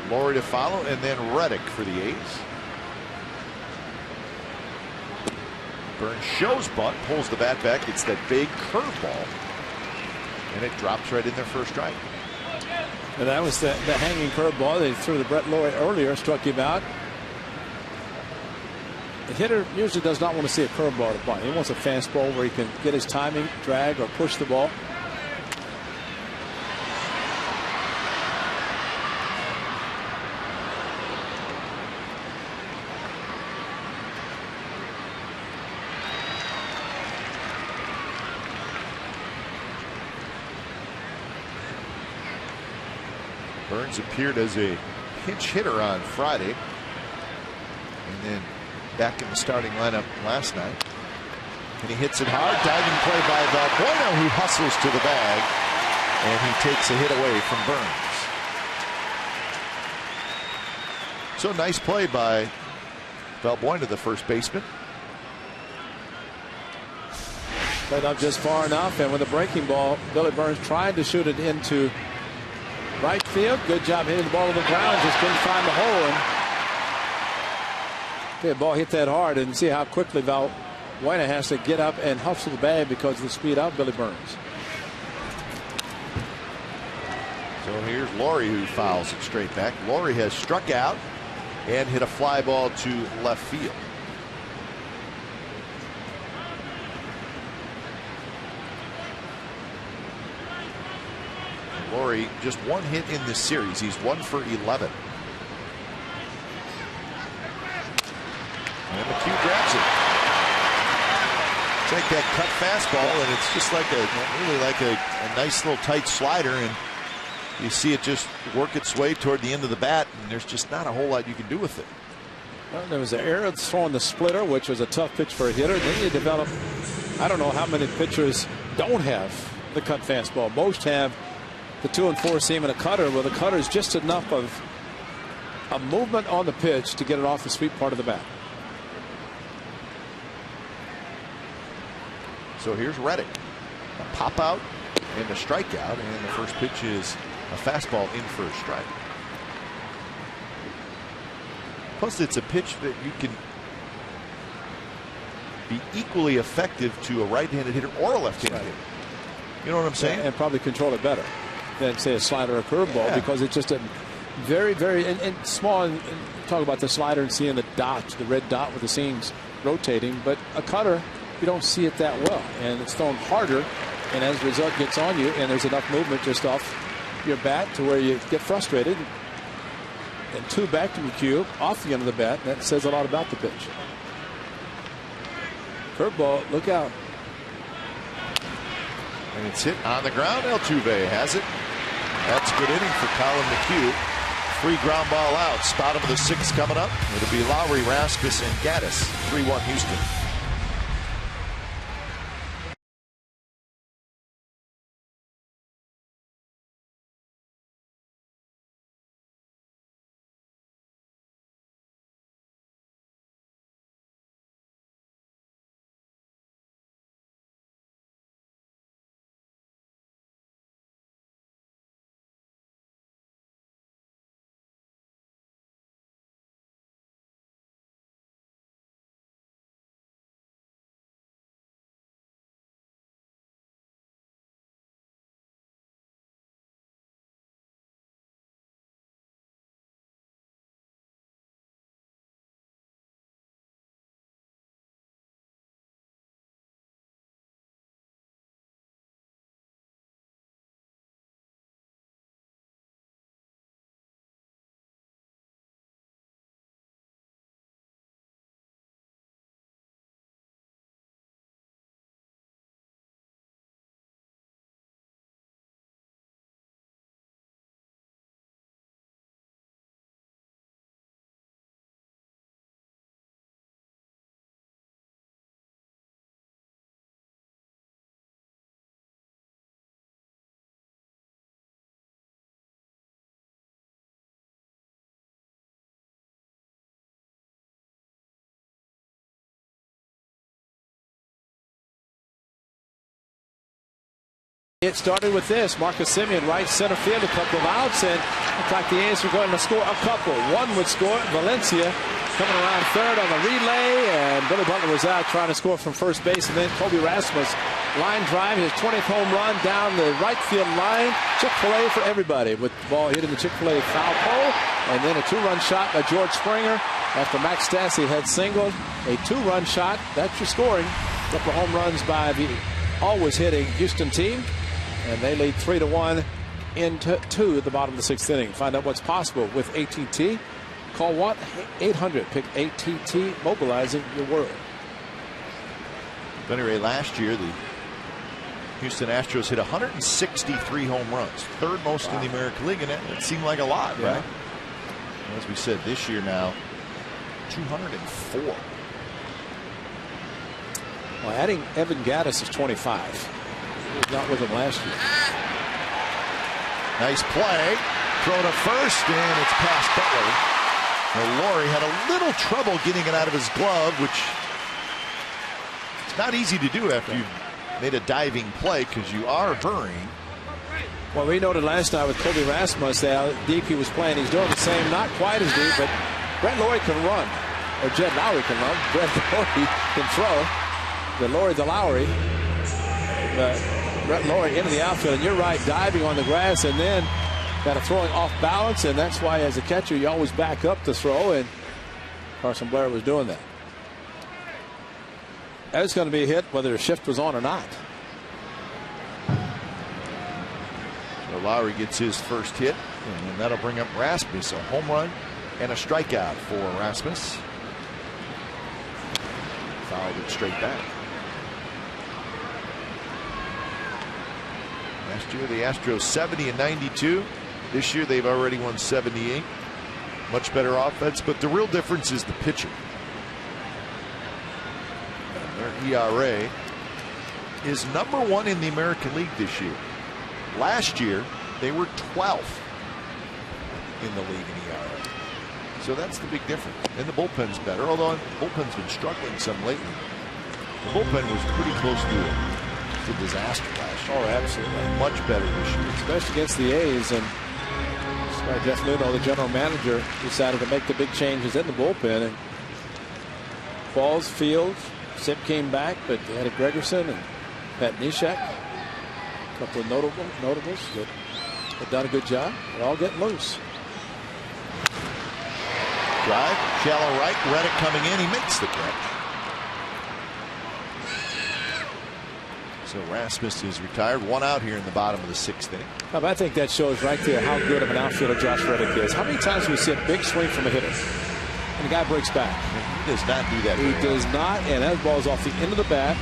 Laurie to follow, and then Reddick for the A's. Burns shows bunt, pulls the bat back. It's that big curveball, and it drops right in there for a strike. And that was the hanging curveball they threw to Brett Laurie earlier, struck him out. The hitter usually does not want to see a curveball to bunt. He wants a fastball where he can get his timing, drag, or push the ball. Burns appeared as a pinch hitter on Friday, and then back in the starting lineup last night. And he hits it hard. Diving play by Valbuena, who hustles to the bag, and he takes a hit away from Burns. So nice play by Valbuena, the first baseman. Played up just far enough, and with a breaking ball, Billy Burns tried to shoot it into right field. Good job hitting the ball on the ground. Just couldn't find the hole. And the ball hit that hard, and see how quickly Valbuena has to get up and hustle the bag because of the speed of Billy Burns. So here's Laurie, who fouls it straight back. Laurie has struck out and hit a fly ball to left field. Laurie just one hit in this series. He's 1 for 11. And McHugh grabs it. Take that cut fastball, and it's just like really like a nice little tight slider, and you see it just work its way toward the end of the bat, and there's just not a whole lot you can do with it. Well, there was an error throwing the splitter, which was a tough pitch for a hitter. Then you develop, I don't know how many pitchers don't have the cut fastball. Most have the 2 and 4 seam and a cutter. Well, the cutter is just enough of a movement on the pitch to get it off the sweet part of the bat. So here's Reddick. A pop out and a strikeout, and the first pitch is a fastball in for a strike. Plus, it's a pitch that you can be equally effective to a right-handed hitter or a left-handed hitter. You know what I'm saying? And probably control it better than, say, a slider or curveball, because it's just a very, very and small. And talk about the slider and seeing the dot, the red dot with the seams rotating. But a cutter, you don't see it that well, and it's thrown harder. And as a result, gets on you, and there's enough movement just off your bat to where you get frustrated. And 2 back to McHugh off the end of the bat. That says a lot about the pitch. Curveball, look out. And it's hit on the ground. Altuve has it. That's a good inning for Colin McHugh. 3 ground ball outs. Bottom of the 6th coming up. It'll be Lowry, Raskus, and Gaddis. 3-1 Houston. It started with this. Marcus Semien, right center field, a couple of outs, and looks like the A's are going to score a couple. One would score. Valencia coming around third on the relay, and Billy Butler was out trying to score from first base, and then Kobe Rasmus line drive, his 20th home run down the right field line. Chick-fil-A for everybody, with the ball hitting the Chick-fil-A foul pole, and then a 2-run shot by George Springer after Max Stassi had singled. A 2-run shot. That's your scoring. A couple of home runs by the always hitting Houston team. And they lead 3-1 into 2 at the bottom of the 6th inning. Find out what's possible with AT&T. Call 1-800. Pick AT&T, mobilizing your world. But anyway, last year the Houston Astros hit 163 home runs, third most in the American League, and it seemed like a lot, right? As we said, this year now, 204. Well, adding Evan Gattis is 25. He was not with him last year. Nice play. Throw to first, and it's past Butler. Now, Laurie had a little trouble getting it out of his glove, which it's not easy to do after you've made a diving play because you are hurrying. Well, we noted last night with Kobe Rasmus how deep he was playing. He's doing the same, not quite as deep, but Brett Laurie can run. Or Jed Lowry can run. Brett Laurie can throw. The Laurie, the Lowry. Brett Laurie into the outfield, and you're right, diving on the grass and then kind of throwing off balance, and that's why as a catcher you always back up to throw, and Carson Blair was doing that. That was going to be a hit whether the shift was on or not. So Lowry gets his first hit, and that'll bring up Rasmus. A home run and a strikeout for Rasmus. Fouled it straight back. Last year the Astros 70 and 92. This year they've already won 78. Much better offense, but the real difference is the pitching. Their ERA is #1 in the American League this year. Last year they were 12th in the league in ERA. So that's the big difference. And the bullpen's better, although the bullpen's been struggling some lately. The bullpen was pretty close to a disaster last year. Oh, absolutely. Much better this year. Especially against the A's. And Jeff Luhnow, the general manager, decided to make the big changes in the bullpen. And Balls, Fields, Sip came back, but they had a Gregerson and Pat Neshek. A couple of notables that have done a good job. They're all getting loose. Drive, shallow right, Reddick coming in, he makes the catch. So Rasmus is retired, 1 out here in the bottom of the 6th inning. I think that shows right there how good of an outfielder Josh Reddick is. How many times do we see a big swing from a hitter and the guy breaks back? He does not do that. He does not, and that ball's off the end of the bat.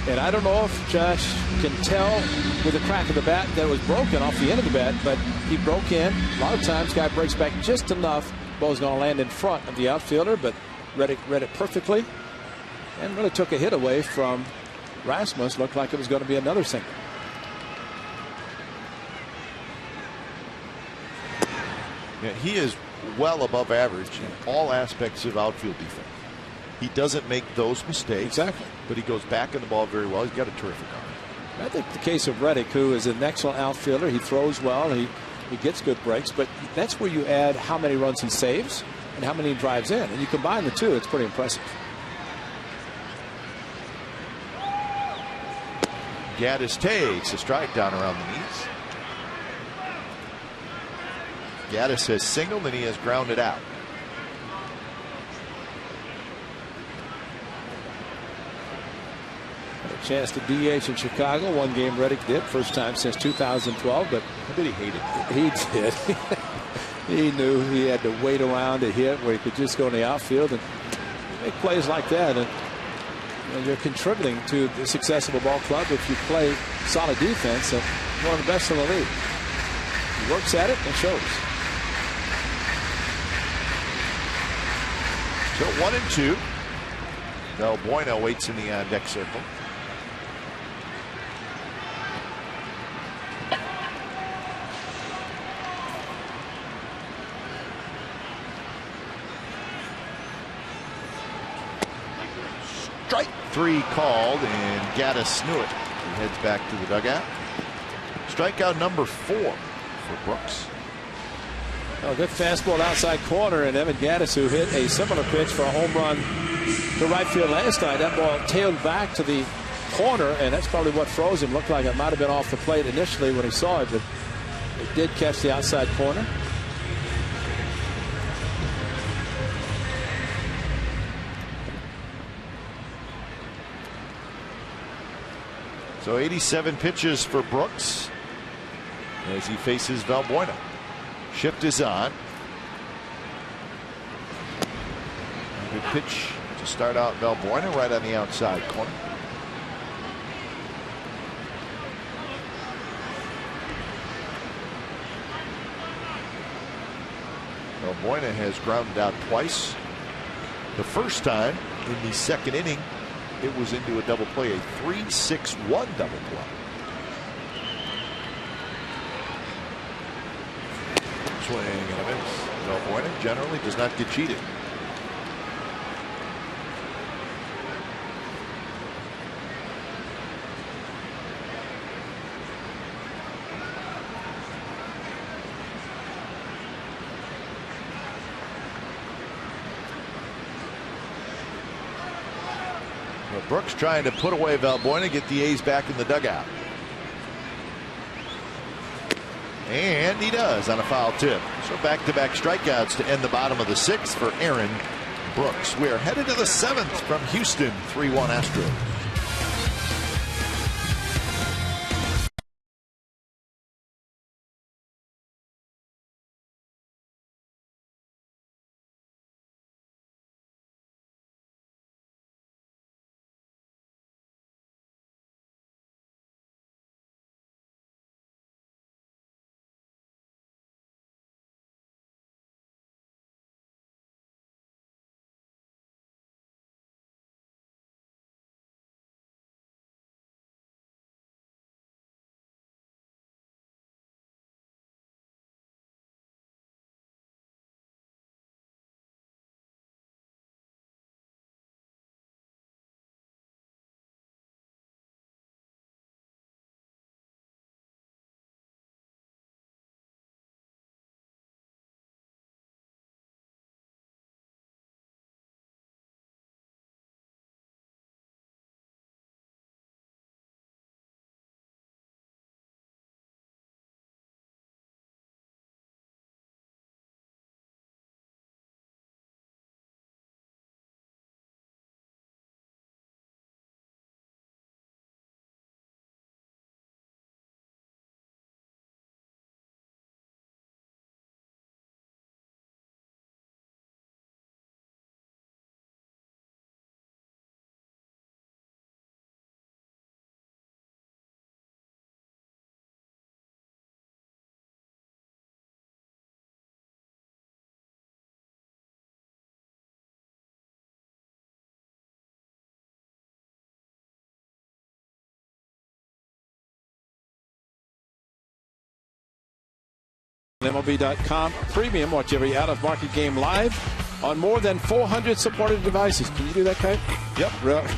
And I don't know if Josh can tell with the crack of the bat that it was broken off the end of the bat, but he broke in. A lot of times, guy breaks back just enough. Ball's going to land in front of the outfielder, but Reddick read it perfectly and really took a hit away from Rasmus. Looked like it was going to be another single. Yeah, he is well above average in all aspects of outfield defense. He doesn't make those mistakes. Exactly. But he goes back in the ball very well. He's got a terrific arm. I think the case of Reddick, who is an excellent outfielder, he throws well, he gets good breaks, but that's where you add how many runs he saves and how many he drives in. And you combine the two, it's pretty impressive. Gattis takes a strike down around the knees. Gattis has singled and he has grounded out. A chance to DH in Chicago. One game Reddick did. First time since 2012. But I bet he hated it. He did. He knew he had to wait around to hit where he could just go in the outfield and make plays like that. And you're contributing to the success of a ball club if you play solid defense. And one of the best in the league. He works at it and shows. So 1-2. Valbuena waits in the on-deck circle. Strike 3 called, and Gattis knew it. He heads back to the dugout. Strikeout number 4 for Brooks. A good fastball outside corner, and Evan Gattis, who hit a similar pitch for a home run to right field last night. That ball tailed back to the corner, and that's probably what froze him. Looked like it might have been off the plate initially when he saw it, but it did catch the outside corner. So 87 pitches for Brooks as he faces Valbuena. Shift is on. Good pitch to start out Valbuena right on the outside corner. Valbuena has grounded out twice. The first time in the second inning, it was into a double play, a 3-6-1 double play. Swing and a miss. Valbuena generally does not get cheated. Brooks trying to put away Valbuena, get the A's back in the dugout. And he does on a foul tip. So back-to-back strikeouts to end the bottom of the sixth for Aaron Brooks. We are headed to the seventh from Houston, 3-1 Astros. MLB.com Premium. Watch every out-of-market game live on more than 400 supported devices. Can you do that, Kate? Yep.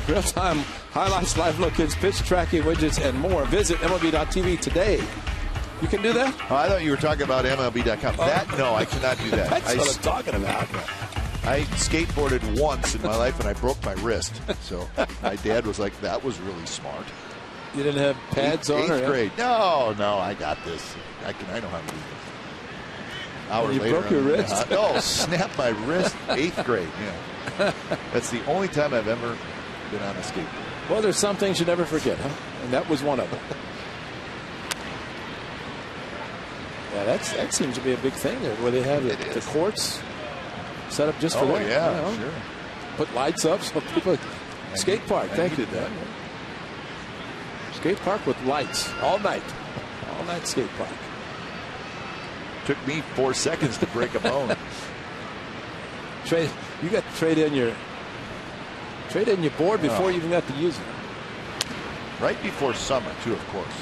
Real-time highlights, live look-ins, pitch tracking widgets, and more. Visit MLB.tv today. You can do that? Oh, I thought you were talking about MLB.com. No, I cannot do that. That's what I'm talking about. I skateboarded once in my life, and I broke my wrist. So my dad was like, that was really smart. You didn't have pads on? Eighth grade. No, I got this. I know how to do this. Hour you later, broke your wrist? No, snapped my wrist. 8th grade. Yeah, that's the only time I've ever been on a skateboard. Well, there's some things you never forget, huh? And that was one of them. Yeah, that seems to be a big thing there, where they have the courts set up just for that. Oh yeah, you know? sure. Put lights up so people. Skate park. Thank you. That. Skate park with lights all night. All night skate park. Took me 4 seconds to break a bone. You got to trade in your board before you even got to use it. Right before summer, too, of course.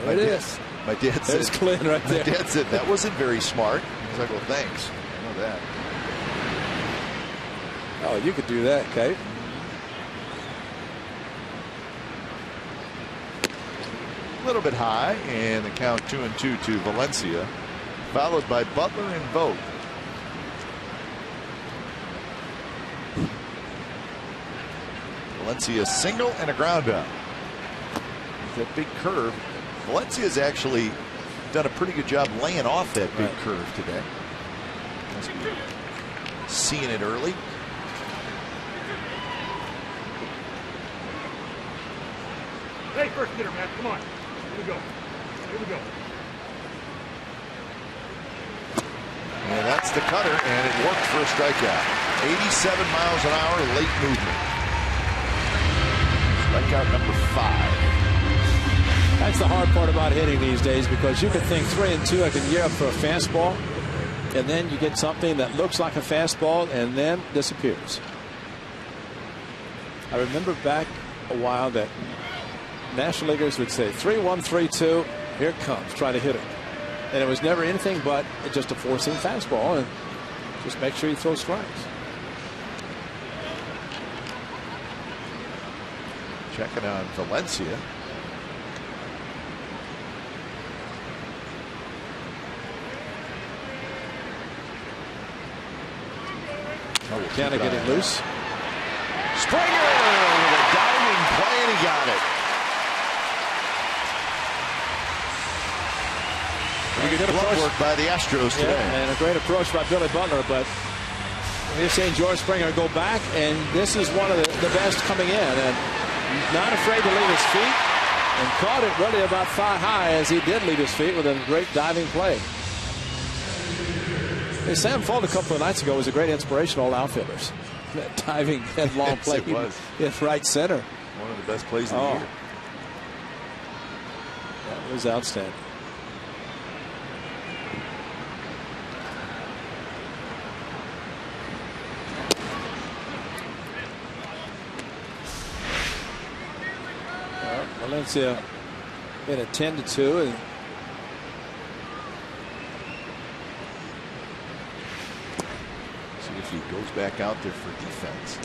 There it is. My dad said, there's Clint right there. My dad said, that wasn't very smart. I was like, well, thanks. I know that. Oh, you could do that, Kate. A little bit high, and the count 2-2 to Valencia, followed by Butler and Vogt. Valencia single and a ground out. That big curve. Valencia's actually done a pretty good job laying off that big curve today. Seeing it early. Hey, first hitter, man, come on. Here we go. And that's the cutter, and it worked for a strikeout. 87 miles an hour, late movement. Strikeout number 5. That's the hard part about hitting these days, because you can think 3-2, I can gear up for a fastball, and then you get something that looks like a fastball and then disappears. I remember back a while that National Leaguers would say 3-1, 3-2, here it comes, try to hit it. And it was never anything but just a four-seam fastball, and just make sure you throw strikes. Checking on Valencia. Canna getting loose. Springer with a diving play, and he got it. Good work by the Astros today. And a great approach by Billy Butler, but we're saying George Springer go back, and this is one of the best coming in, and not afraid to leave his feet, and caught it really about thigh high as he did leave his feet with a great diving play. Hey, Sam Fuld a couple of nights ago was a great inspiration to all outfielders. That diving headlong play in right center. One of the best plays of the year. That was outstanding. Valencia in a 10-2, and see if he goes back out there for defense.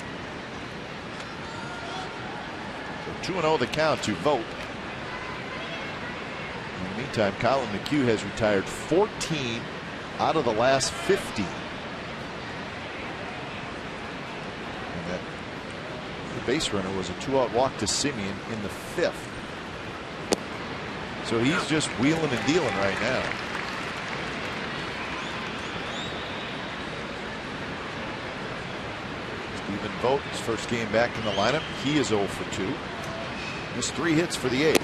So 2-0 the count to Vogt. In the meantime, Colin McHugh has retired 14 out of the last 50. And that the base runner was a 2-out walk to Simeon in the 5th. So he's just wheeling and dealing right now. Stephen Vogt, his first game back in the lineup. He is 0 for 2. Just 3 hits for the A's.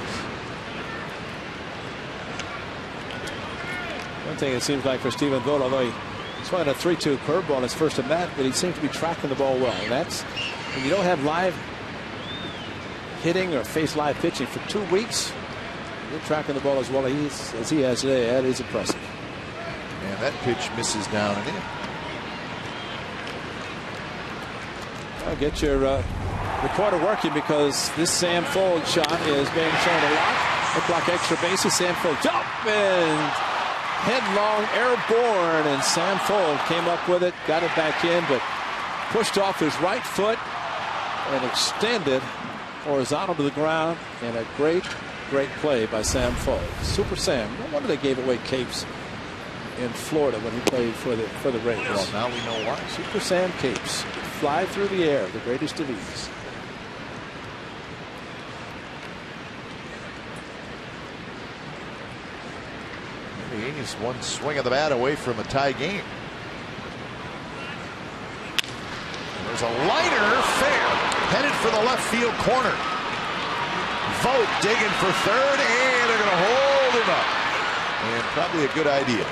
One thing it seems like for Stephen Vogt, although he swung a 3-2 curveball on his first at bat, but he seems to be tracking the ball well. And that's when you don't have live hitting or face live pitching for 2 weeks. You're tracking the ball as well as he has today. That is impressive. And that pitch misses down and in. I'll get your recorder working, because this Sam Fuld shot is being shown a lot. Look like extra bases. Sam Fuld jump and headlong airborne, and Sam Fuld came up with it, got it back in, but pushed off his right foot and extended horizontal to the ground, and a great play by Sam Fuld. Super Sam. No wonder they gave away capes in Florida when he played for the Rays. Well, now we know why. Super Sam capes fly through the air, the greatest of ease. The Yankees one swing of the bat away from a tie game. There's a liner, fair, headed for the left field corner. Vogt digging for third, and they're going to hold him up. And probably a good idea.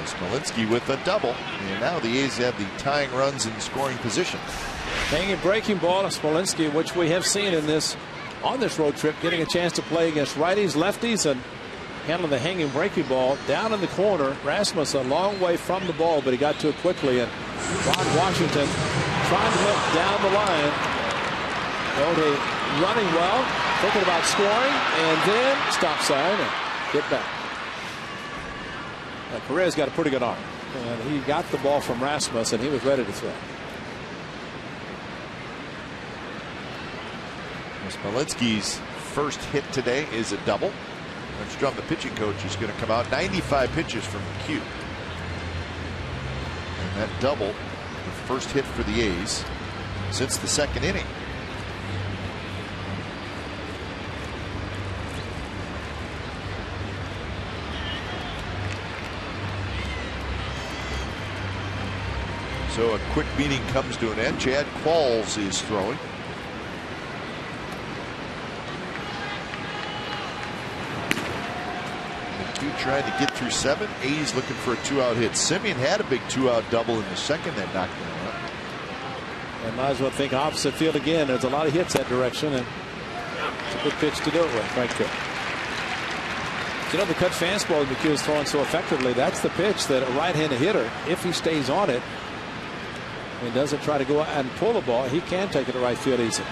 Smolinski with a double, and now the A's have the tying runs in scoring position. Hanging breaking ball of Smolinski, which we have seen on this road trip, getting a chance to play against righties, lefties, and handling the hanging breaking ball down in the corner. Rasmus a long way from the ball, but he got to it quickly, and Ron Washington trying to look down the line. Goldie running well, thinking about scoring, and then stop sign and get back. Correa's got a pretty good arm, and he got the ball from Rasmus, and he was ready to throw. Smolinski's first hit today is a double. Strum, the pitching coach, is going to come out. 95 pitches from McHugh. And that double, the first hit for the A's since the 2nd inning. So a quick meeting comes to an end. Chad Qualls is throwing. McHugh trying to get through 7. A's looking for a 2-out hit. Simeon had a big 2-out double in the 2nd that knocked him out. And might as well think opposite field again. There's a lot of hits that direction, and it's a good pitch to do it with right there. You know, the cut fastball that McHugh is throwing so effectively, that's the pitch that a right-handed hitter, if he stays on it and doesn't try to go out and pull the ball, he can take it to right field easy.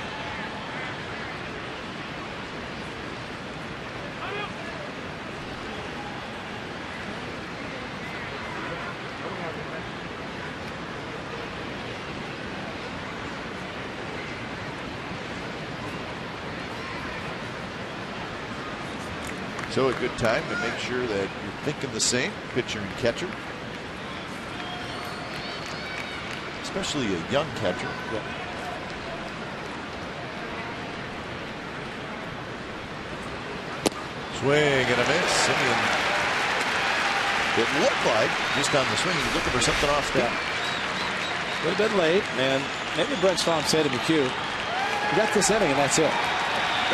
So a good time to make sure that you're thinking the same, pitcher and catcher. Especially a young catcher. Yeah. Swing and a miss. Simeon. It looked like, just on the swing, he's looking for something off speed. A little bit late, and maybe Brent Strom said to McHugh, "You got this inning, and that's it.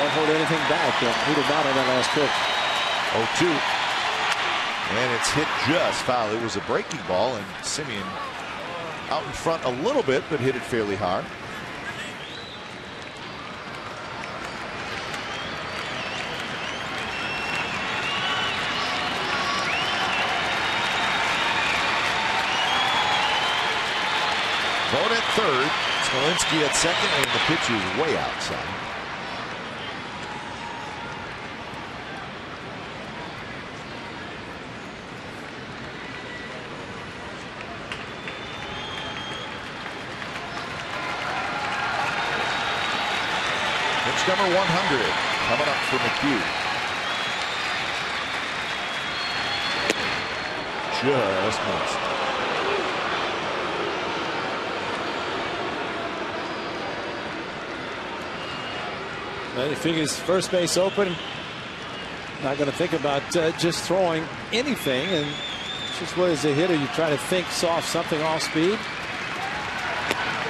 Don't hold anything back." He did not on that last pitch. 0-2. And it's hit just foul. It was a breaking ball, and Simeon out in front a little bit, but hit it fairly hard. Vogt at third, Smolinski at second, and the pitch is way outside. Pitch number 100 coming up for McHugh. Just missed. He figures first base open. Not going to think about just throwing anything. And just what as a hitter, you try to think soft, something off speed.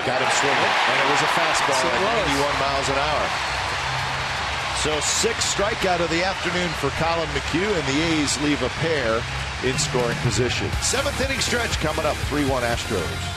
Got him swinging, and it was a fastball at 91 miles an hour. So 6th strikeout of the afternoon for Colin McHugh, and the A's leave a pair in scoring position. 7th inning stretch coming up, 3-1 Astros.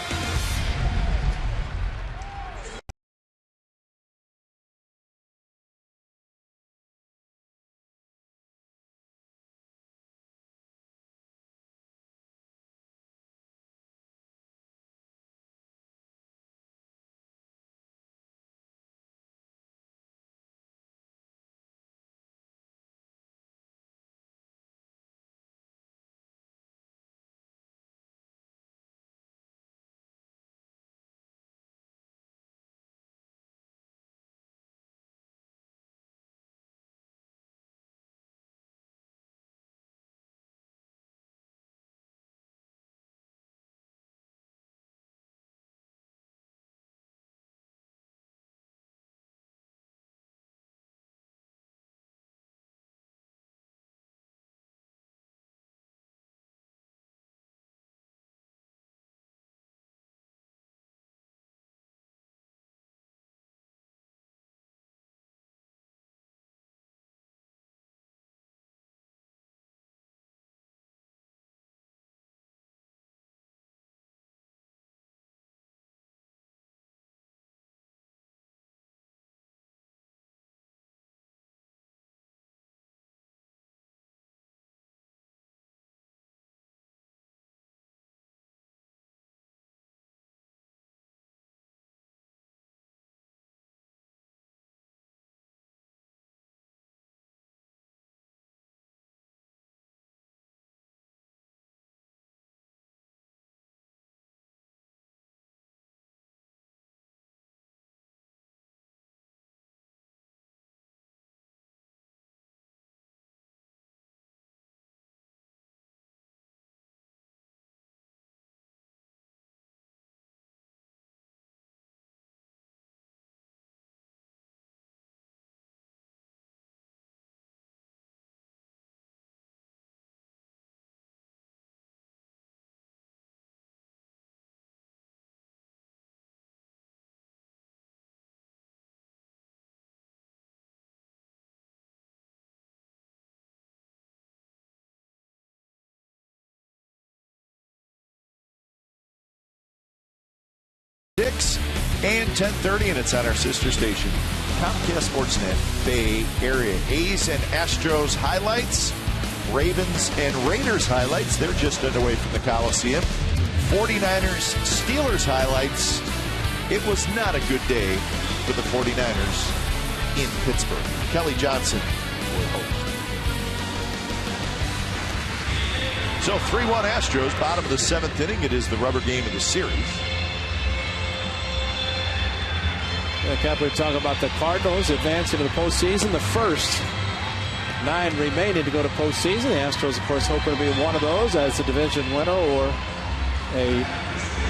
And 10:30, and it's on our sister station, Comcast Sportsnet Bay Area. A's and Astros highlights, Ravens and Raiders highlights. They're just underway from the Coliseum. 49ers Steelers highlights. It was not a good day for the 49ers in Pittsburgh. Kelly Johnson will host. So 3-1 Astros, bottom of the 7th inning. It is the rubber game of the series. We're talking about the Cardinals advancing to the postseason. The first 9 remaining to go to postseason. The Astros, of course, hoping to be one of those as a division winner or a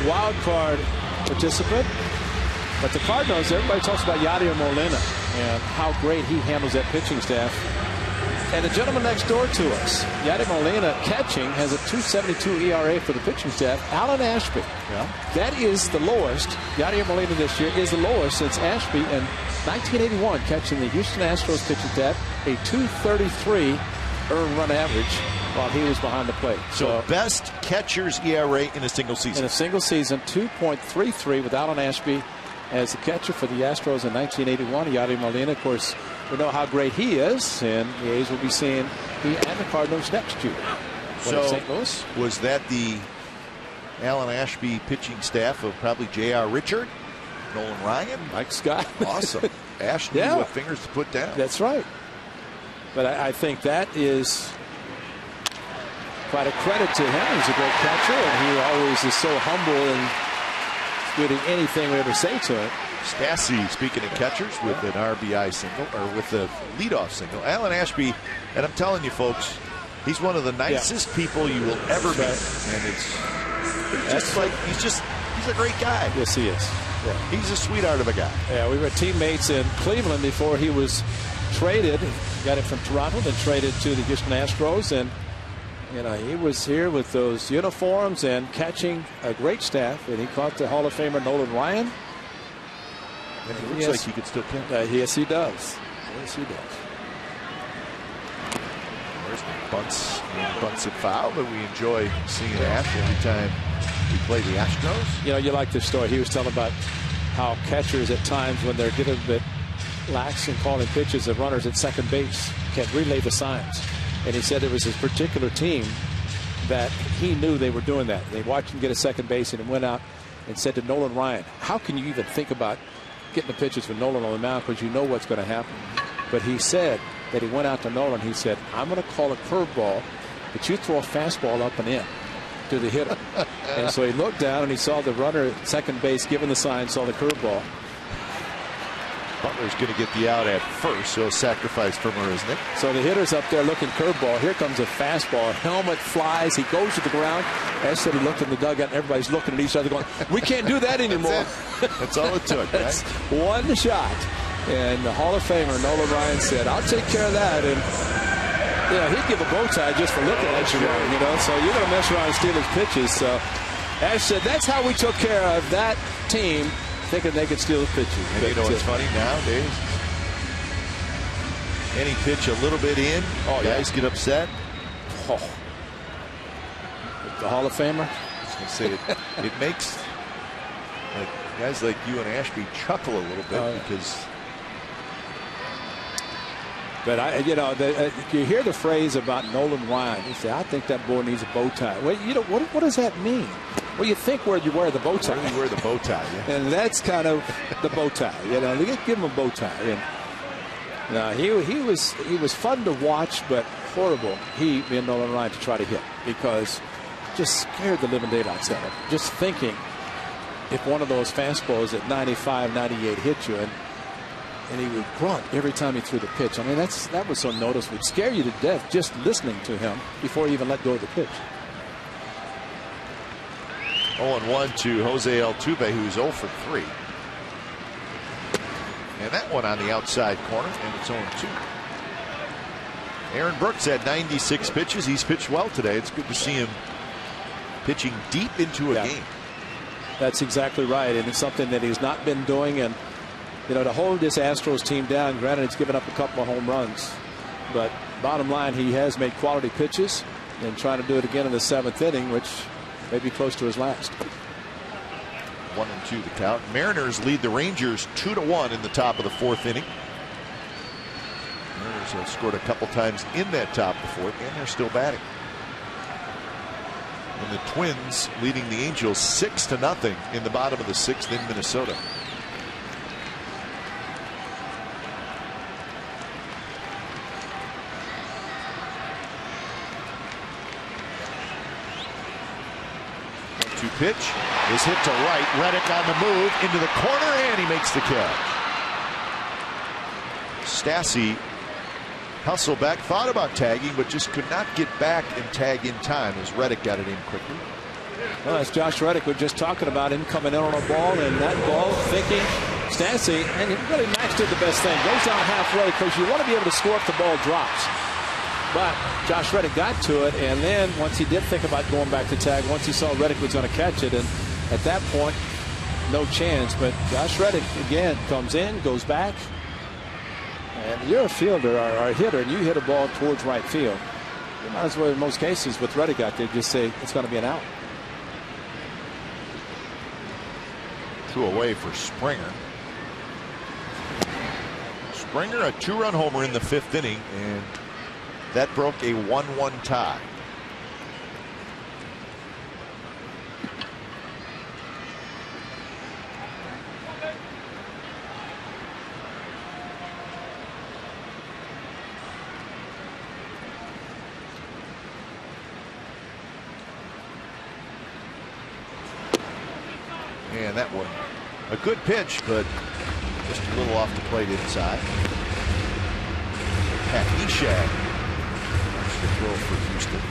wild card participant. But the Cardinals, everybody talks about Yadier Molina and how great he handles that pitching staff. And the gentleman next door to us, Yadier Molina, catching, has a 2.72 ERA for the pitching staff. Alan Ashby. Yeah. That is the lowest. Yadier Molina this year is the lowest since Ashby in 1981, catching the Houston Astros pitching staff, a 2.33 earned run average while he was behind the plate. So best catcher's ERA in a single season. In a single season, 2.33 with Alan Ashby as the catcher for the Astros in 1981. Yadier Molina, of course, we know how great he is, and the A's will be seeing he and the Cardinals next year. So St. Louis? Was that the Alan Ashby pitching staff of probably J.R. Richard, Nolan Ryan, Mike Scott? Awesome. Ash knew what fingers to put down. That's right. But I think that is quite a credit to him. He's a great catcher, and he always is so humble and doing anything we ever say to him. Stassi, speaking of catchers, with an RBI single, or with a leadoff single. Alan Ashby, and I'm telling you folks, he's one of the nicest people you will ever meet. And it's just like, he's a great guy. Yes, he is. Yeah. He's a sweetheart of a guy. Yeah, we were teammates in Cleveland before he was traded. Got him from Toronto, then traded to the Houston Astros. And, you know, he was here with those uniforms and catching a great staff. And he caught the Hall of Famer Nolan Ryan. And he looks like he could still catch. Yes, he does. Yes, he does. There's the bunts at foul, but we enjoy seeing Ash every time we play the Astros. You know, you like this story. He was telling about how catchers at times, when they're getting a bit lax in calling pitches, of runners at second base can relay the signs. And he said there was this particular team that he knew they were doing that. They watched him get a second base, and he went out and said to Nolan Ryan, how can you even think about getting the pitches for Nolan on the mound, because you know what's going to happen? But he said that he went out to Nolan. He said, I'm going to call a curveball, but you throw a fastball up and in to the hitter. And so he looked down and he saw the runner at second base giving the sign, saw the curveball. Butler's going to get the out at first, so a sacrifice for her, isn't it? So the hitter's up there looking curveball. Here comes a fastball. Helmet flies. He goes to the ground. Ash said he looked in the dugout, and everybody's looking at each other going, we can't do that anymore. That's all it took, That's one shot. And the Hall of Famer, Nolan Ryan, said, I'll take care of that. And, you know, he'd give a bow tie just for looking at you, you know. So you're going to mess around and steal his pitches. So Ash said, that's how we took care of that team, thinking they could steal his pitches. And you know what's funny nowadays? Any pitch a little bit in, guys get upset. Oh. The Hall of Famer? I was going to say, it makes guys like you and Ashby chuckle a little bit because. But you hear the phrase about Nolan Ryan. You say, I think that boy needs a bow tie. Well, you know, what does that mean? Well, you think where you wear the bow tie. Where you wear the bow tie, yeah. And that's kind of the bow tie. You know, they give him a bow tie. And he was fun to watch, but horrible. He and Nolan Ryan to try to hit, because just scared the living daylights out of him. Just thinking if one of those fastballs at 95, 98 hit you, and he would grunt every time he threw the pitch. I mean, that was so noticeable. It would scare you to death just listening to him before he even let go of the pitch. 0-1 to Jose Altuve, who's 0 for 3. And that one on the outside corner, and it's 0-2. Aaron Brooks had 96 pitches. He's pitched well today. It's good to see him pitching deep into a game. That's exactly right, and it's something that he's not been doing. And you know, to hold this Astros team down, granted it's given up a couple of home runs, but bottom line, he has made quality pitches, and trying to do it again in the 7th inning, which may be close to his last. 1-2 the count. Mariners lead the Rangers 2-1 in the top of the 4th inning. Mariners have scored a couple times in that top of the 4th, and they're still batting. And the Twins leading the Angels 6-0 in the bottom of the 6th in Minnesota. Pitch is hit to right. Reddick on the move into the corner, and he makes the catch. Stassi hustled back, thought about tagging, but just could not get back and tag in time as Reddick got it in quickly. Well, that's Josh Reddick. We're just talking about him coming in on a ball, and that ball thinking Stassi, and he really Max did the best thing. Goes down halfway because you want to be able to score if the ball drops. But Josh Reddick got to it, and then once he did think about going back to tag, once he saw Reddick was going to catch it, and at that point, no chance. But Josh Reddick, again, comes in, goes back, and you're a fielder or a hitter, and you hit a ball towards right field. You might as well, in most cases, with Reddick out there, just say it's going to be an out. 2 away for Springer. Springer, a 2-run homer in the 5th inning, and that broke a 1-1 tie. And that one, a good pitch, but just a little off the plate inside. Pat Eshag. Throw for Houston.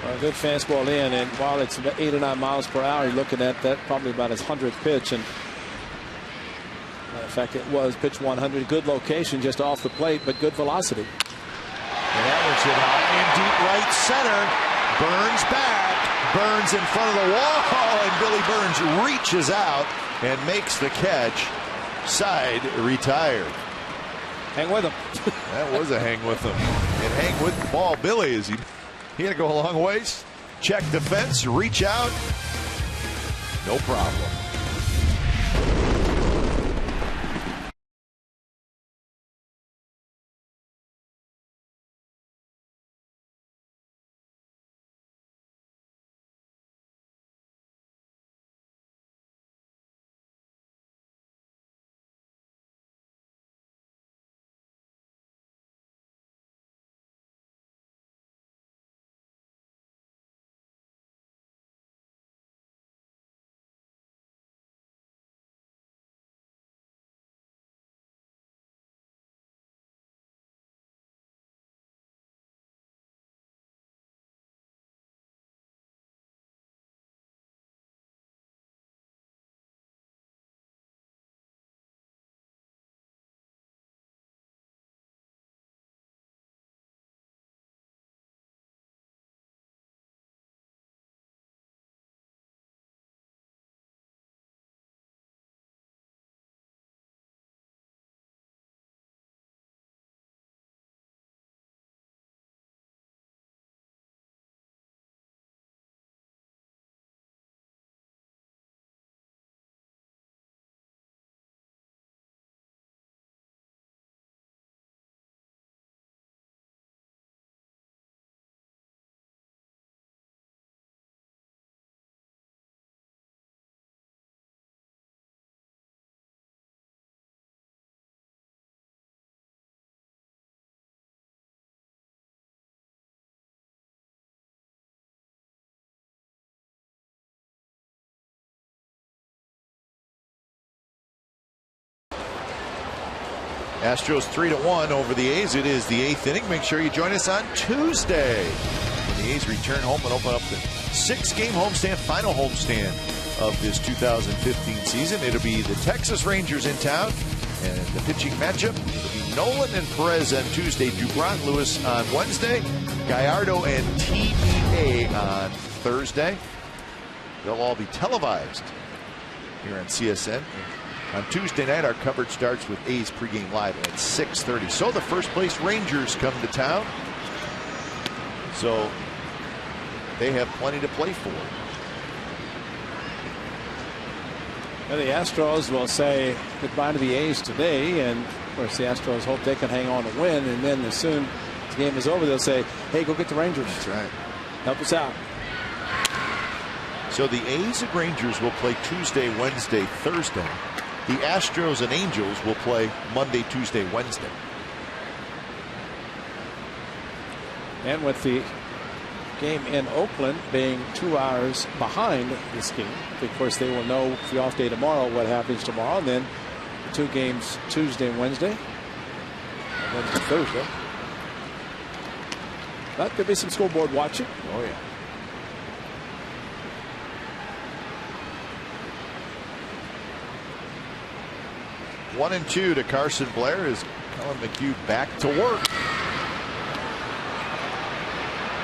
A good fastball in, and while it's about 8 or 9 miles per hour, you're looking at that probably about his 100th pitch. And in fact, it was pitch 100. Good location, just off the plate, but good velocity. And that one's hit high in deep right center. Burns back. Burns in front of the wall, and Billy Burns reaches out and makes the catch. Side retired. Hang with him. That was a hang with him. And hang with the ball. Billy, he had to go a long ways. Check the fence, reach out. No problem. Astros 3-1 over the A's. It is the 8th inning. Make sure you join us on Tuesday when the A's return home and open up the 6-game homestand, final homestand of this 2015 season. It'll be the Texas Rangers in town, and the pitching matchup, it'll be Nolan and Perez on Tuesday, Dubron Lewis on Wednesday, Gallardo and TBA on Thursday. They'll all be televised here on CSN. On Tuesday night, our coverage starts with A's pregame live at 6:30. So the first place Rangers come to town. So they have plenty to play for. And the Astros will say goodbye to the A's today, and of course the Astros hope they can hang on to win, and then as soon as the game is over they'll say, hey, go get the Rangers. That's right. Help us out. So the A's and Rangers will play Tuesday, Wednesday, Thursday. The Astros and Angels will play Monday, Tuesday, Wednesday. And with the game in Oakland being 2 hours behind this game, of course they will know the off day tomorrow what happens tomorrow, and then the 2 games Tuesday and Wednesday, and Wednesday, Thursday. That could be some scoreboard watching. Oh yeah. One and 2 to Carson Blair as Colin McHugh back to work.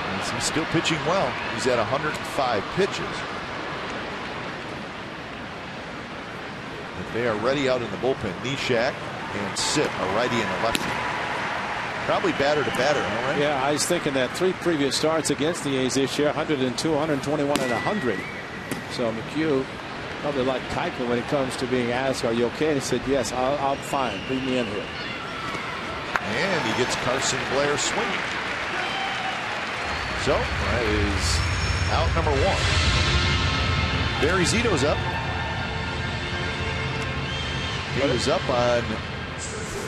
And he's still pitching well. He's at 105 pitches. If they are ready out in the bullpen, Neshek and Sit, a righty and a lefty. Probably batter to batter, right? Yeah, I was thinking that 3 previous starts against the A's this year, 102, 121, and 100. So McHugh probably like Tyker when it comes to being asked, are you okay? And he said, yes, I'm fine. Bring me in here. And he gets Carson Blair swinging. So that is out number 1. Barry Zito's up. He was up on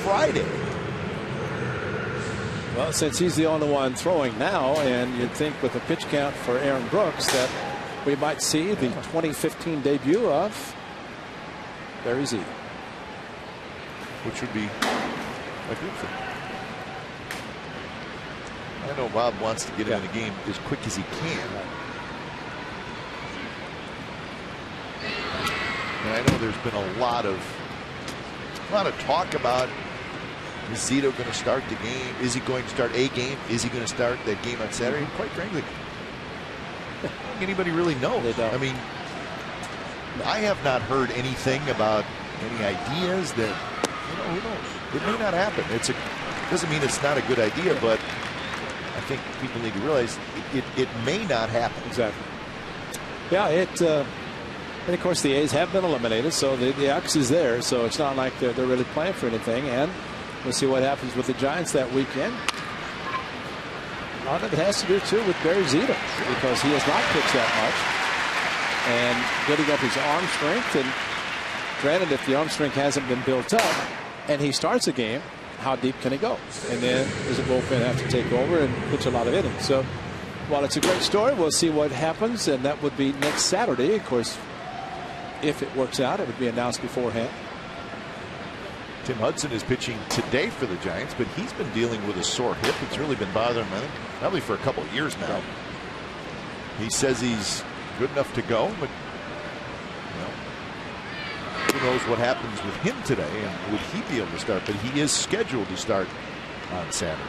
Friday. Well, since he's the only one throwing now, and you'd think with a pitch count for Aaron Brooks that we might see the 2015 debut of Barry Zito, which would be a good thing. I know Bob wants to get in the game as quick as he can. And I know there's been a lot of talk about, is Zito going to start the game? Is he going to start a game? Is he going to start that game on Saturday? Quite frankly, I don't think anybody really knows. I mean, I have not heard anything about any ideas that, who knows? It may not happen. Doesn't mean it's not a good idea, but I think people need to realize it may not happen. Exactly. Yeah, and of course the A's have been eliminated, so the X is there, so it's not like they're really playing for anything, and we'll see what happens with the Giants that weekend. A lot of it has to do too with Barry Zito, because he has not pitched that much, and getting up his arm strength. And granted, if the arm strength hasn't been built up and he starts a game, how deep can he go? And then does the bullpen have to take over and pitch a lot of innings? So while it's a great story, we'll see what happens, and that would be next Saturday. Of course, if it works out, it would be announced beforehand. Tim Hudson is pitching today for the Giants, but he's been dealing with a sore hip. It's really been bothering him, probably for a couple of years now. He says he's good enough to go, but who knows what happens with him today, and would he be able to start? But he is scheduled to start on Saturday.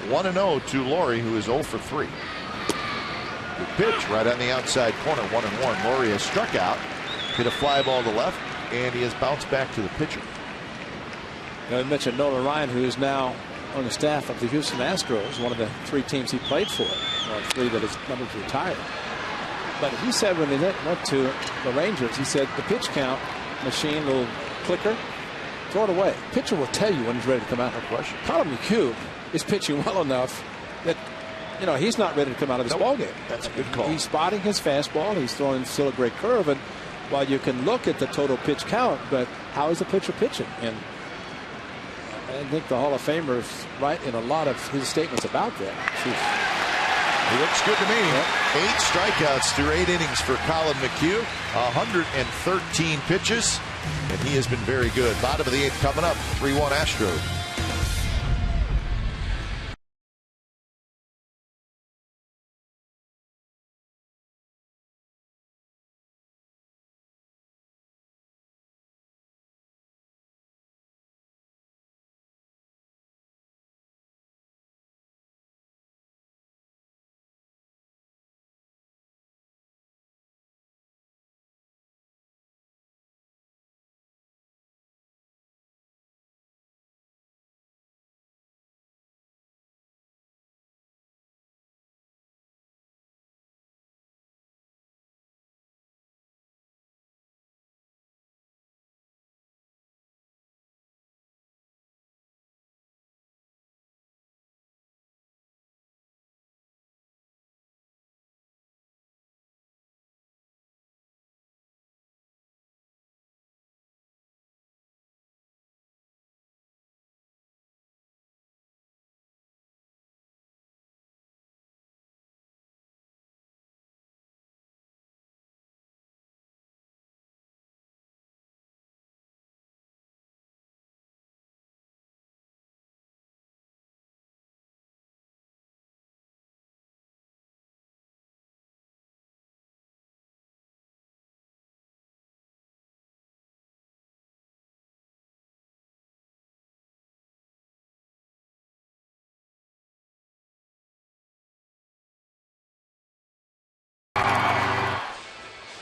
One and 0 to Laurie, who is 0 for 3. Good pitch right on the outside corner, 1-1. Laurie has struck out, hit a fly ball to left, and he has bounced back to the pitcher. I mentioned Nolan Ryan, who is now on the staff of the Houston Astros, one of the 3 teams he played for, or 3 that his numbers retired. But he said when they went to the Rangers, he said the pitch count machine, little clicker, throw it away. Pitcher will tell you when he's ready to come out. No question. Colin McHugh is pitching well enough that he's not ready to come out of this ball game. That's a good call. He's spotting his fastball. He's throwing still a great curve. And while you can look at the total pitch count, but how is the pitcher pitching? And I think the Hall of Famer is right in a lot of his statements about that. He looks good to me. Yep. 8 strikeouts through 8 innings for Colin McHugh. 113 pitches, and he has been very good. Bottom of the 8th coming up. 3-1 Astros.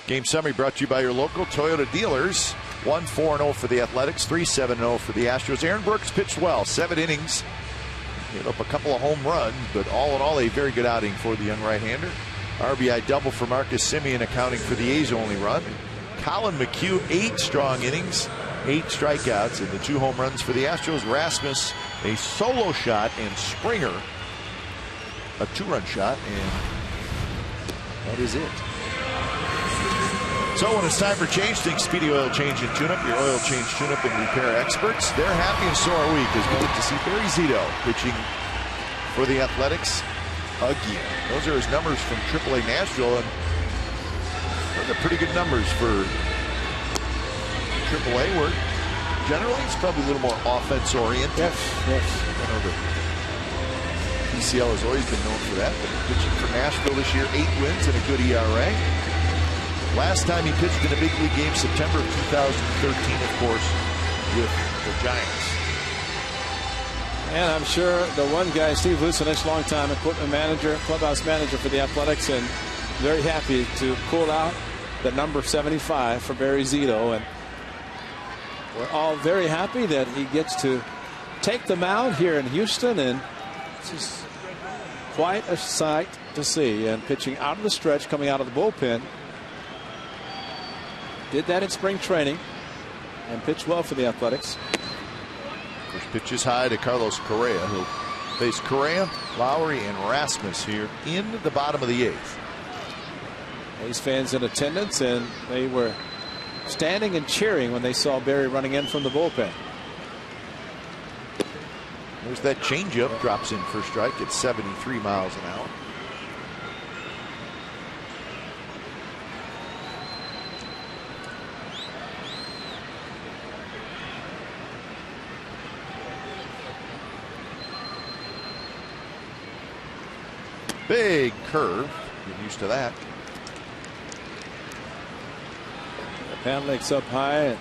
Game summary brought to you by your local Toyota dealers. 1-4-0 for the Athletics, 3-7-0 for the Astros. Aaron Brooks pitched well, 7 innings. Gave up a couple of home runs, but all in all, a very good outing for the young right-hander. RBI double for Marcus Semien, accounting for the A's only run. Colin McHugh, 8 strong innings, 8 strikeouts, and the 2 home runs for the Astros. Rasmus, a solo shot, and Springer, a 2-run shot, and that is it. So when it's time for change, think Speedy Oil Change and Tune-Up, your oil change, tune-up, and repair experts. They're happy and so are we, because we get to see Barry Zito pitching for the Athletics again. Those are his numbers from AAA Nashville, and those are pretty good numbers for AAA, where generally it's probably a little more offense-oriented. Yes. I know the PCL has always been known for that, but pitching for Nashville this year, 8 wins and a good ERA. Last time he pitched in a big league game, September of 2013, of course, with the Giants. And I'm sure the one guy, Steve Lucinich, longtime equipment manager, clubhouse manager for the Athletics, and very happy to pull out the number 75 for Barry Zito. And we're all very happy that he gets to take them out here in Houston, and it's just quite a sight to see. And pitching out of the stretch, coming out of the bullpen. Did that in spring training and pitched well for the Athletics. First pitch is high to Carlos Correa. He'll face Correa, Lowry, and Rasmus here in the bottom of the 8th. A's fans in attendance, and they were standing and cheering when they saw Barry running in from the bullpen. There's that changeup, drops in for strike at 73 miles an hour. Big curve. Get used to that. Panlegs up high,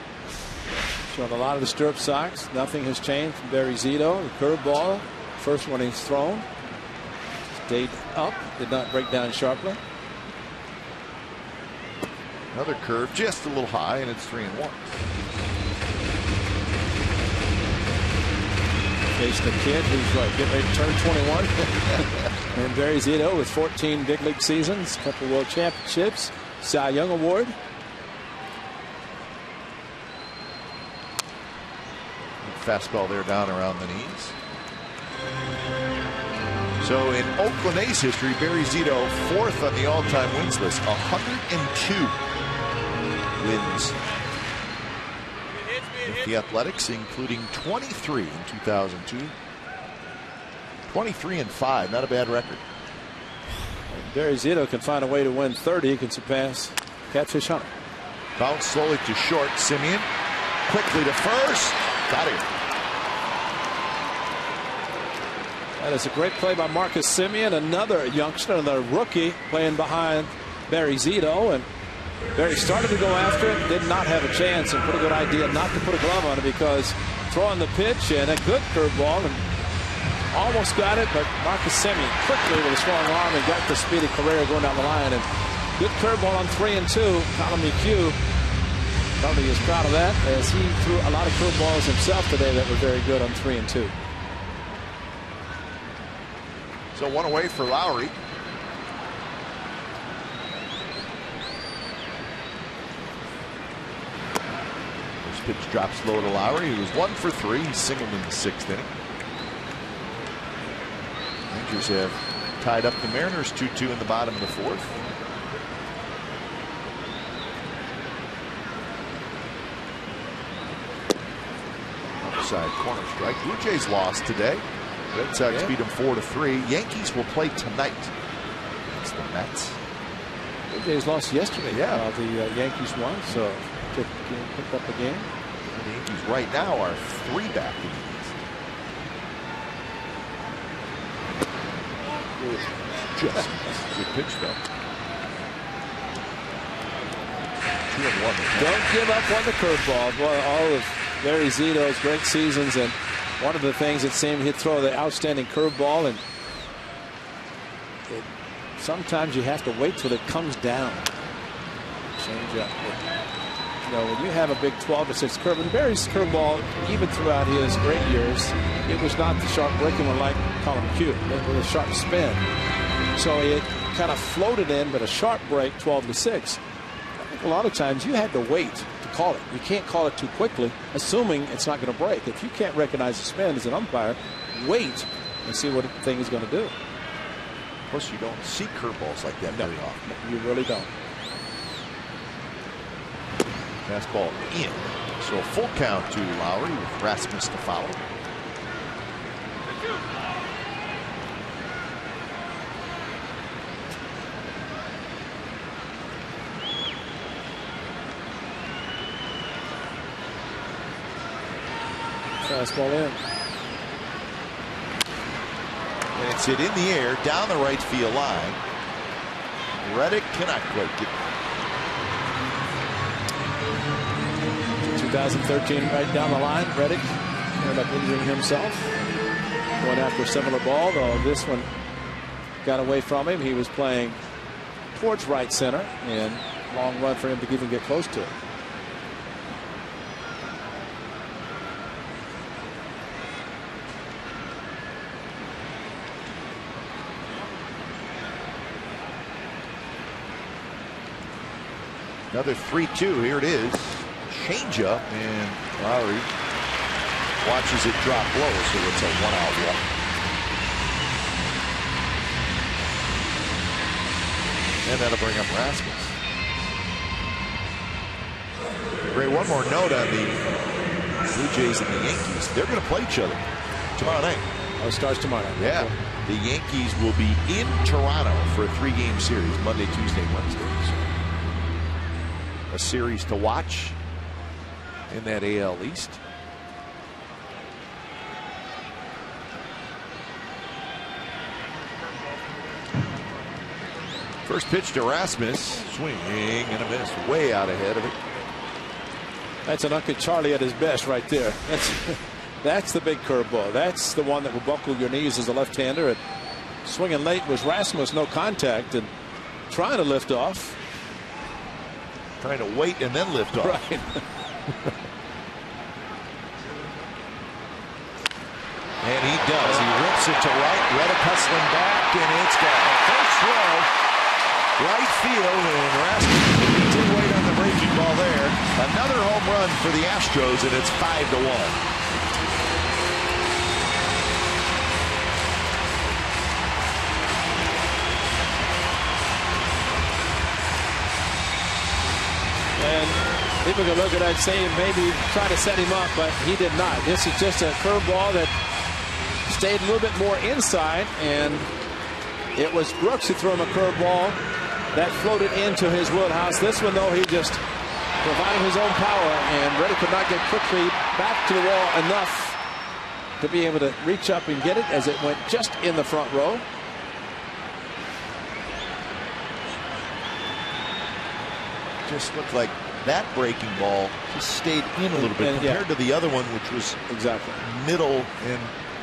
showing a lot of the stirrup socks. Nothing has changed from Barry Zito. The curveball, first one he's thrown, stayed up, did not break down sharply. Another curve, just a little high, and it's 3-1. Facing a kid who's getting ready to turn 21. And Barry Zito with 14 big league seasons, a couple world championships, Cy Young Award. Fastball there down around the knees. So in Oakland A's history, Barry Zito 4th on the all-time wins list, 102 wins with the Athletics, including 23 in 2002. 23-5, not a bad record. Barry Zito can find a way to win 30. He can surpass Catfish Hunter. Bounce slowly to short. Semien quickly to first. Got it. That is a great play by Marcus Semien, another youngster, another rookie playing behind Barry Zito. And Barry started to go after it, did not have a chance, and pretty good idea not to put a glove on it, because throwing the pitch and a good curveball and almost got it, but Marcus Semien quickly with a strong arm and got the speedy Correa going down the line. And good curveball on 3-2. Colin McHugh probably is proud of that, as he threw a lot of curveballs himself today that were very good on 3-2. So one away for Lowry. This pitch drops low to Lowry. He was 1 for 3. He singled in the 6th inning. Rangers have tied up the Mariners 2-2 in the bottom of the 4th. Outside corner strike. Blue Jays lost today. Red Sox beat them 4-3. Yankees will play tonight against the Mets. Blue Jays lost yesterday. Yeah. The Yankees won, so picked up the game. And the Yankees right now are 3 back in the East. Just good pitch though. 2-1. Don't give up on the curveball. Boy, all of Barry Zito's great seasons, and one of the things it seemed he'd throw the outstanding curveball, and sometimes you have to wait till it comes down. Change up. You know, when you have a big 12-6 curve, and Barry's curveball, even throughout his great years, it was not the sharp breaking one like Colin McHugh. It was a sharp spin. So it kind of floated in, but a sharp break, 12-6. I think a lot of times you had to wait to call it. You can't call it too quickly, assuming it's not going to break. If you can't recognize the spin as an umpire, wait and see what the thing is going to do. Of course, you don't see curveballs like that very often. You really don't. Fastball in. So a full count to Lowry with Rasmus to follow. Fastball in. And it's hit in the air down the right field line. Reddick cannot quite get it. 2013 right down the line. Reddick ended up injuring himself. Going after a similar ball, though this one got away from him. He was playing towards right center, and long run for him to even get close to it. Another 3-2. Here it is. Change up, and Lowry watches it drop low, so it's a 1-out walk. And that'll bring up Rasmus. Ray, one more note on the Blue Jays and the Yankees. They're going to play each other tomorrow night. Oh, it starts tomorrow night. Yeah. The Yankees will be in Toronto for a 3-game series, Monday, Tuesday, Wednesday. So a series to watch in that AL East. First pitch to Rasmus, swing and a miss, way out ahead of it. That's an Uncle Charlie at his best right there. That's the big curveball. That's the one that will buckle your knees as a left-hander. And swinging late was Rasmus, no contact, and trying to lift off. Trying to wait and then lift off. Right. And he does. He rips it to right. Reddick hustling back, and it's gone. First throw, right field, and Rasmus did wait on the breaking ball there. Another home run for the Astros, and it's 5-1. And people can look at that and say maybe try to set him up, but he did not. This is just a curveball that stayed a little bit more inside, and it was Brooks who threw him a curveball that floated into his wheelhouse. This one, though, he just provided his own power, and Reddick could not get quickly back to the wall enough to be able to reach up and get it as it went just in the front row. Just looked like that breaking ball just stayed in a little bit compared to the other one, which was exactly middle and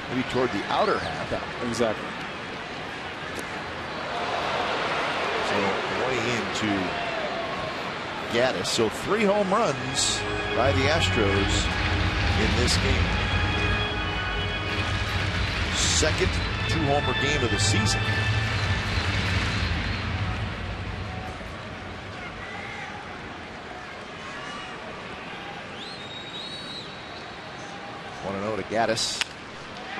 maybe toward the outer half. Yeah, exactly. So way into Gaddis. So 3 home runs by the Astros in this game. Second 2-homer game of the season. To Gaddis.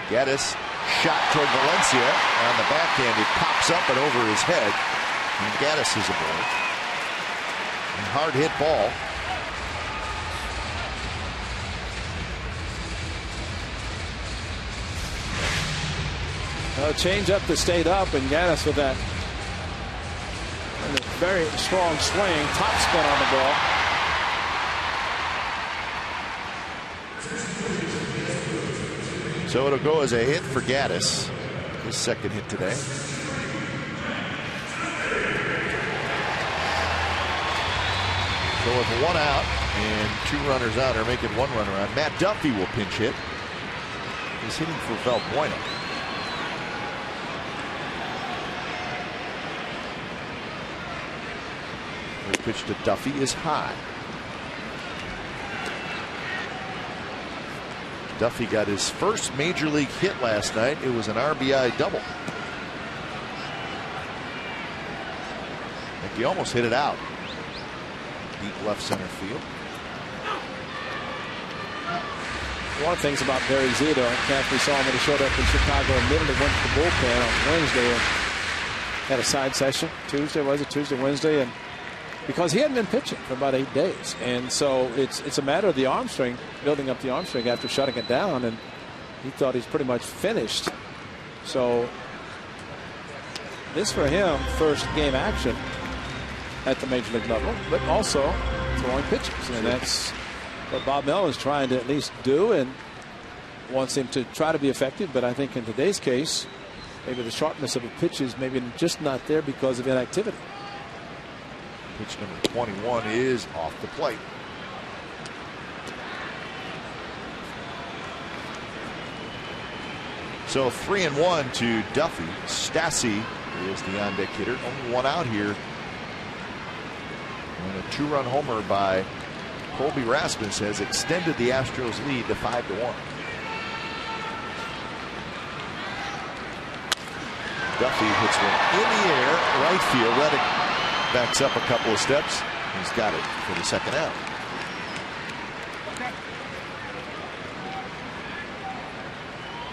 Gaddis shot toward Valencia on the backhand. It pops up and over his head. And Gaddis is aboard. And hard hit ball. Change up that stayed up, and Gaddis with that very strong swing, top spin on the ball. So it'll go as a hit for Gaddis, his second hit today. So with 1 out and 2 runners on, or making 1 runner on, Matt Duffy will pinch hit. He's hitting for Valbuena. The pitch to Duffy is high. Duffy got his first major league hit last night. It was an RBI double. I think he almost hit it out. Deep left center field. One of the things about Barry Zito, we saw him when he showed up in Chicago and literally went to the bullpen on Wednesday and had a side session. Tuesday, Wednesday, and because he hadn't been pitching for about 8 days, and so it's a matter of the arm strength, building up the arm strength after shutting it down, and he thought he's pretty much finished. So this for him, first game action at the major league level, but also throwing pitches, and that's what Bob Melvin is trying to at least do, and wants him to try to be effective. But I think in today's case, maybe the sharpness of the pitches maybe just not there because of inactivity. Pitch number 21 is off the plate. So 3-1 to Duffy. Stassi is the on-deck hitter. Only one out here. And a two-run homer by Colby Rasmus has extended the Astros lead to 5-1. Duffy hits one in the air, right field. Reddick backs up a couple of steps. He's got it for the second out.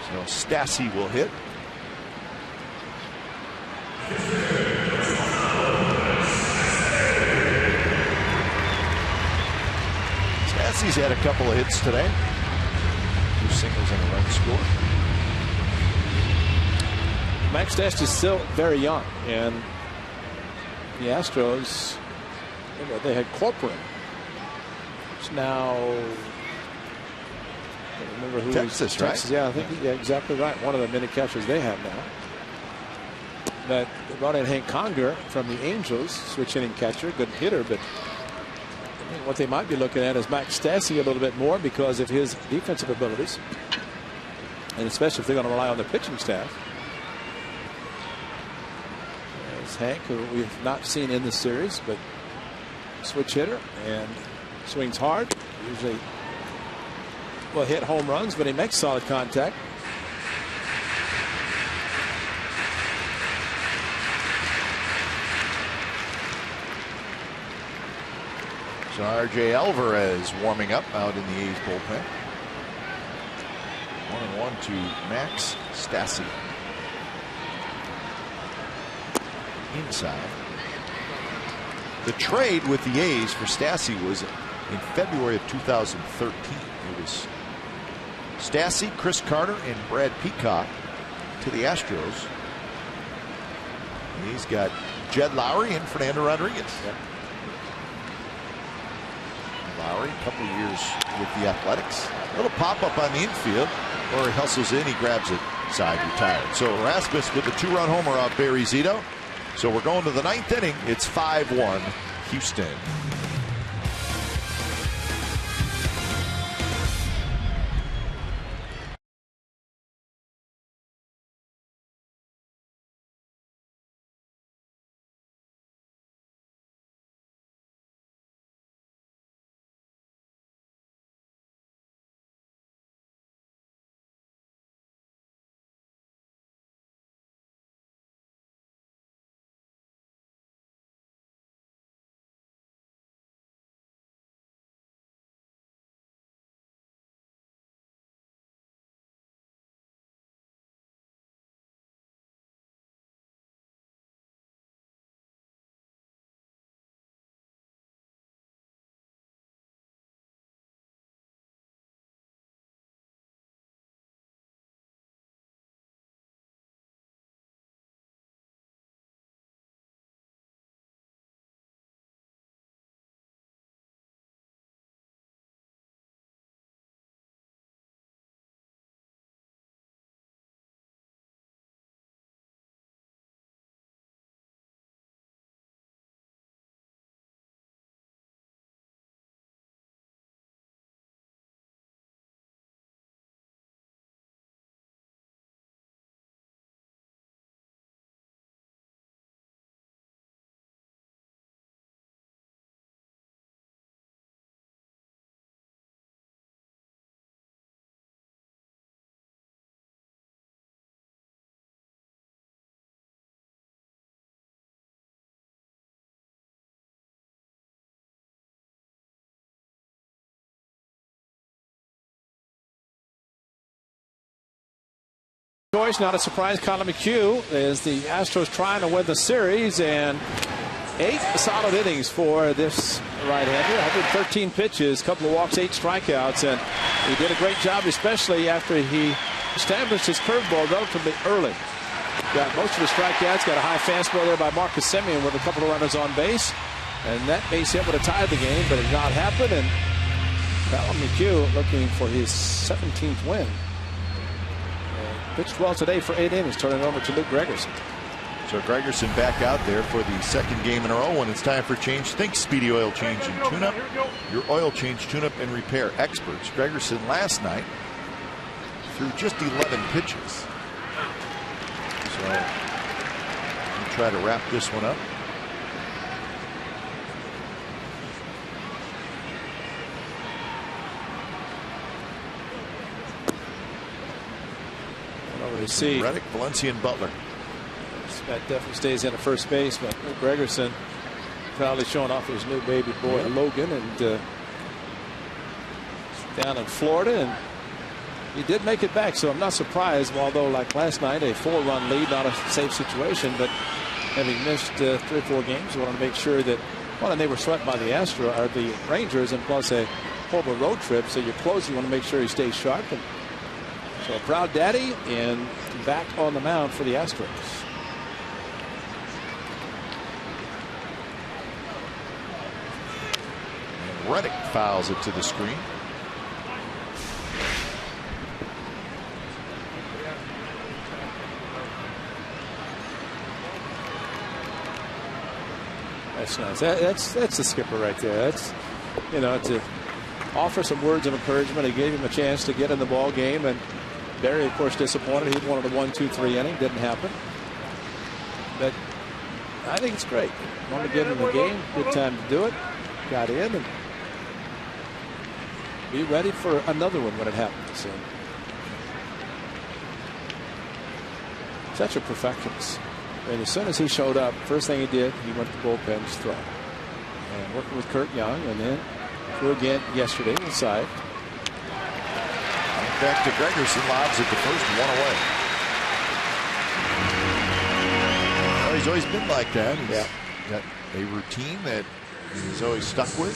So Stassi will hit. Stassi's had a couple of hits today. 2 singles and a run scored. Max Stassi is still very young, and the Astros, they had Corcoran. It's now, I don't remember who Texas, right? Texas, yeah, I think, yeah, exactly right. One of the many catchers they have now. But they brought in Hank Conger from the Angels, switch hitting catcher, good hitter, but I mean, what they might be looking at is Max Stassi a little bit more because of his defensive abilities, and especially if they're going to rely on the pitching staff. Hank, who we've not seen in the series, but switch hitter and swings hard. Usually will hit home runs, but he makes solid contact. So R.J. Alvarez warming up out in the A's bullpen. 1-1 to Max Stassi. Inside. The trade with the A's for Stassi was in February of 2013. It was Stassi, Chris Carter, and Brad Peacock to the Astros. And he's got Jed Lowry and Fernando Rodriguez. Yep. Lowry, a couple of years with the Athletics. A little pop-up on the infield, or he hustles in, he grabs it, side retired. So Rasmus with the 2-run homer off Barry Zito. So we're going to the 9th inning. It's 5-1 Houston. Choice, not a surprise. Colin McHugh is the Astros trying to win the series, and 8 solid innings for this right-hander. 113 pitches, couple of walks, 8 strikeouts, and he did a great job, especially after he established his curveball relatively early. Got most of the strikeouts, got a high fastball there by Marcus Semien with a couple of runners on base, and that base hit would have tied the game, but it did not happen. And Colin McHugh looking for his 17th win. Pitched well today for 8 innings, turning it over to Luke Gregerson. So Gregerson back out there for the second game in a row when it's time for change. Think Speedy Oil Change and Tune-Up. Your oil change, tune-up, and repair experts. Gregerson last night threw just 11 pitches. So we'll try to wrap this one up. See Reddick, Valencia, and Butler. That definitely stays in at first base, but Gregerson proudly showing off his new baby boy Logan, and down in Florida, and he did make it back, so I'm not surprised. Although, like last night, a 4-run lead, not a safe situation, but having missed 3 or 4 games, we want to make sure that and they were swept by the Astros or the Rangers, and plus a horrible road trip. So you're close, you want to make sure he stays sharp. And so a proud daddy and back on the mound for the Astros. And Reddick fouls it to the screen. That's nice. That's the skipper right there. That's, to offer some words of encouragement. He gave him a chance to get in the ball game, and Barry, of course, disappointed. He wanted a 1-2-3 inning. Didn't happen. But I think it's great. Wanted to get in the game. Good time to do it. Got in and be ready for another one when it happens. And such a perfectionist. And as soon as he showed up, first thing he did, he went to the bullpen to throw. And working with Kurt Young, and then threw again yesterday inside. Back to Gregerson, lobs at the first, 1 away. Well, he's always been like that. He's got a routine that he's always stuck with.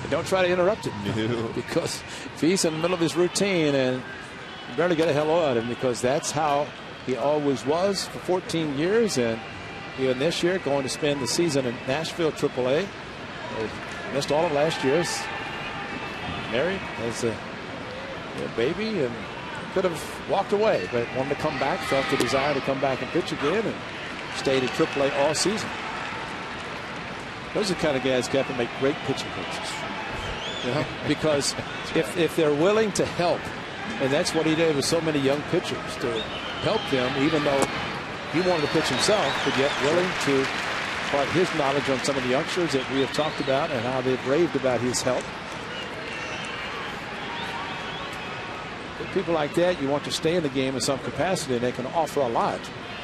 And don't try to interrupt him. No. Because if he's in the middle of his routine, and you better get a hell out of him, because that's how he always was for 14 years. And even this year, going to spend the season in Nashville AAA. Missed all of last year's. Married, has a baby, and could have walked away, but wanted to come back, felt the desire to come back and pitch again, and stayed at AAA all season. Those are the kind of guys who have to make great pitching coaches. Because if they're willing to help, and that's what he did with so many young pitchers, to help them, even though he wanted to pitch himself, but yet willing to impart his knowledge on some of the youngsters that we have talked about and how they've raved about his help. People like that, you want to stay in the game in some capacity, and they can offer a lot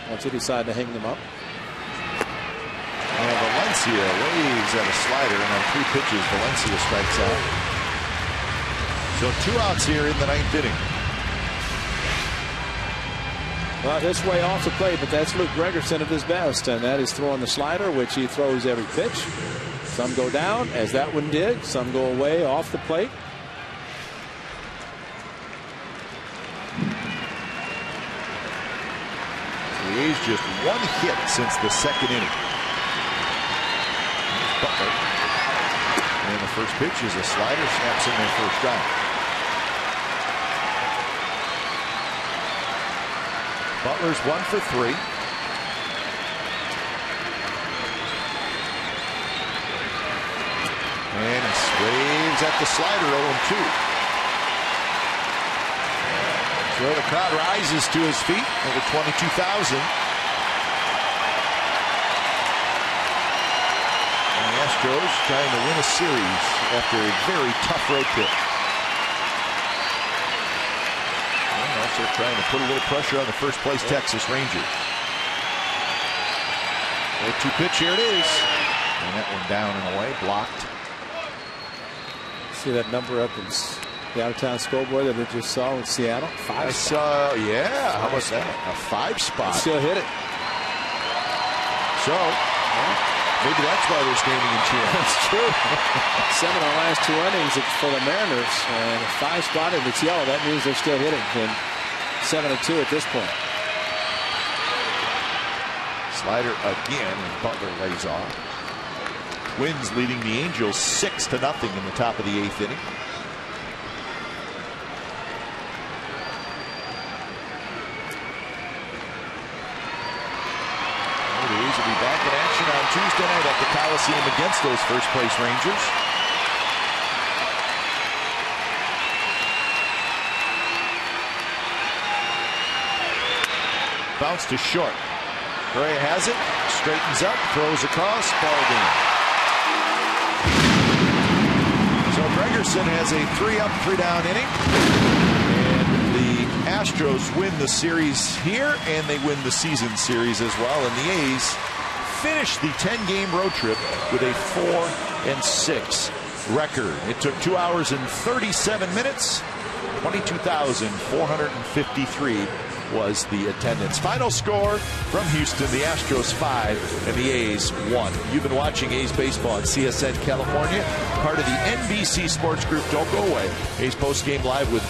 once you decide to hang them up. And Valencia waves at a slider, and on 3 pitches, Valencia strikes out. So 2 outs here in the 9th inning. Well, this way off the plate, but that's Luke Gregerson at his best, and that is throwing the slider, which he throws every pitch. Some go down, as that one did. Some go away off the plate. He's just 1 hit since the 2nd inning. Here's Butler. And the first pitch is a slider, snaps in their first out. Butler's 1 for 3. And he waves at the slider, 0-2. So the crowd rises to his feet, over 22,000. And the Astros trying to win a series after a very tough road trip. And also trying to put a little pressure on the first place Texas Rangers. 0-2 pitch, here it is. And that one down and away, blocked. See that number up in The out-of-town scoreboard that we just saw in Seattle. I saw, yeah. How about that? A 5 spot. Still hit it. So, maybe that's why they're standing and cheering. That's true. 7 on the last 2 innings for the Mariners. And a 5 spot, if it's yellow, that means they're still hitting. And 7-2 at this point. Slider again, and Butler lays off. Twins leading the Angels 6-0 in the top of the 8th inning. The A's will be back in action on Tuesday night at the Coliseum against those first-place Rangers. Bounce to short. Correa has it, straightens up, throws across, ball game. So Gregerson has a 3-up, 3-down inning. And the Astros win the series here, and they win the season series as well. And the A's finish the 10-game road trip with a 4-6 record. It took 2 hours and 37 minutes. 22,453 was the attendance. Final score from Houston, the Astros 5 and the A's 1. You've been watching A's baseball on CSN California, part of the NBC Sports Group. Don't go away. A's postgame live with